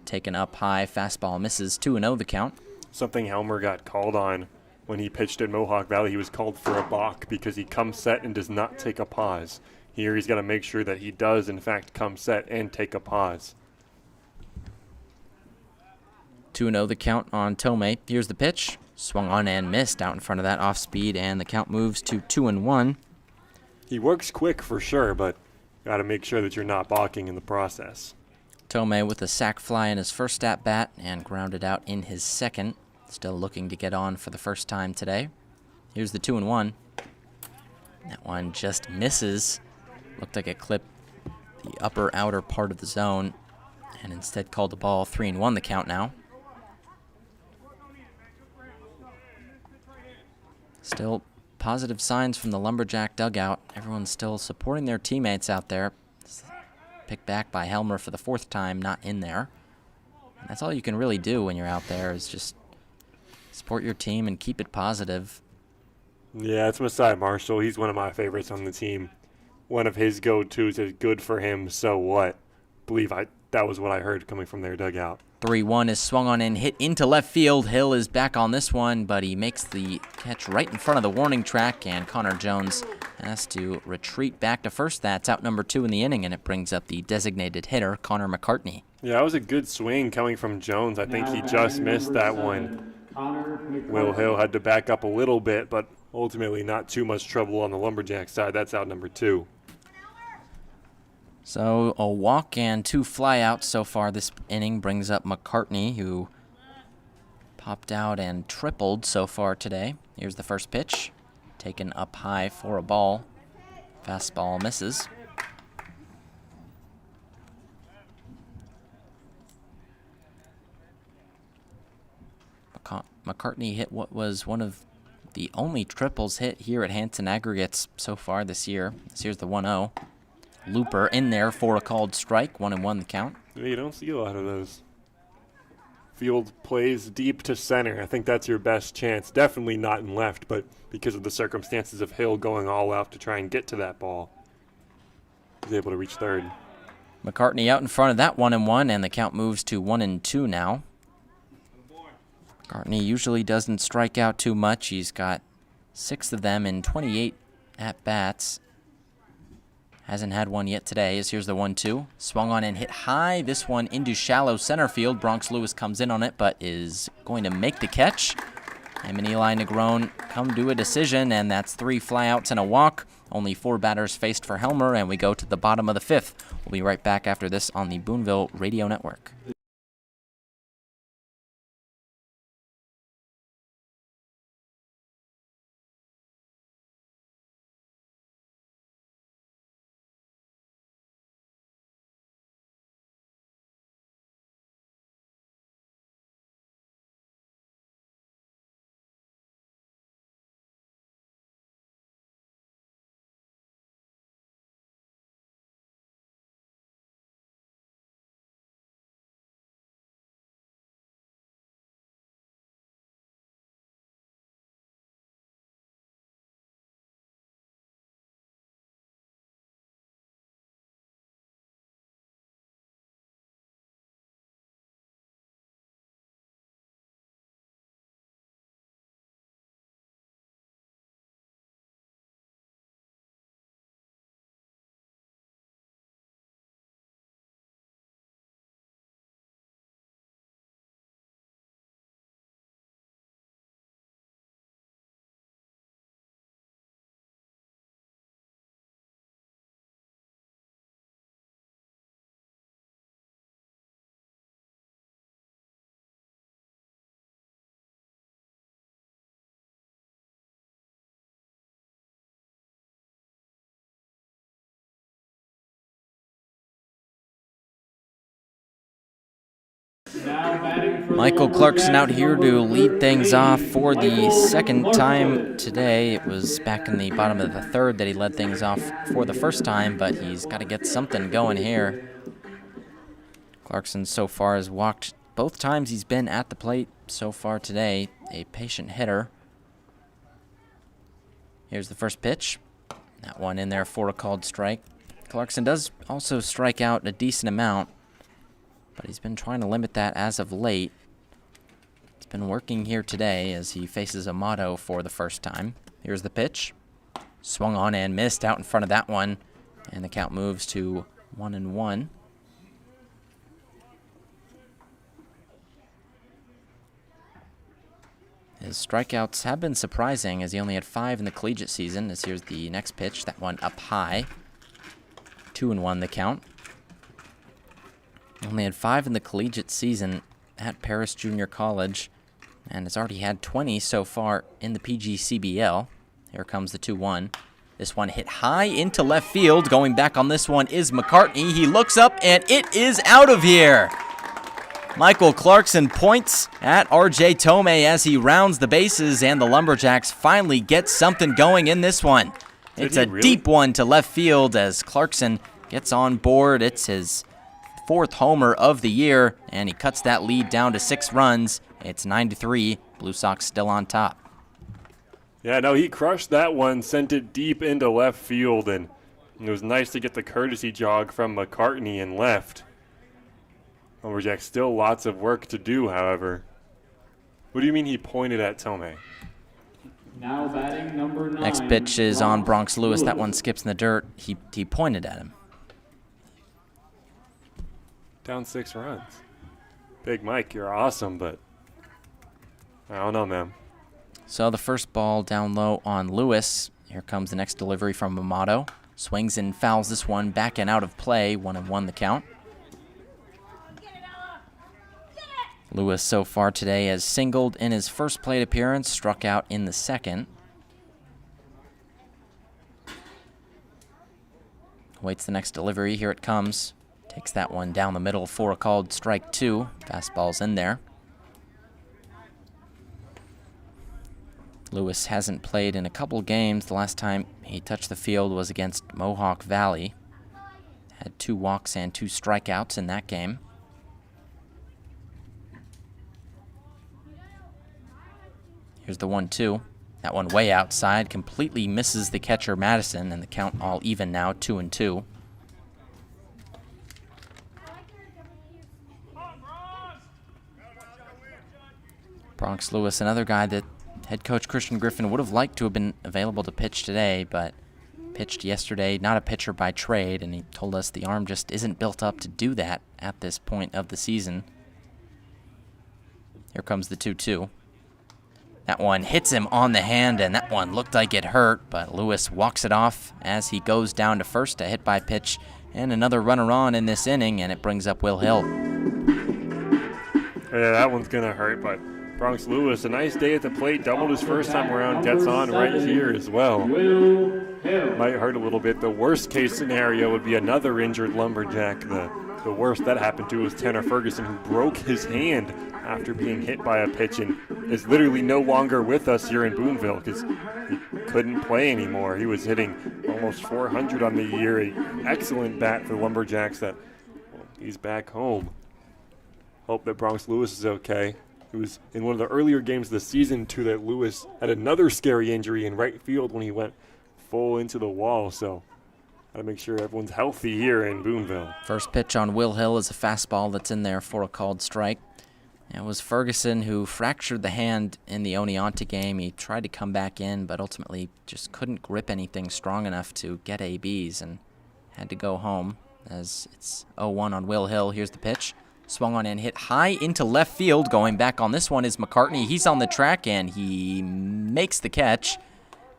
Taken up high, fastball misses, 2-0 the count. Something Helmer got called on when he pitched at Mohawk Valley. He was called for a balk because he comes set and does not take a pause. Here he's got to make sure that he does, in fact, come set and take a pause. 2-0 the count on Tomei. Here's the pitch. Swung on and missed out in front of that off speed, and the count moves to 2-1. He works quick for sure, but got to make sure that you're not balking in the process. Tomei with a sac fly in his first at bat and grounded out in his second. Still looking to get on for the first time today. Here's the 2-1. That one just misses. Looked like it clipped the upper outer part of the zone and instead called the ball. 3-1 the count now. Still positive signs from the Lumberjack dugout. Everyone's still supporting their teammates out there. Picked back by Helmer for the fourth time, not in there. And that's all you can really do when you're out there, is just support your team and keep it positive. Yeah, it's Messiah Marshall. He's one of my favorites on the team. One of his go-tos is good for him, so what? That was what I heard coming from their dugout. 3-1 is swung on and hit into left field. Hill is back on this one, but he makes the catch right in front of the warning track, and Connor Jones has to retreat back to first. That's out number 2 in the inning, and it brings up the designated hitter, Connor McCartney. Yeah, that was a good swing coming from Jones. I think he just missed that one. Will Hill had to back up a little bit, but ultimately not too much trouble on the Lumberjack side. That's out number 2. So a walk and 2 flyouts so far this inning brings up McCartney, who popped out and tripled so far today. Here's the first pitch, taken up high for a ball. Fastball misses. McCartney hit what was one of the only triples hit here at Hanson Aggregates so far this year. So here's the 1-0. Looper in there for a called strike. 1-1 the count. Yeah, you don't see a lot of those. Field plays deep to center. I think that's your best chance. Definitely not in left, but because of the circumstances of Hill going all out to try and get to that ball, he's able to reach third. McCartney out in front of that 1-1, and the count moves to 1-2 now. McCartney usually doesn't strike out too much. He's got 6 of them in 28 at-bats. Hasn't had one yet today. As here's the 1-2. Swung on and hit high. This one into shallow center field. Bronx Lewis comes in on it, but is going to make the catch. Him and Eli Negron come to a decision, and that's 3 flyouts and a walk. Only 4 batters faced for Helmer, and we go to the bottom of the 5th. We'll be right back after this on the Boonville Radio Network. Now batting for the Michael Clarkson out Lumberjacks, here to number lead things 13, off for the Michael second time Clarkson. today. It was back in the bottom of the third that he led things off for the first time, but he's got to get something going here. Clarkson so far has walked both times he's been at the plate so far today. A patient hitter. Here's the first pitch. That one in there for a called strike. Clarkson does also strike out a decent amount, but he's been trying to limit that as of late. It's been working here today as he faces Amato for the first time. Here's the pitch. Swung on and missed out in front of that one, and the count moves to 1-1. His strikeouts have been surprising as he only had 5 in the collegiate season. As here's the next pitch, that one up high. 2-1 the count. Only had 5 in the collegiate season at Paris Junior College and has already had 20 so far in the PGCBL. Here comes the 2-1. This one hit high into left field. Going back on this one is McCartney. He looks up and it is out of here. Michael Clarkson points at RJ Tomei as he rounds the bases, and the Lumberjacks finally get something going in this one. It's a deep one to left field as Clarkson gets on board. It's his 4th homer of the year, and he cuts that lead down to 6 runs. It's 9-3. Blue Sox still on top. Yeah, no, he crushed that one, sent it deep into left field, and it was nice to get the courtesy jog from McCartney in left. Lumberjacks still lots of work to do, however. What do you mean he pointed at Tomei? Now batting number 9. Next pitch is on Bronx Lewis. That one skips in the dirt. He pointed at him. Down 6 runs. Big Mike, you're awesome, but I don't know, man. So the first ball down low on Lewis. Here comes the next delivery from Amato. Swings and fouls this one back and out of play. 1-1 the count. Lewis so far today has singled in his first plate appearance, struck out in the second. Waits the next delivery. Here it comes. Takes that one down the middle for a called strike 2. Fastball's in there. Lewis hasn't played in a couple games. The last time he touched the field was against Mohawk Valley. Had 2 walks and 2 strikeouts in that game. Here's the 1-2. That one way outside, completely misses the catcher Madison, and the count all even now, 2-2. Bronx Lewis, another guy that head coach Christian Griffin would have liked to have been available to pitch today, but pitched yesterday, not a pitcher by trade, and he told us the arm just isn't built up to do that at this point of the season. Here comes the 2-2. That one hits him on the hand, and that one looked like it hurt, but Lewis walks it off as he goes down to first. A hit by pitch and another runner on in this inning, and it brings up Will Hill. Yeah, that one's going to hurt, but Bronx Lewis, a nice day at the plate, doubled his first time around, gets on right here as well. Will Hill. Might hurt a little bit. The worst case scenario would be another injured Lumberjack. The worst that happened to was Tanner Ferguson, who broke his hand after being hit by a pitch and is literally no longer with us here in Boonville because he couldn't play anymore. He was hitting almost 400 on the year. An excellent bat for the Lumberjacks. He's back home. Hope that Bronx Lewis is okay. It was in one of the earlier games of the season, too, that Lewis had another scary injury in right field when he went full into the wall. So got to make sure everyone's healthy here in Boonville. First pitch on Will Hill is a fastball that's in there for a called strike. It was Ferguson who fractured the hand in the Oneonta game. He tried to come back in, but ultimately just couldn't grip anything strong enough to get ABs and had to go home as it's 0-1 on Will Hill. Here's the pitch. Swung on and hit high into left field. Going back on this one is McCartney. He's on the track and he makes the catch.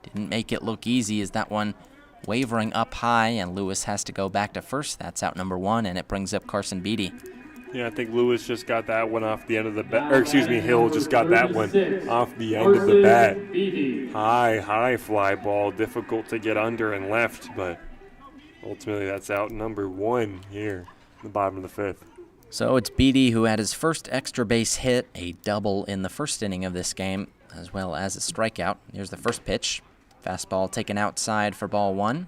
Didn't make it look easy as that one wavering up high, and Lewis has to go back to first. That's out number 1, and it brings up Carson Beatty. Yeah, I think Lewis just got that one off the end of the bat. Or excuse me, Hill just got that one off the end of the bat. High fly ball, difficult to get under and left, but ultimately that's out number 1 here in the bottom of the 5th. So it's Beatty who had his first extra base hit, a double in the first inning of this game, as well as a strikeout. Here's the first pitch. Fastball taken outside for ball 1.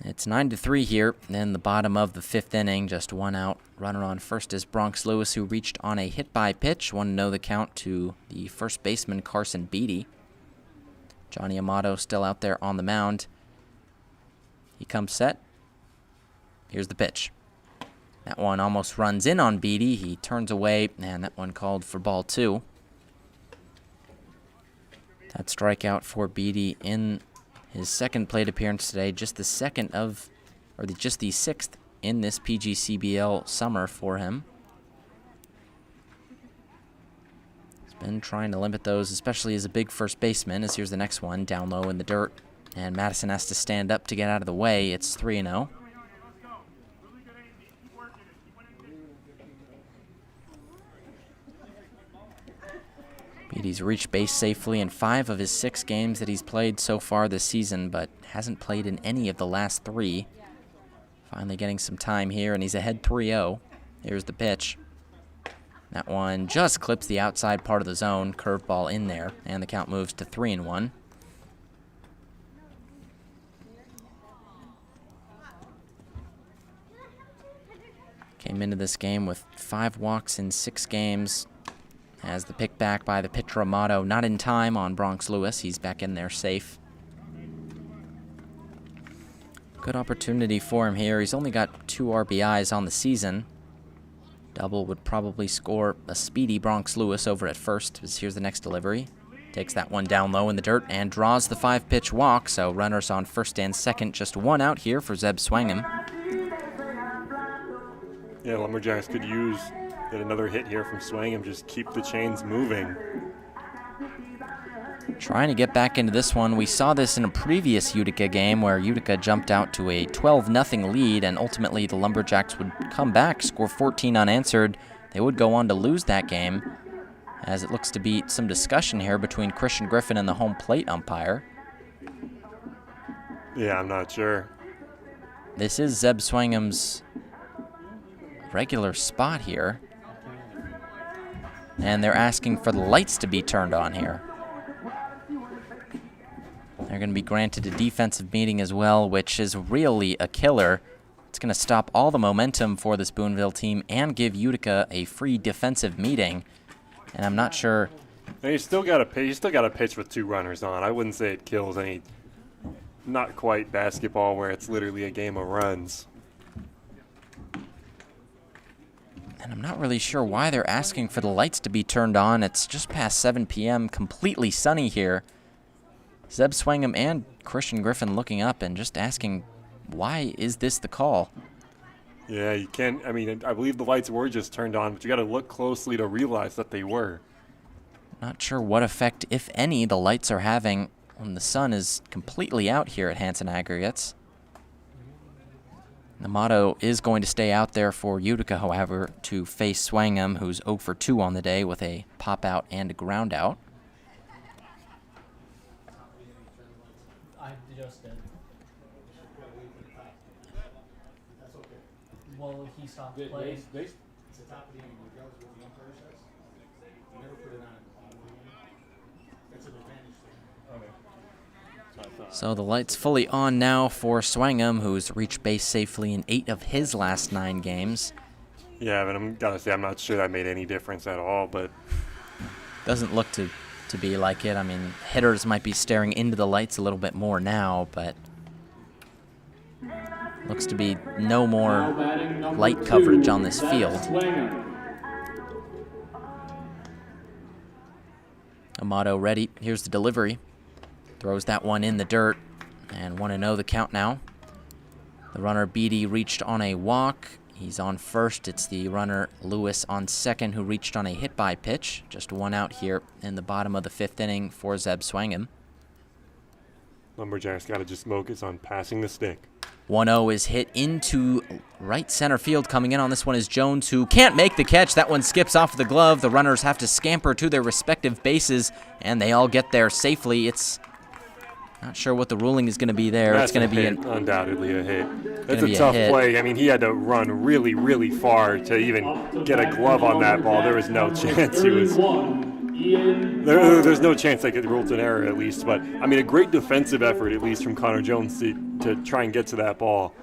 It's 9-3 here in the bottom of the 5th inning. Just 1 out. Runner on first is Bronx Lewis, who reached on a hit-by pitch. 1-0 the count to the first baseman, Carson Beatty. Johnny Amato still out there on the mound. He comes set. Here's the pitch. That one almost runs in on Beatty. He turns away, and that one called for ball 2. That strikeout for Beatty in his second plate appearance today, just the 6th in this PGCBL summer for him. He's been trying to limit those, especially as a big first baseman, as here's the next one, down low in the dirt. And Madison has to stand up to get out of the way. It's 3-0. Beatty's reached base safely in 5 of his 6 games that he's played so far this season, but hasn't played in any of the last 3. Finally getting some time here, and he's ahead 3-0. Here's the pitch. That one just clips the outside part of the zone. Curveball in there, and the count moves to 3-1. Came into this game with 5 walks in 6 games. As the pick back by the pitcher Amato, not in time on Bronx Lewis. He's back in there safe. Good opportunity for him here. He's only got 2 RBIs on the season. Double would probably score a speedy Bronx Lewis over at first. Here's the next delivery. Takes that one down low in the dirt and draws the 5-pitch walk. So runners on first and second. Just 1 out here for Zeb Swangham. Yeah, Lumberjacks could get another hit here from Swangham. Just keep the chains moving. Trying to get back into this one. We saw this in a previous Utica game where Utica jumped out to a 12-0 lead, and ultimately the Lumberjacks would come back, score 14 unanswered. They would go on to lose that game, as it looks to be some discussion here between Christian Griffin and the home plate umpire. Yeah, I'm not sure. This is Zeb Swangham's regular spot here. And they're asking for the lights to be turned on here. They're going to be granted a defensive meeting as well, which is really a killer. It's going to stop all the momentum for this Boonville team and give Utica a free defensive meeting. And I'm not sure. And you still got to pitch with 2 runners on. I wouldn't say it kills any, not quite basketball where it's literally a game of runs. And I'm not really sure why they're asking for the lights to be turned on. It's just past 7 p.m., completely sunny here. Zeb Swangham and Christian Griffin looking up and just asking, why is this the call? Yeah, you can't. I mean, I believe the lights were just turned on, but you got to look closely to realize that they were. Not sure what effect, if any, the lights are having when the sun is completely out here at Hanson Aggregates. Amato is going to stay out there for Utica, however, to face Swangham, who's 0 for 2 on the day with a pop-out and a ground-out. I just did. Well, he stopped playing. It's the top of the inning, regardless of what the umpire says. You never put it on at the bottom of the inning. That's an advantage thing. Okay. So the lights fully on now for Swangham, who's reached base safely in 8 of his last 9 games. Yeah, but gotta say, I'm not sure that made any difference at all, but Doesn't look to be like it. I mean, hitters might be staring into the lights a little bit more now, but looks to be no more light coverage on this field. Amato ready. Here's the delivery. Throws that one in the dirt, and 1-0 the count now. The runner Beatty reached on a walk. He's on first. It's the runner Lewis on second who reached on a hit-by pitch. Just 1 out here in the bottom of the 5th inning for Zeb Swangham. Lumberjacks got to just focus on passing the stick. 1-0 is hit into right center field. Coming in on this one is Jones, who can't make the catch. That one skips off the glove. The runners have to scamper to their respective bases, and they all get there safely. It's Not sure what the ruling is going to be there. That's it's going to be undoubtedly a hit. That's a be a tough hit. play. I mean, he had to run really, really far to even get a glove on that ball. There was no chance he was. There's no chance they could rule an error at least. But I mean, a great defensive effort at least from Connor Jones to try and get to that ball.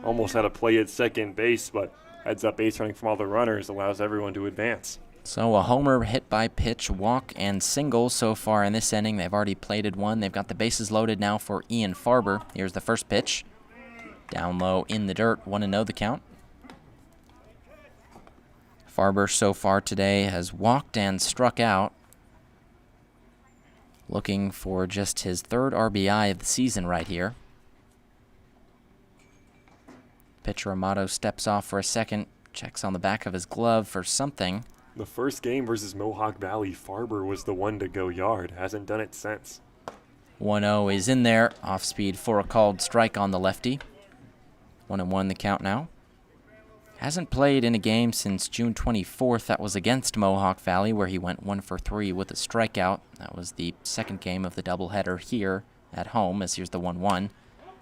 Almost had to play at second base, but heads up base running from all the runners allows everyone to advance. So a homer, hit by pitch, walk, and single so far in this inning. They've already plated one. They've got the bases loaded now for Ian Farber. Here's the first pitch. Down low in the dirt, 1-0 the count. Farber so far today has walked and struck out. Looking for just his third RBI of the season right here. Pitcher Amato steps off for a second, checks on the back of his glove for something. The first game versus Mohawk Valley, Farber was the one to go yard. Hasn't done it since. 1-0 is in there. Off speed for a called strike on the lefty. 1-1 the count now. Hasn't played in a game since June 24th. That was against Mohawk Valley, where he went 1 for 3 with a strikeout. That was the second game of the doubleheader here at home, as here's the 1-1.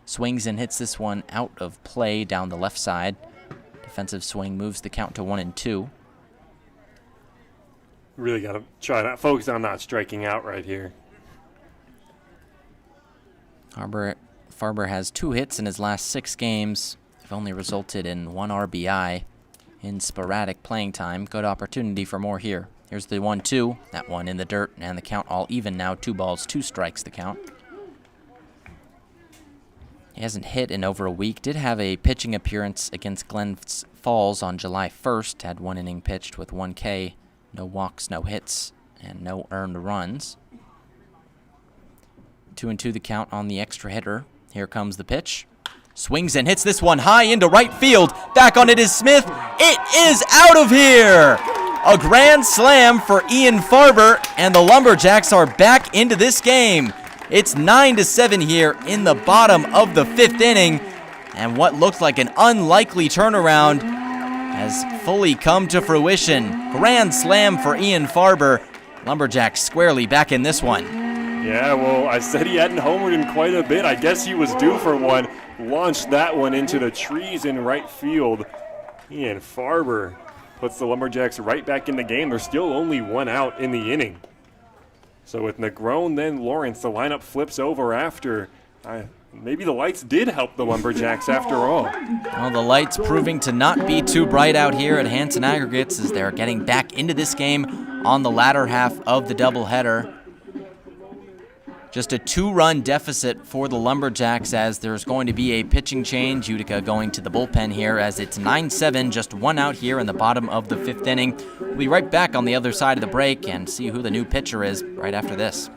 Swings and hits this one out of play down the left side. Defensive swing moves the count to 1-2. Really got to try to focus on not striking out right here. Farber has 2 hits in his last 6 games. They've only resulted in 1 RBI in sporadic playing time. Good opportunity for more here. Here's the 1-2. That one in the dirt, and the count all even now. 2 balls, 2 strikes the count. He hasn't hit in over a week. Did have a pitching appearance against Glens Falls on July 1st. Had 1 inning pitched with 1 K. No walks, no hits, and no earned runs. 2-2 the count on the extra hitter. Here comes the pitch. Swings and hits this one high into right field. Back on it is Smith. It is out of here! A grand slam for Ian Farber, and the Lumberjacks are back into this game. It's 9-7 here in the bottom of the 5th inning, and what looked like an unlikely turnaround has fully come to fruition. Grand slam for Ian Farber. Lumberjacks squarely back in this one. Yeah, well, I said he hadn't homered in quite a bit. I guess he was due for one. Launched that one into the trees in right field. Ian Farber puts the Lumberjacks right back in the game. There's still only 1 out in the inning. So with Negron, then Lawrence, the lineup flips over after. Maybe the lights did help the Lumberjacks after all. Well, the lights proving to not be too bright out here at Hanson Aggregates as they're getting back into this game on the latter half of the doubleheader. Just a 2-run deficit for the Lumberjacks as there's going to be a pitching change. Utica going to the bullpen here as it's 9-7, just 1 out here in the bottom of the 5th inning. We'll be right back on the other side of the break and see who the new pitcher is right after this.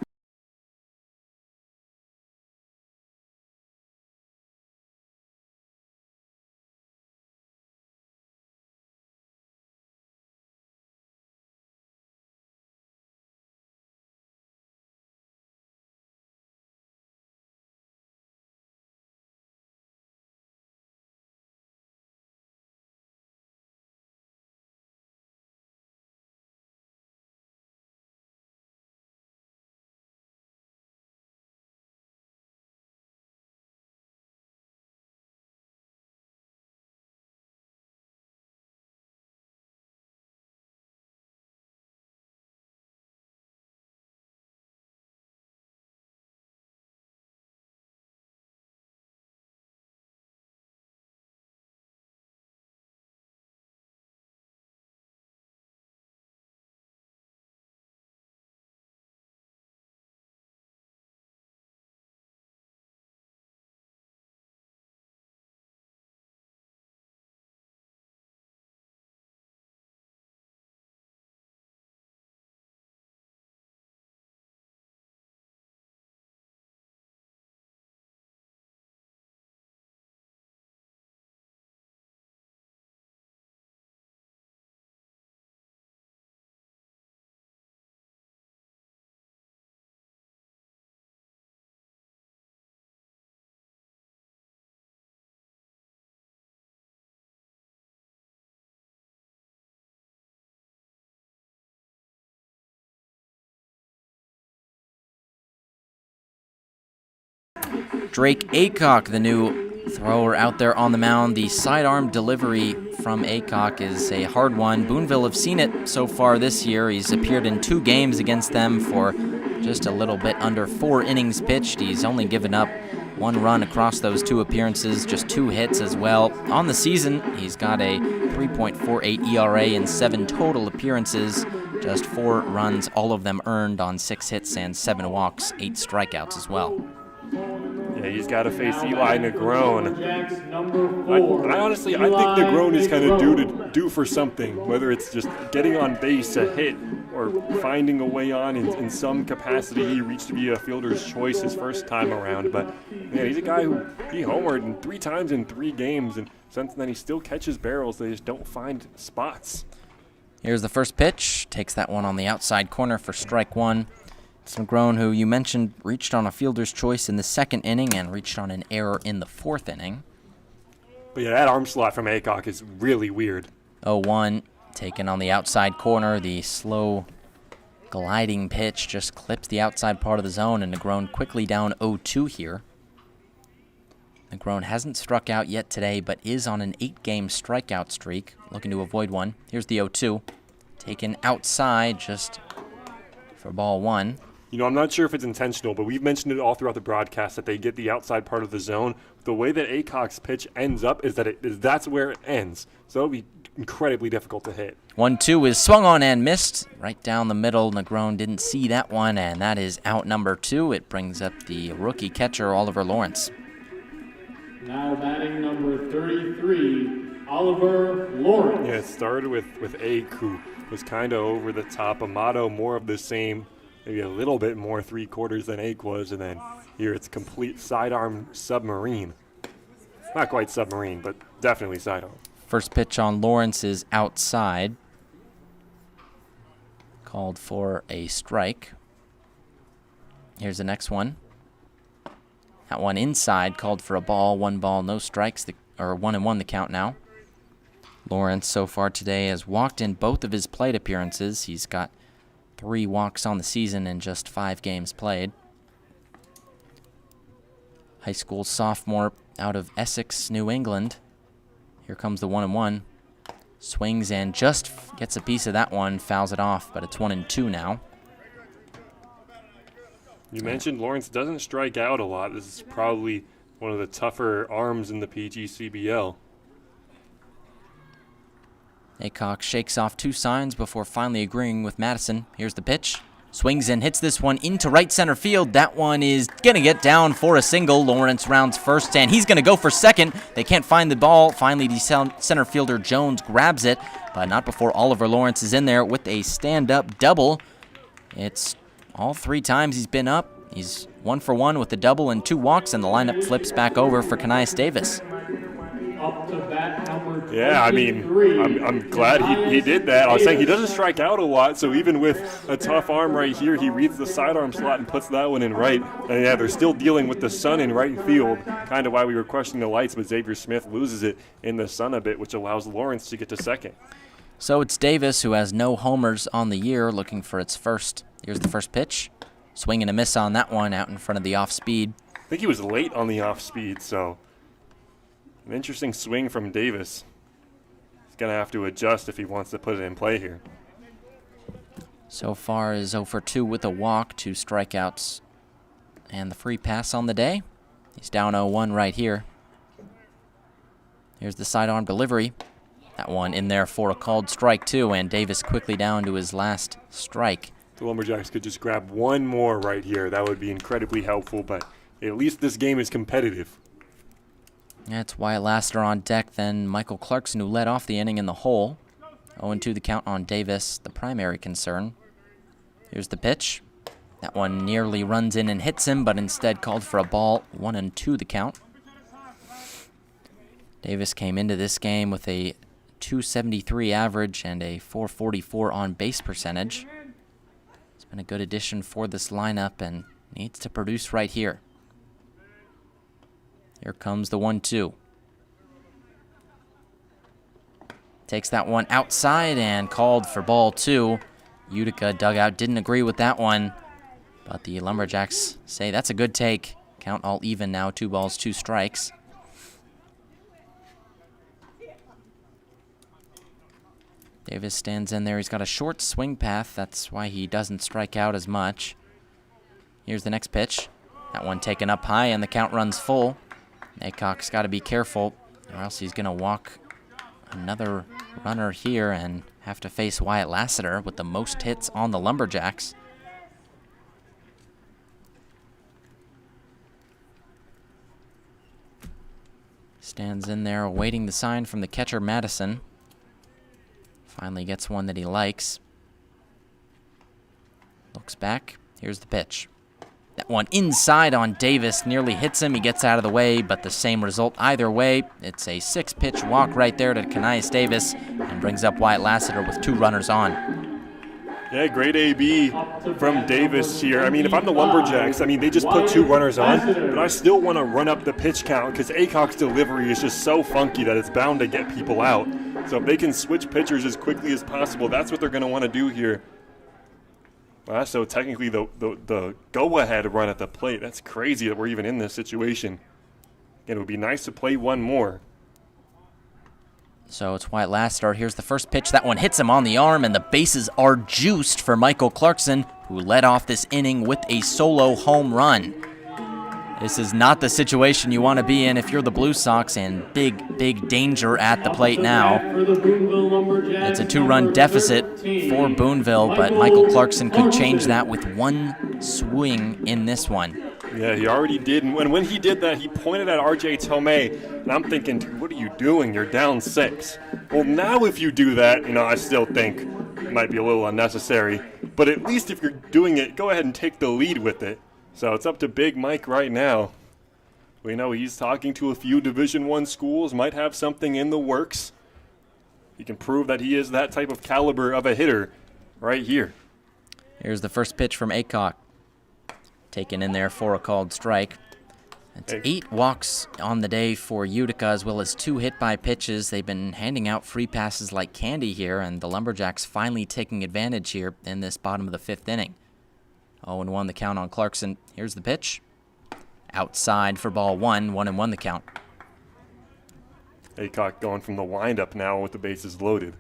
Drake Aycock, the new thrower out there on the mound. The sidearm delivery from Aycock is a hard one. Boonville have seen it so far this year. He's appeared in 2 games against them for just a little bit under 4 innings pitched. He's only given up 1 run across those 2 appearances, just 2 hits as well. On the season, he's got a 3.48 ERA in 7 total appearances, just 4 runs, all of them earned on 6 hits and 7 walks, 8 strikeouts as well. Yeah, he's got to face Eli Negron. I honestly, I think Negron is kind of due for something, whether it's just getting on base, a hit, or finding a way on in some capacity. He reached to be a fielder's choice his first time around, but man, he's a guy who he homered 3 times in 3 games, and since then he still catches barrels. They just don't find spots. Here's the first pitch. Takes that one on the outside corner for strike 1. It's Negron, who you mentioned reached on a fielder's choice in the 2nd inning and reached on an error in the 4th inning. But yeah, that arm slot from Aycock is really weird. 0-1, taken on the outside corner. The slow gliding pitch just clips the outside part of the zone, and Negron quickly down 0-2 here. Negron hasn't struck out yet today, but is on an 8-game strikeout streak, looking to avoid one. Here's the 0-2, taken outside just for ball 1. You know, I'm not sure if it's intentional, but we've mentioned it all throughout the broadcast that they get the outside part of the zone. The way that Aycock's pitch ends up is that's where it ends. So it'll be incredibly difficult to hit. 1-2 is swung on and missed right down the middle. Negron didn't see that one, and that is out number 2. It brings up the rookie catcher, Oliver Lawrence. Now batting number 33, Oliver Lawrence. Yeah, it started with Ake, who was kind of over the top. Amato, more of the same. Maybe a little bit more 3/4 than Ake was, and then here it's complete sidearm submarine. Not quite submarine, but definitely sidearm. First pitch on Lawrence is outside. Called for a strike. Here's the next one. That one inside, called for a ball. 1 ball, no strikes, or 1-1 the count now. Lawrence so far today has walked in both of his plate appearances. He's got 3 walks on the season in just 5 games played. High school sophomore out of Essex, New England. Here comes the 1-1. Swings and just gets a piece of that one, fouls it off, but it's 1-2 now. You mentioned Lawrence doesn't strike out a lot. This is probably one of the tougher arms in the PGCBL. Aycock shakes off 2 signs before finally agreeing with Madison. Here's the pitch. Swings and hits this one into right center field. That one is going to get down for a single. Lawrence rounds first, and he's going to go for second. They can't find the ball. Finally, the center fielder Jones grabs it, but not before Oliver Lawrence is in there with a stand-up double. It's all 3 times he's been up. He's 1 for 1 with the double and 2 walks, and the lineup flips back over for Kanias Davis. Yeah, I mean, I'm glad he did that. I was saying he doesn't strike out a lot, so even with a tough arm right here, he reads the sidearm slot and puts that one in right. And yeah, they're still dealing with the sun in right field, kind of why we were questioning the lights, but Xavier Smith loses it in the sun a bit, which allows Lawrence to get to second. So it's Davis, who has no homers on the year, looking for its first. Here's the first pitch. Swing and a miss on that one out in front of the off-speed. I think he was late on the off-speed, so an interesting swing from Davis. He's going to have to adjust if he wants to put it in play here. So far is 0 for 2 with a walk, 2 strikeouts, and the free pass on the day. He's down 0-1 right here. Here's the sidearm delivery. That one in there for a called strike, too, and Davis quickly down to his last strike. The Lumberjacks could just grab one more right here. That would be incredibly helpful, but at least this game is competitive. That's Wyatt Lassiter on deck, then Michael Clarkson, who led off the inning in the hole. 0-2 the count on Davis, the primary concern. Here's the pitch. That one nearly runs in and hits him, but instead called for a ball. 1-2 the count. Davis came into this game with a .273 average and a .444 on base percentage. It's been a good addition for this lineup and needs to produce right here. Here comes the 1-2. Takes that one outside and called for ball 2. Utica dugout didn't agree with that one, but the Lumberjacks say that's a good take. Count all even now, 2 balls, 2 strikes. Davis stands in there. He's got a short swing path. That's why he doesn't strike out as much. Here's the next pitch. That one taken up high, and the count runs full. Aycock's got to be careful, or else he's going to walk another runner here and have to face Wyatt Lassiter with the most hits on the Lumberjacks. Stands in there awaiting the sign from the catcher, Madison. Finally gets one that he likes. Looks back. Here's the pitch. That one inside on Davis, nearly hits him. He gets out of the way, but the same result either way. It's a 6-pitch walk right there to Kanias Davis and brings up Wyatt Lassiter with 2 runners on. Yeah, great AB from Davis here. I mean, if I'm the Lumberjacks, I mean, they just put 2 runners on, but I still want to run up the pitch count because Aycock's delivery is just so funky that it's bound to get people out. So if they can switch pitchers as quickly as possible, that's what they're going to want to do here. So technically the go-ahead run at the plate. That's crazy that we're even in this situation. Again, it would be nice to play one more. So it's Wyatt Lassiter. Here's the first pitch. That one hits him on the arm, and the bases are juiced for Michael Clarkson, who led off this inning with a solo home run. This is not the situation you want to be in if you're the Blue Sox, and big danger at the plate now. It's a 2-run deficit for Boonville, but Michael Clarkson could change that with 1 swing in this one. Yeah, he already did, and when he did that, he pointed at R.J. Tomei, and I'm thinking, dude, what are you doing? You're down 6. Well, now if you do that, I still think it might be a little unnecessary, but at least if you're doing it, go ahead and take the lead with it. So it's up to Big Mike right now. We know he's talking to a few Division I schools, might have something in the works. He can prove that he is that type of caliber of a hitter right here. Here's the first pitch from Aycock. Taken in there for a called strike. It's 8 walks on the day for Utica, as well as 2 hit-by pitches. They've been handing out free passes like candy here, and the Lumberjacks finally taking advantage here in this bottom of the 5th inning. 0-1 the count on Clarkson. Here's the pitch. Outside for ball 1, 1-1 the count. Aycock going from the windup now with the bases loaded.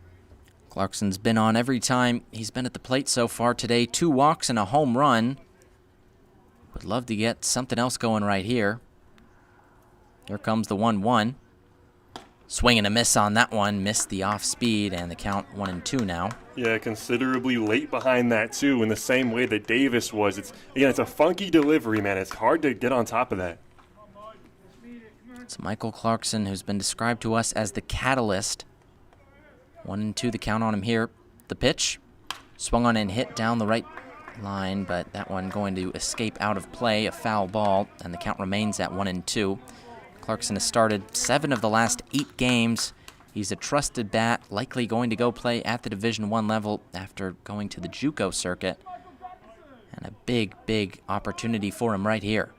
Clarkson's been on every time he's been at the plate so far today. 2 walks and a home run. Would love to get something else going right here. Here comes the 1-1. Swing and a miss on that one. Missed the off speed, and the count 1-2 now. Yeah, considerably late behind that, too, in the same way that Davis was. It's a funky delivery, man. It's hard to get on top of that. It's Michael Clarkson, who's been described to us as the catalyst. 1-2 the count on him here. The pitch. Swung on and hit down the right line, but that one going to escape out of play, a foul ball, and the count remains at 1-2. Clarkson has started 7 of the last 8 games. He's a trusted bat, likely going to go play at the Division I level after going to the JUCO circuit. And a big opportunity for him right here.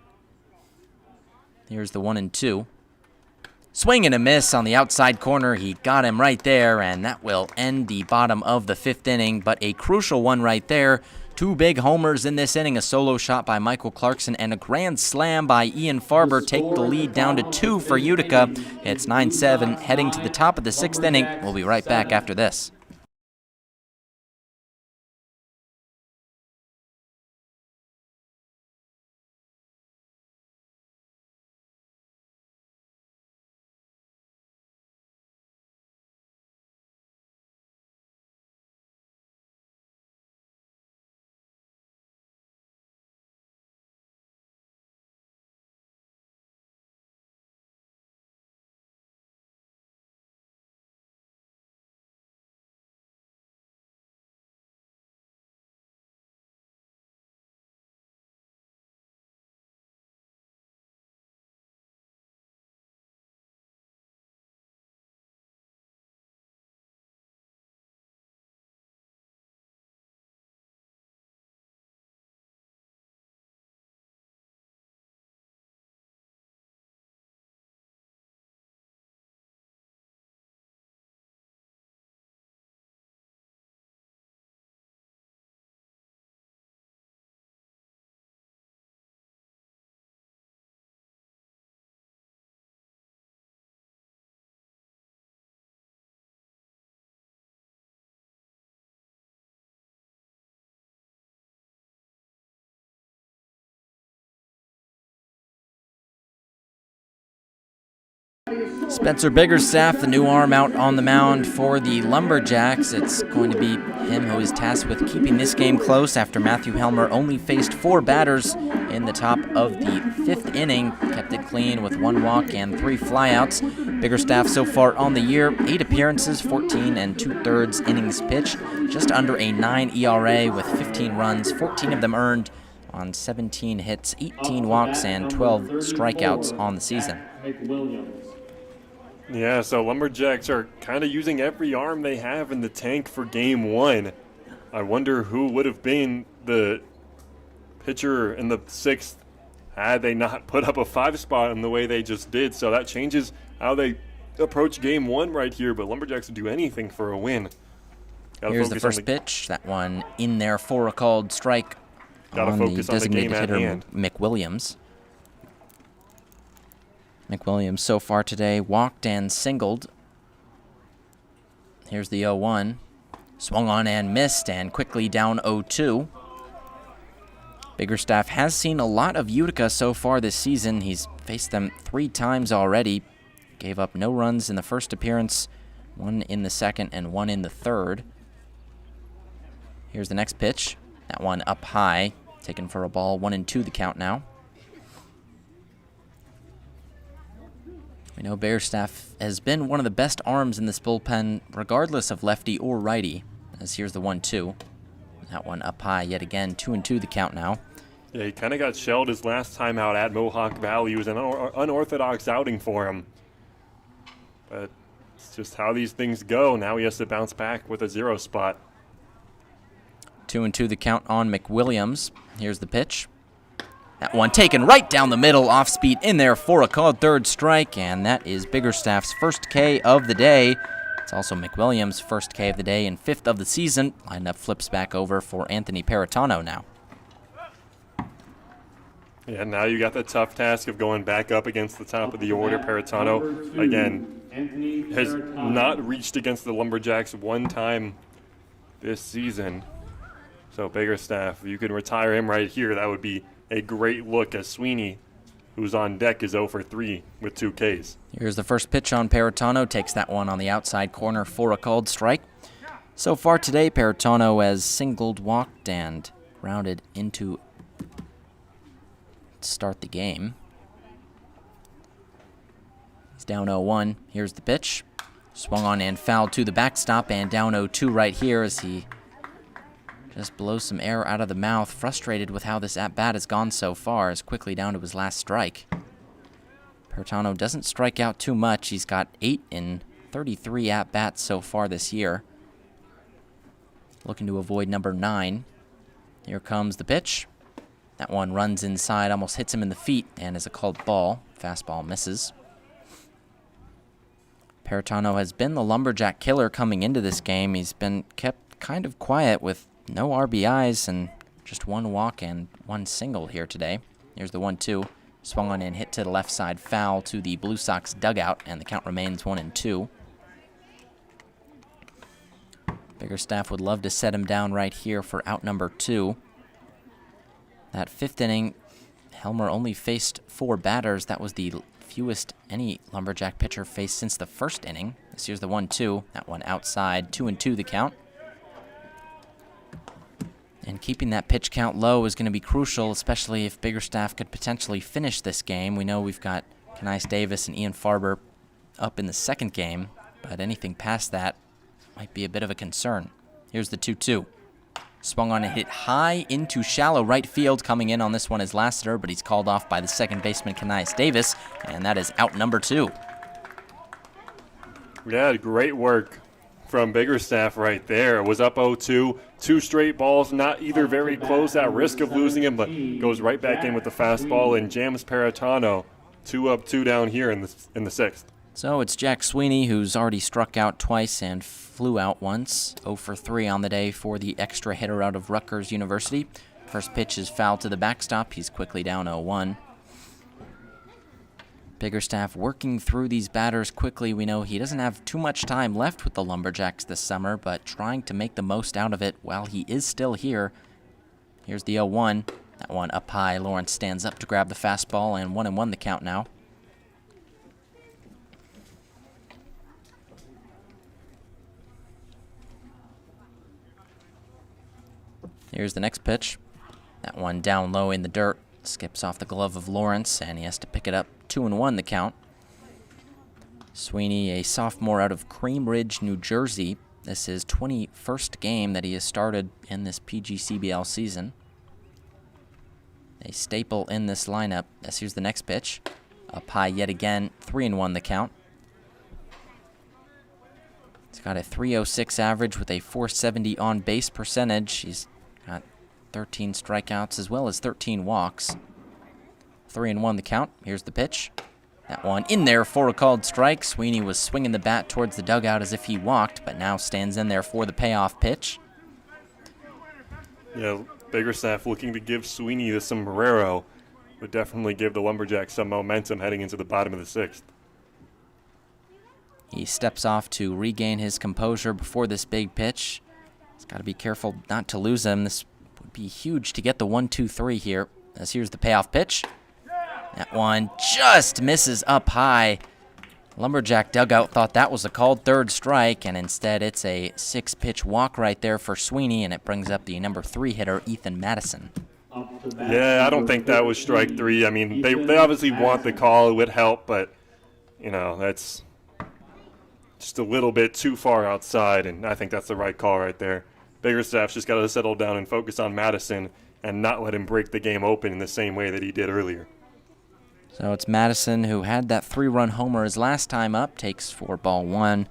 Here's the 1-2. Swing and a miss on the outside corner. He got him right there, and that will end the bottom of the 5th inning, but a crucial one right there. 2 big homers in this inning, a solo shot by Michael Clarkson, and a grand slam by Ian Farber take the lead down to 2 for Utica. It's 9-7, heading to the top of the 6th inning. We'll be right back after this. Spencer Biggerstaff, the new arm out on the mound for the Lumberjacks. It's going to be him who is tasked with keeping this game close after Matthew Helmer only faced 4 batters in the top of the 5th inning. Kept it clean with 1 walk and 3 flyouts. Biggerstaff so far on the year, 8 appearances, 14 2/3 innings pitched, just under a 9 ERA with 15 runs, 14 of them earned on 17 hits, 18 walks, and 12 strikeouts on the season. Yeah, so Lumberjacks are kind of using every arm they have in the tank for game 1. I wonder who would have been the pitcher in the 6th had they not put up a 5 spot in the way they just did. So that changes how they approach game 1 right here, but Lumberjacks would do anything for a win. Here's the first pitch. That one in there for a called strike on the designated hitter, McWilliams. McWilliams so far today walked and singled. Here's the 0-1. Swung on and missed, and quickly down 0-2. Biggerstaff has seen a lot of Utica so far this season. He's faced them 3 times already. Gave up no runs in the first appearance, 1 in the second, and 1 in the third. Here's the next pitch. That one up high, taken for a ball, 1-2 the count now. We know Biggerstaff has been one of the best arms in this bullpen, regardless of lefty or righty. As here's the 1-2. That one up high yet again, 2-2 the count now. Yeah, he kind of got shelled his last time out at Mohawk Valley. It was an unorthodox outing for him. But it's just how these things go. Now he has to bounce back with a 0 spot. 2-2 the count on McWilliams. Here's the pitch. That one taken right down the middle, off speed in there for a called 3rd strike, and that is Biggerstaff's first K of the day. It's also McWilliams' first K of the day and 5th of the season. Lineup flips back over for Anthony Paratano now. Yeah, now you got the tough task of going back up against the top of the order. Paratano, again, has not reached against the Lumberjacks 1 time this season. So Biggerstaff, if you can retire him right here, that would be a great look, as Sweeney, who's on deck, is 0 for 3 with 2 Ks. Here's the first pitch on Paratano. Takes that one on the outside corner for a called strike. So far today, Paratano has singled, walked, and grounded into to start the game. He's down 0-1. Here's the pitch. Swung on and fouled to the backstop, and down 0-2 right here as he just blows some air out of the mouth, frustrated with how this at-bat has gone so far, is quickly down to his last strike. Paratano doesn't strike out too much. He's got 8 in 33 at-bats so far this year. Looking to avoid number 9. Here comes the pitch. That one runs inside, almost hits him in the feet, and is a called ball. Fastball misses. Paratano has been the Lumberjack killer coming into this game. He's been kept kind of quiet with no RBIs and just 1 walk and 1 single here today. Here's the 1-2. Swung on and hit to the left side, foul to the Blue Sox dugout, and the count remains 1-2. Biggerstaff would love to set him down right here for out number 2. That 5th inning, Helmer only faced 4 batters. That was the fewest any Lumberjack pitcher faced since the 1st inning. This here's the 1-2. That one outside, 2-2 the count. And keeping that pitch count low is going to be crucial, especially if Biggerstaff could potentially finish this game. We know we've got Kenais Davis and Ian Farber up in the 2nd game, but anything past that might be a bit of a concern. Here's the 2-2. Swung on and hit high into shallow right field. Coming in on this one is Lassiter, but he's called off by the 2nd baseman, Kenais Davis, and that is out number 2. Yeah, great work from Biggerstaff right there. It was up 0-2, 2 straight balls, not either very close, at risk of losing him, but goes right back in with the fastball and jams Paratano. 2 up, 2 down here in the 6th. So it's Jack Sweeney, who's already struck out twice and flew out once. 0 for 3 on the day for the extra hitter out of Rutgers University. First pitch is fouled to the backstop. He's quickly down 0-1. Biggerstaff working through these batters quickly. We know he doesn't have too much time left with the Lumberjacks this summer, but trying to make the most out of it while he is still here. Here's the 0-1. That one up high. Lawrence stands up to grab the fastball, and 1-1 the count now. Here's the next pitch. That one down low in the dirt. Skips off the glove of Lawrence, and he has to pick it up. 2-1 the count. Sweeney, a sophomore out of Cream Ridge, New Jersey. This is 21st game that he has started in this PGCBL season. A staple in this lineup. As here's the next pitch. Up high yet again. 3-1 the count. He's got a .306 average with a .470 on-base percentage. He's got 13 strikeouts as well as 13 walks. 3-1 the count. Here's the pitch. That one in there for a called strike. Sweeney was swinging the bat towards the dugout as if he walked, but now stands in there for the payoff pitch. Yeah, Biggerstaff looking to give Sweeney the sombrero would definitely give the Lumberjacks some momentum heading into the bottom of the sixth. He steps off to regain his composure before this big pitch. He's got to be careful not to lose him. This would be huge to get the 1-2-3 here. As here's the payoff pitch. That one just misses up high. Lumberjack dugout thought that was a called third strike, and instead it's a 6-pitch walk right there for Sweeney, and it brings up the number 3 hitter, Ethan Madison. Yeah, I don't think that was strike 3. I mean, they obviously want the call. It would help, but, you know, that's just a little bit too far outside, and I think that's the right call right there. Biggerstaff's just got to settle down and focus on Madison and not let him break the game open in the same way that he did earlier. So it's Madison, who had that 3-run homer his last time up, takes 4 ball 1.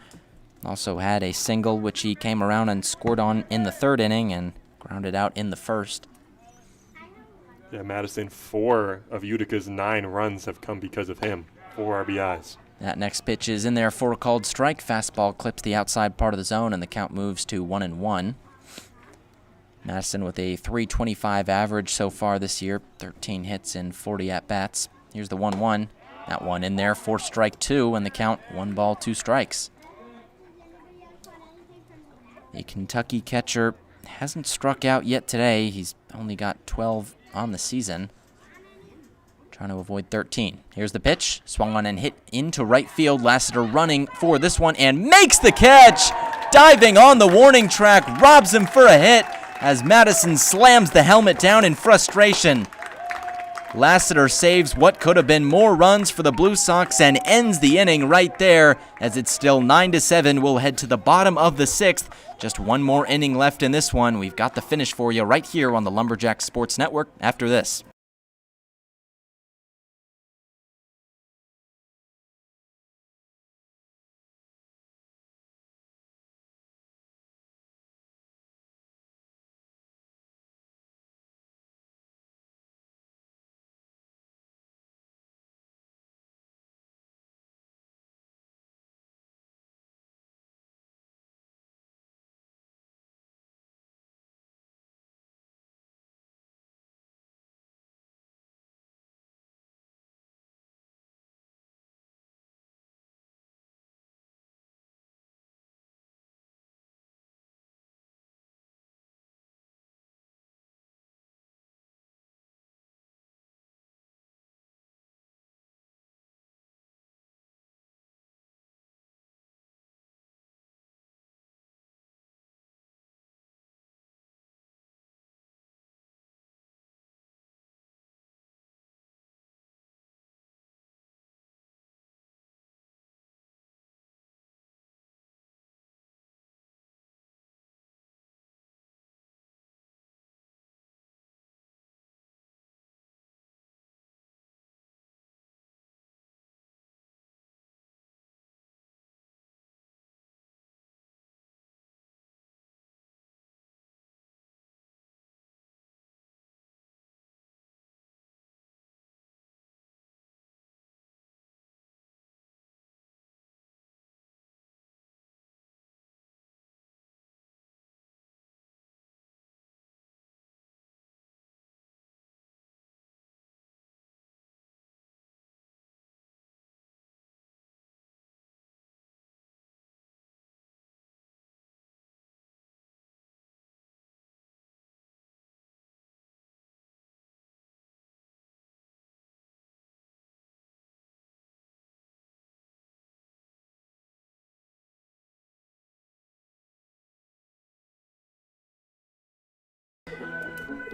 Also had a single, which he came around and scored on in the 3rd inning and grounded out in the 1st. Yeah, Madison, 4 of Utica's 9 runs have come because of him. 4 RBIs. That next pitch is in there for a called strike. Fastball clips the outside part of the zone, and the count moves to 1-1. Madison with a .325 average so far this year, 13 hits in 40 at-bats. Here's the 1-1. That one in there for strike 2, and the count 1 ball 2 strikes. The Kentucky catcher hasn't struck out yet today. He's only got 12 on the season. Trying to avoid 13. Here's the pitch. Swung on and hit into right field. Lassiter running for this one and makes the catch. Diving on the warning track, robs him for a hit as Madison slams the helmet down in frustration. Lassiter saves what could have been more runs for the Blue Sox and ends the inning right there as it's still 9-7. We'll head to the bottom of the 6th. Just one more inning left in this one. We've got the finish for you right here on the Lumberjacks Sports Network after this.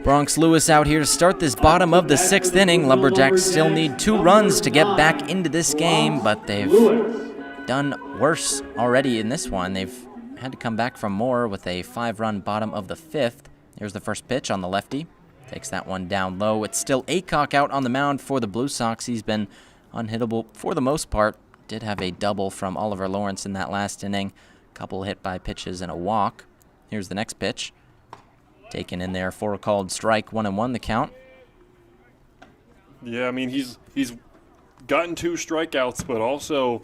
Bronx Lewis out here to start this bottom of the 6th inning. Lumberjacks still need 2 runs to get back into this game, but they've done worse already in this one. They've had to come back from more with a 5-run bottom of the 5th. Here's the first pitch on the lefty. Takes that one down low. It's still Aycock out on the mound for the Blue Sox. He's been unhittable for the most part. Did have a double from Oliver Lawrence in that last inning. Couple hit by pitches and a walk. Here's the next pitch. Taken in there for a called strike, 1-1 the count. Yeah, I mean, he's gotten 2 strikeouts, but also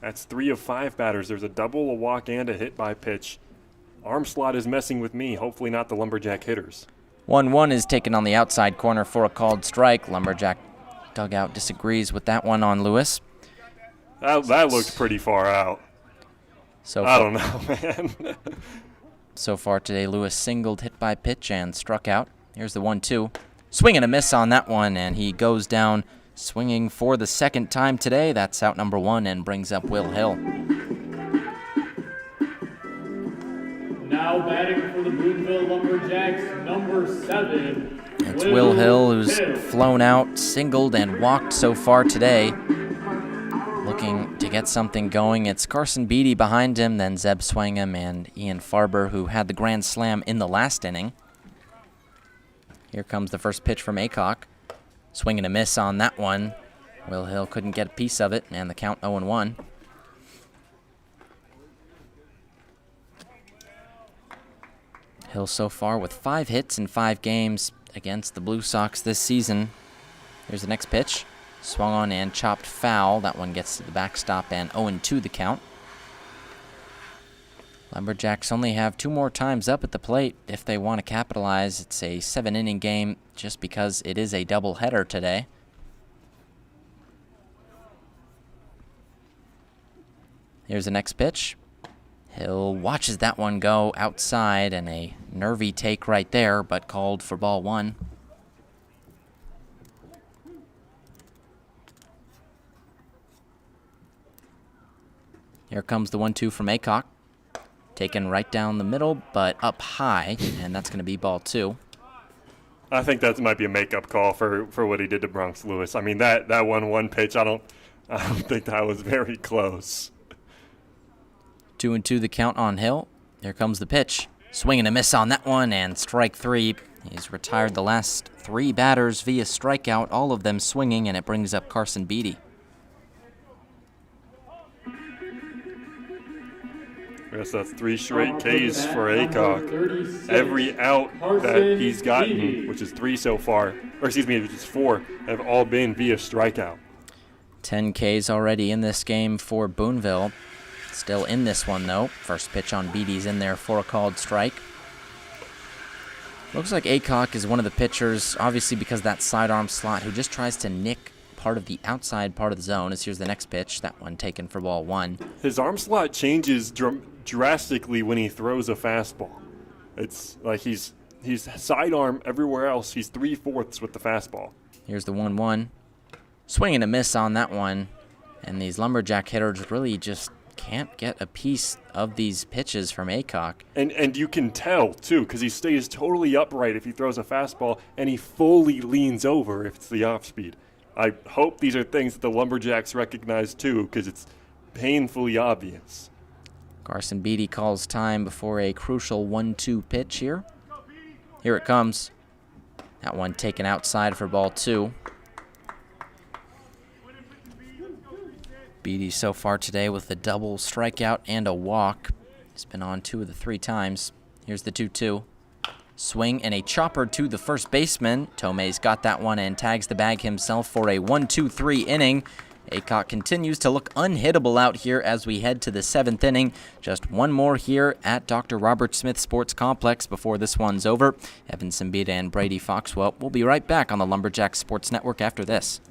that's 3 of 5 batters. There's a double, a walk, and a hit by pitch. Arm slot is messing with me, hopefully not the Lumberjack hitters. 1-1 is taken on the outside corner for a called strike. Lumberjack dugout disagrees with that one on Lewis. That looked pretty far out. So I don't know, man. So far today, Lewis singled, hit by pitch, and struck out. Here's the 1-2. Swing and a miss on that one, and he goes down swinging for the 2nd time today. That's out number 1 and brings up Will Hill. Now batting for the Boonville Lumberjacks, number 7. It's Will Hill, who's flown out, singled, and walked so far today. Looking to get something going. It's Carson Beatty behind him, then Zeb Swangham and Ian Farber, who had the grand slam in the last inning. Here comes the first pitch from Aycock. Swing and a miss on that one. Will Hill couldn't get a piece of it, and the count 0-1. Hill so far with 5 hits in 5 games against the Blue Sox this season. Here's the next pitch. Swung on and chopped foul. That one gets to the backstop and 0-2 the count. Lumberjacks only have 2 more times up at the plate if they want to capitalize. It's a 7-inning game just because it is a doubleheader today. Here's the next pitch. Hill watches that one go outside, and a nervy take right there, but called for ball 1. Here comes the 1-2 from Aycock. Taken right down the middle, but up high, and that's going to be ball 2. I think that might be a makeup call for what he did to Bronx Lewis. I mean, that 1-1 pitch, I don't think that was very close. 2-2 the count on Hill. Here comes the pitch. Swing and a miss on that one, and strike 3. He's retired the last 3 batters via strikeout, all of them swinging, and it brings up Carson Beatty. I guess that's 3 straight Ks for Aycock. Every out that he's gotten, which is 3 so far, or excuse me, which is 4, have all been via strikeout. 10 Ks already in this game for Boonville. Still in this one, though. First pitch on Beatty's in there for a called strike. Looks like Aycock is one of the pitchers, obviously because of that sidearm slot, who just tries to nick part of the outside part of the zone. As here's the next pitch, that one taken for ball 1. His arm slot changes drastically when he throws a fastball. It's like he's sidearm everywhere else. He's 3/4 with the fastball. Here's the 1-1. Swing and a miss on that one. And these Lumberjack hitters really just can't get a piece of these pitches from Aycock. And you can tell, too, because he stays totally upright if he throws a fastball, and he fully leans over if it's the off-speed. I hope these are things that the Lumberjacks recognize, too, because it's painfully obvious. Carson Beatty calls time before a crucial 1-2 pitch here. Here it comes. That one taken outside for ball 2. Beatty so far today with a double, strikeout, and a walk. He's been on 2 of the 3 times. Here's the 2-2. Swing and a chopper to the first baseman. Tomei's got that one and tags the bag himself for a 1-2-3 inning. Aycock continues to look unhittable out here as we head to the 7th inning. Just one more here at Dr. Robert Smith Sports Complex before this one's over. Evan Simbita and Brady Foxwell will be right back on the Lumberjack Sports Network after this.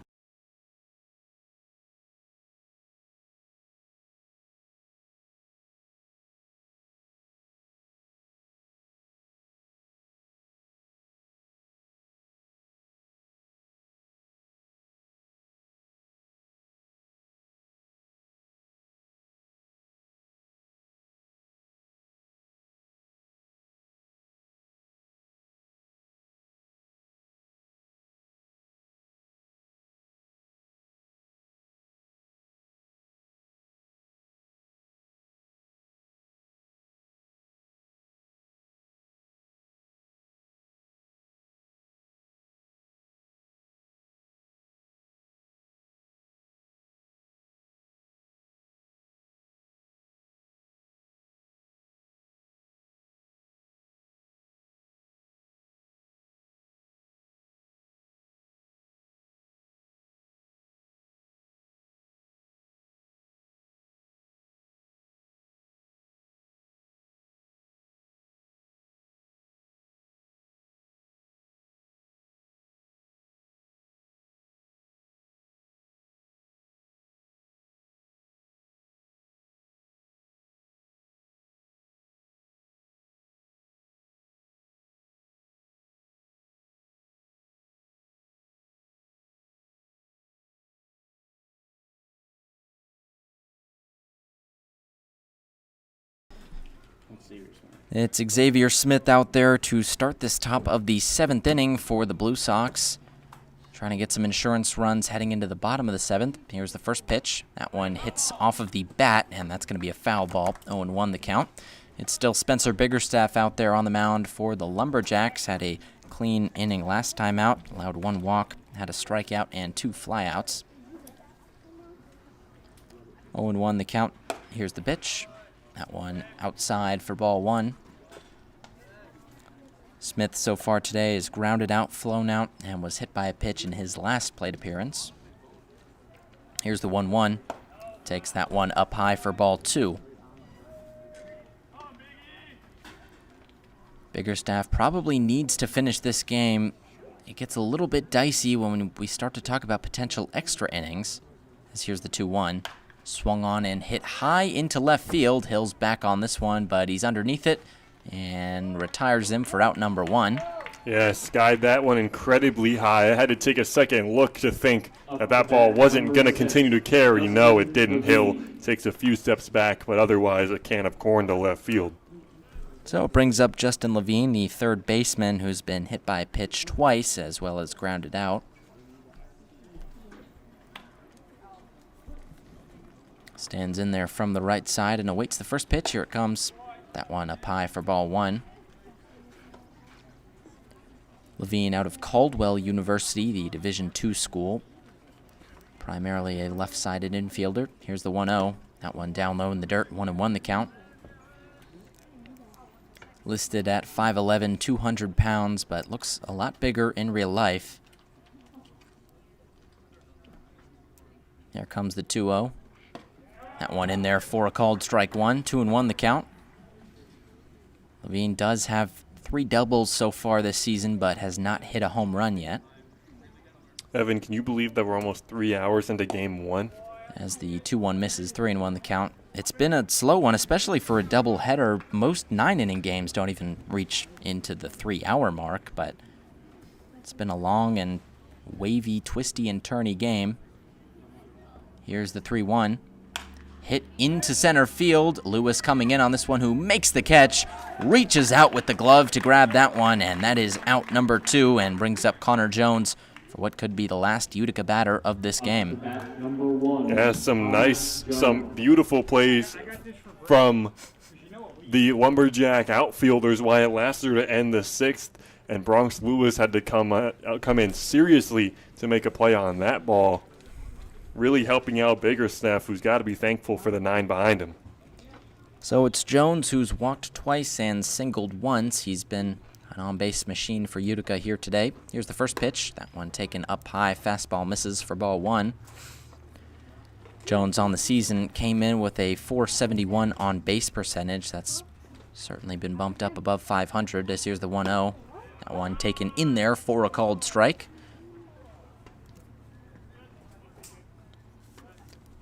It's Xavier Smith out there to start this top of the 7th inning for the Blue Sox. Trying to get some insurance runs heading into the bottom of the 7th. Here's the first pitch. That one hits off of the bat, and that's going to be a foul ball. 0-1 the count. It's still Spencer Biggerstaff out there on the mound for the Lumberjacks. Had a clean inning last time out. Allowed 1 walk, had a strikeout, and 2 flyouts. 0-1 the count. Here's the pitch. That one outside for ball 1. Smith so far today is grounded out, flown out, and was hit by a pitch in his last plate appearance. Here's the 1-1. Takes that one up high for ball 2. Biggerstaff probably needs to finish this game. It gets a little bit dicey when we start to talk about potential extra innings. As here's the 2-1. Swung on and hit high into left field. Hill's back on this one, but he's underneath it and retires him for out number 1. Yeah, skied that one incredibly high. I had to take a second look to think that ball wasn't going to continue to carry. No, it didn't. Hill takes a few steps back, but otherwise a can of corn to left field. So it brings up Justin Levine, the third baseman, who's been hit by a pitch twice as well as grounded out. Stands in there from the right side and awaits the first pitch. Here it comes. That one up high for ball 1. Levine out of Caldwell University, the Division II school. Primarily a left-sided infielder. Here's the 1-0. That one down low in the dirt. 1-1 the count. Listed at 5'11", 200 pounds, but looks a lot bigger in real life. There comes the 2-0. That one in there for a called strike 1. 2-1 the count. Levine does have 3 doubles so far this season, but has not hit a home run yet. Evan, can you believe that we're almost 3 hours into game 1? As the 2-1 misses, 3-1 the count. It's been a slow one, especially for a doubleheader. Most 9-inning games don't even reach into the 3-hour mark, but it's been a long and wavy, twisty, and turny game. Here's the 3-1. Hit into center field. Lewis coming in on this one, who makes the catch, reaches out with the glove to grab that one, and that is out number 2 and brings up Connor Jones for what could be the last Utica batter of this game. Yeah, some beautiful plays from the Lumberjack outfielders Wyatt Lasser to end the 6th, and Bronx Lewis had to come in seriously to make a play on that ball. Really helping out Biggerstaff, who's got to be thankful for the 9 behind him. So it's Jones, who's walked twice and singled once. He's been an on-base machine for Utica here today. Here's the first pitch. That one taken up high. Fastball misses for ball 1. Jones on the season came in with a .471 on-base percentage. That's certainly been bumped up above 500. This here's the 1-0. That one taken in there for a called strike.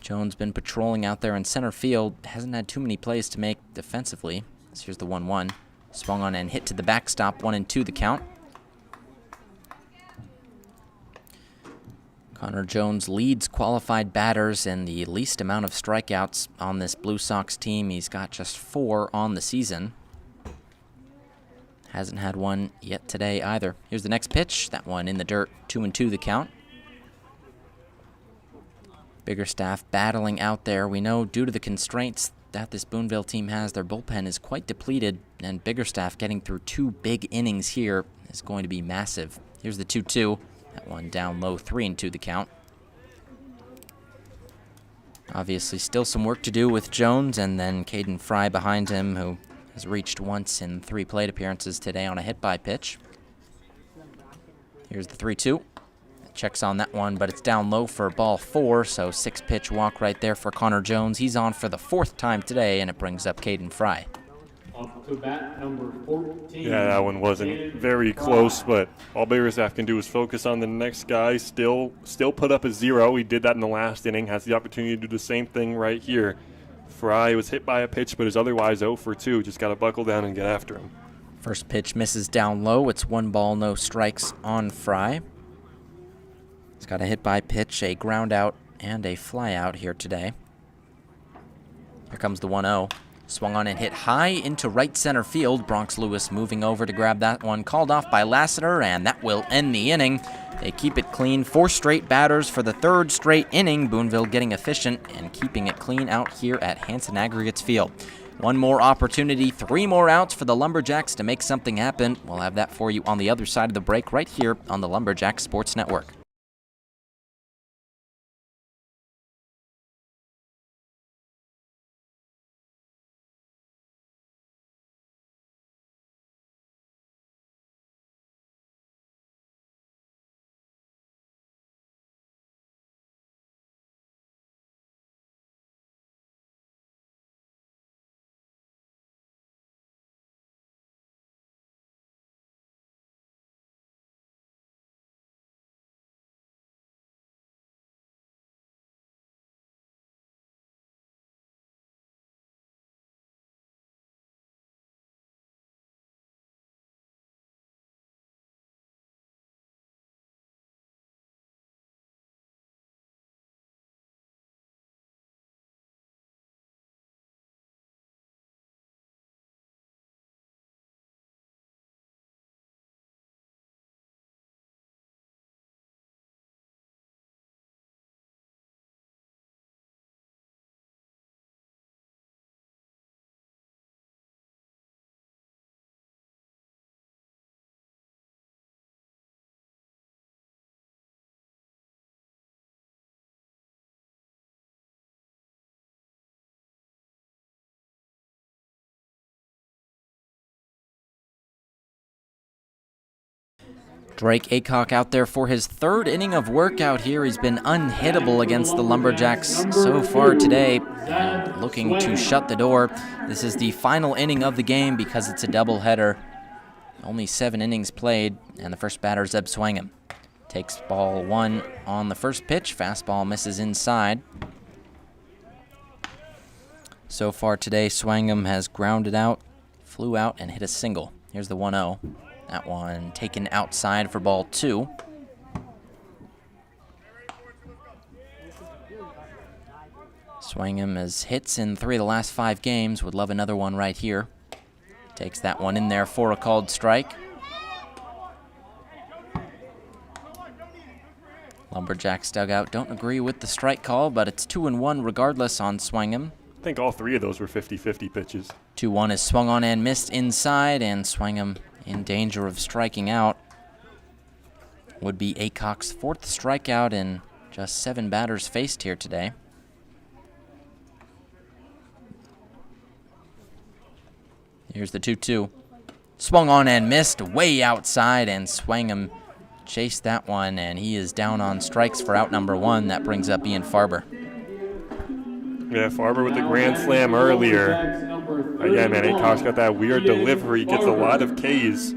Jones been patrolling out there in center field. Hasn't had too many plays to make defensively. So here's the 1-1. Swung on and hit to the backstop. 1-2 the count. Connor Jones leads qualified batters in the least amount of strikeouts on this Blue Sox team. He's got just 4 on the season. Hasn't had one yet today either. Here's the next pitch. That one in the dirt. 2-2 the count. Biggerstaff battling out there. We know due to the constraints that this Boonville team has, their bullpen is quite depleted, and Biggerstaff getting through 2 big innings here is going to be massive. Here's the 2-2. That one down low, 3-2 the count. Obviously still some work to do with Jones, and then Caden Fry behind him, who has reached once in 3 plate appearances today on a hit-by pitch. Here's the 3-2. Checks on that one, but it's down low for ball 4, so 6-pitch walk right there for Connor Jones. He's on for the 4th time today, and it brings up Caden Fry. Up to bat, number 14. Yeah, that one wasn't very close, but all Biggerstaff can do is focus on the next guy. Still put up a 0. He did that in the last inning. Has the opportunity to do the same thing right here. Fry was hit by a pitch, but is otherwise 0 for 2. Just got to buckle down and get after him. First pitch misses down low. It's 1 ball, no strikes on Fry. He's got a hit-by pitch, a ground out, and a fly out here today. Here comes the 1-0. Swung on and hit high into right center field. Bronx Lewis moving over to grab that one. Called off by Lassiter, and that will end the inning. They keep it clean. 4 straight batters for the 3rd straight inning. Boonville getting efficient and keeping it clean out here at Hanson Aggregates Field. One more opportunity, 3 more outs for the Lumberjacks to make something happen. We'll have that for you on the other side of the break right here on the Lumberjacks Sports Network. Drake Aycock out there for his 3rd inning of work out here. He's been unhittable against the Lumberjacks so far today, and looking to shut the door. This is the final inning of the game because it's a doubleheader. Only 7 innings played, and the first batter, Zeb Swangham. Takes ball 1 on the first pitch. Fastball misses inside. So far today, Swangham has grounded out, flew out, and hit a single. Here's the 1-0. That one taken outside for ball 2. Swangham has hits in 3 of the last 5 games. Would love another one right here. Takes that one in there for a called strike. Lumberjacks dugout don't agree with the strike call, but it's 2-1 regardless on Swangham. I think all 3 of those were 50-50 pitches. 2-1 is swung on and missed inside, and Swangham in danger of striking out. Would be Aycock's 4th strikeout in just 7 batters faced here today. Here's the 2-2. Swung on and missed way outside, and Swangham chased that one, and he is down on strikes for out number 1. That brings up Ian Farber. Yeah, Farber with the grand slam earlier. Again, man, Aycock's got that weird delivery, gets a lot of Ks.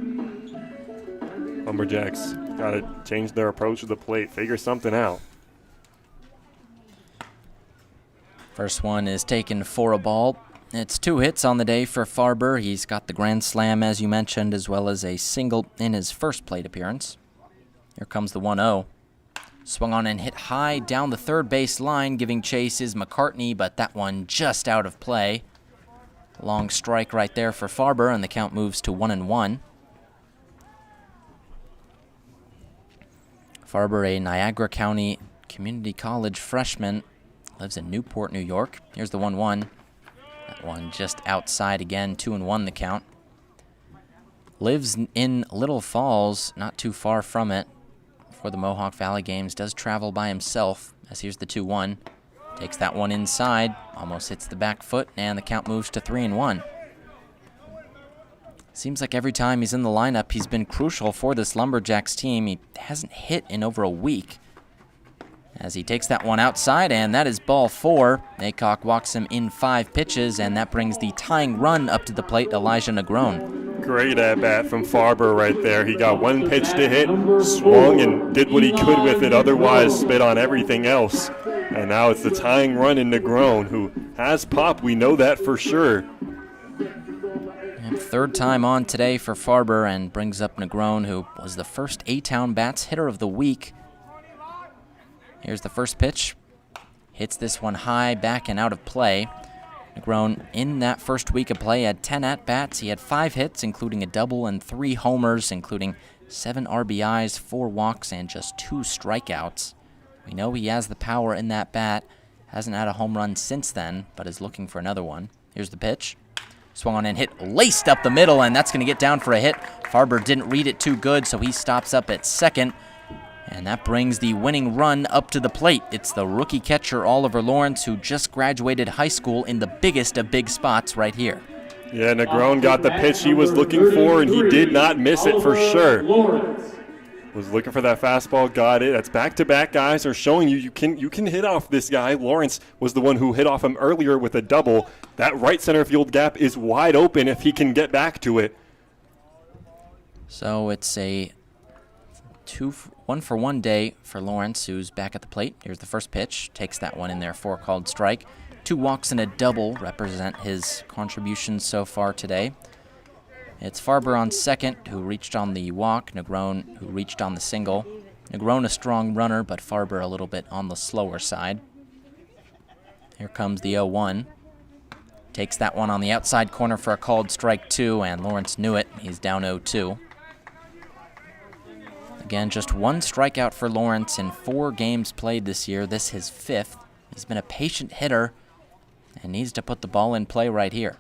Lumberjacks got to change their approach to the plate, figure something out. First one is taken for a ball. It's 2 hits on the day for Farber. He's got the grand slam, as you mentioned, as well as a single in his first plate appearance. Here comes the 1-0. Swung on and hit high down the 3rd base line. Giving chase is McCartney, but that one just out of play. Long strike right there for Farber, and the count moves to 1-1. Farber, a Niagara County Community College freshman, lives in Newport, New York. Here's the 1-1. That one just outside again, 2-1 the count. Lives in Little Falls, not too far from it. For the Mohawk Valley games, does travel by himself, as here's the 2-1. Takes that one inside, almost hits the back foot, and the count moves to 3-1. Seems like every time he's in the lineup, he's been crucial for this Lumberjacks team. He hasn't hit in over a week. As he takes that one outside, and that is ball 4. Aycock walks him in 5 pitches, and that brings the tying run up to the plate, Elijah Negron. Great at-bat from Farber right there. He got 1 pitch to hit, swung and did what he could with it, otherwise spit on everything else. And now it's the tying run in Negron, who has pop. We know that for sure. And 3rd time on today for Farber, and brings up Negron, who was the first A-Town Bats hitter of the week. Here's the first pitch. Hits this one high, back and out of play. Negron, in that first week of play, had 10 at-bats. He had 5 hits, including a double, and 3 homers, including 7 RBIs, 4 walks, and just 2 strikeouts. We know he has the power in that bat. Hasn't had a home run since then, but is looking for another one. Here's the pitch. Swung on and hit, laced up the middle, and that's going to get down for a hit. Farber didn't read it too good, so he stops up at second. And that brings the winning run up to the plate. It's the rookie catcher, Oliver Lawrence, who just graduated high school in the biggest of big spots right here. Yeah, Negron got the pitch he was looking for, and he did not miss it for sure. Was looking for that fastball, got it. That's back-to-back guys are showing you can hit off this guy. Lawrence was the one who hit off him earlier with a double. That right center field gap is wide open if he can get back to it. So it's a 1-for-1 day for Lawrence, who's back at the plate. Here's the first pitch. Takes that one in there for a called strike. 2 walks and a double represent his contributions so far today. It's Farber on second, who reached on the walk. Negron, who reached on the single. Negron a strong runner, but Farber a little bit on the slower side. Here comes the 0-1. Takes that one on the outside corner for a called strike 2, and Lawrence knew it. He's down 0-2. Again, just 1 strikeout for Lawrence in 4 games played this year. This his 5th. He's been a patient hitter and needs to put the ball in play right here.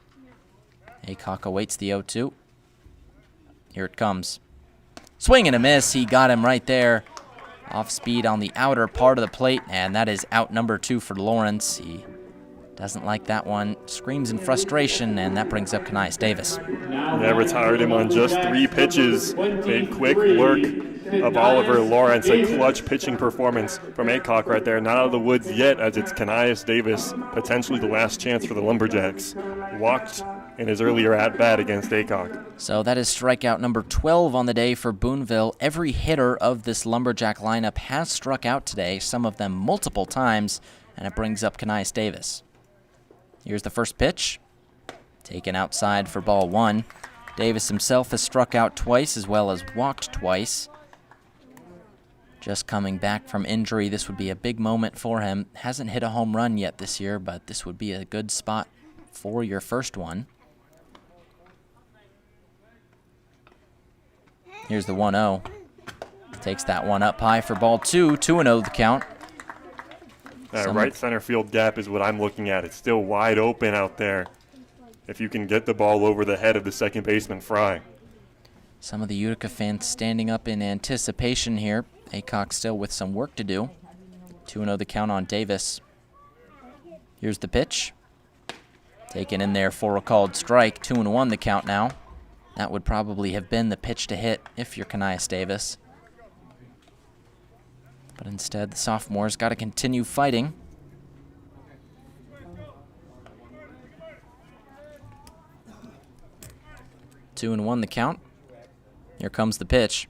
Aycock awaits the 0-2. Here it comes. Swing and a miss. He got him right there. Off speed on the outer part of the plate, and that is out number 2 for Lawrence. He doesn't like that one. Screams in frustration, and that brings up Kanias Davis. Yeah, retired him on just 3 pitches. A quick work of Oliver Lawrence. A clutch pitching performance from Aycock right there. Not out of the woods yet, as it's Kanias Davis, potentially the last chance for the Lumberjacks. Walked in his earlier at-bat against Aycock. So that is strikeout number 12 on the day for Boonville. Every hitter of this Lumberjack lineup has struck out today, some of them multiple times, and it brings up Kanias Davis. Here's the first pitch. Taken outside for ball 1. Davis himself has struck out twice as well as walked twice. Just coming back from injury, this would be a big moment for him. Hasn't hit a home run yet this year, but this would be a good spot for your first one. Here's the 1-0. Takes that one up high for ball 2. 2-0 the count. That right center field gap is what I'm looking at. It's still wide open out there. If you can get the ball over the head of the second baseman, Fry. Some of the Utica fans standing up in anticipation here. Aycock still with some work to do. 2-0 the count on Davis. Here's the pitch. Taken in there for a called strike. 2-1 the count now. That would probably have been the pitch to hit if you're Kanias Davis. But instead, the sophomore's got to continue fighting. 2-1 the count. Here comes the pitch.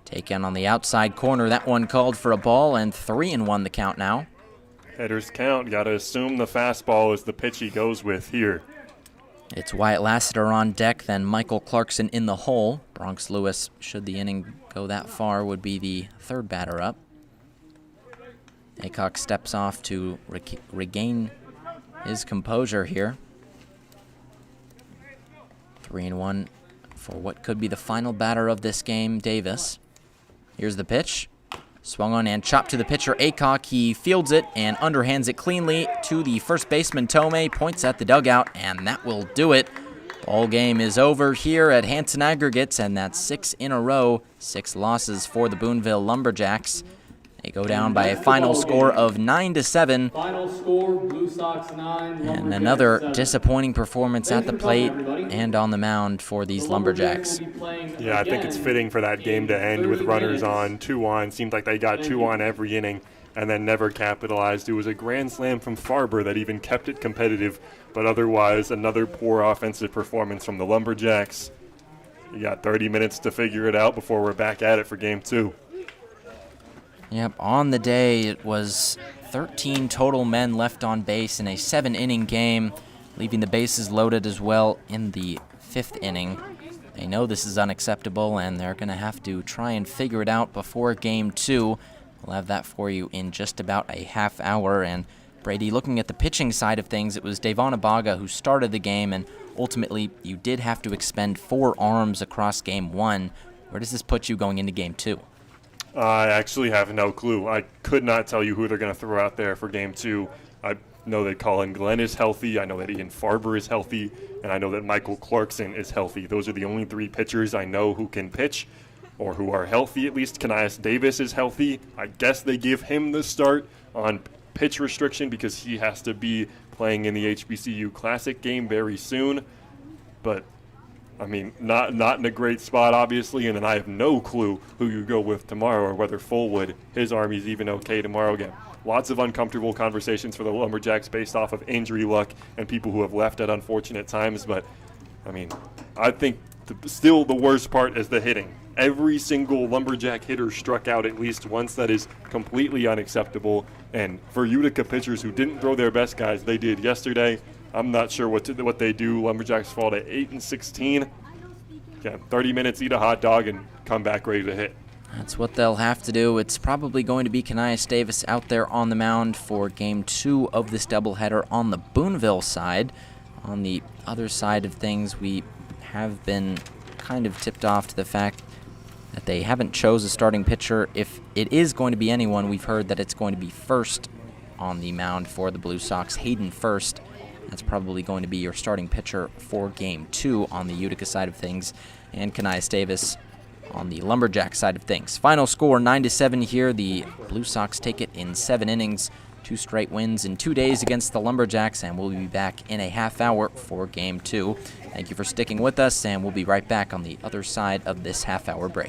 Taken on the outside corner. That one called for a ball, and 3-1 the count now. Headers count. Got to assume the fastball is the pitch he goes with here. It's Wyatt Lassiter on deck, then Michael Clarkson in the hole. Bronx Lewis, should the inning go that far, would be the 3rd batter up. Aycock steps off to regain his composure here. 3-1 for what could be the final batter of this game, Davis. Here's the pitch. Swung on and chopped to the pitcher, Aycock. He fields it and underhands it cleanly to the first baseman, Tomei. Points at the dugout, and that will do it. Ball game is over here at Hanson Aggregates, and that's 6 in a row. 6 losses for the Boonville Lumberjacks. They go down by a final score of 9-7. Final score, Blue Sox 9. And another disappointing performance at the plate and on the mound for these Lumberjacks. Yeah, I think it's fitting for that game to end with runners on, 2 on. Seemed like they got 2 on every inning and then never capitalized. It was a grand slam from Farber that even kept it competitive, but otherwise another poor offensive performance from the Lumberjacks. You got 30 minutes to figure it out before we're back at it for game 2. Yep, on the day it was 13 total men left on base in a 7-inning game, leaving the bases loaded as well in the 5th inning. They know this is unacceptable, and they're going to have to try and figure it out before game 2. We'll have that for you in just about a half hour, and Brady, looking at the pitching side of things, it was Devon Abaga who started the game, and ultimately you did have to expend 4 arms across Game 1. Where does this put you going into Game 2? I actually have no clue. I could not tell you who they're going to throw out there for Game 2. I know that Colin Glenn is healthy. I know that Ian Farber is healthy. And I know that Michael Clarkson is healthy. Those are the only 3 pitchers I know who can pitch or who are healthy at least. Kanias Davis is healthy. I guess they give him the start on pitch restriction because he has to be playing in the HBCU Classic game very soon. But I mean, not in a great spot, obviously, and then I have no clue who you go with tomorrow or whether Fullwood, his Army's even okay tomorrow. Again, lots of uncomfortable conversations for the Lumberjacks based off of injury luck and people who have left at unfortunate times. But, I mean, I think still the worst part is the hitting. Every single Lumberjack hitter struck out at least once. That is completely unacceptable. And for Utica pitchers who didn't throw their best guys, they did yesterday. I'm not sure what they do. Lumberjacks fall to 8-16. Yeah, 30 minutes, eat a hot dog, and come back ready to hit. That's what they'll have to do. It's probably going to be Kanias Davis out there on the mound for Game 2 of this doubleheader on the Boonville side. On the other side of things, we have been kind of tipped off to the fact that they haven't chose a starting pitcher. If it is going to be anyone, we've heard that it's going to be First on the mound for the Blue Sox, Hayden First. That's probably going to be your starting pitcher for Game 2 on the Utica side of things, and Kanias Davis on the Lumberjack side of things. Final score 9-7 here. The Blue Sox take it in 7 innings, 2 straight wins in 2 days against the Lumberjacks, and we'll be back in a half hour for Game 2. Thank you for sticking with us, and we'll be right back on the other side of this half-hour break.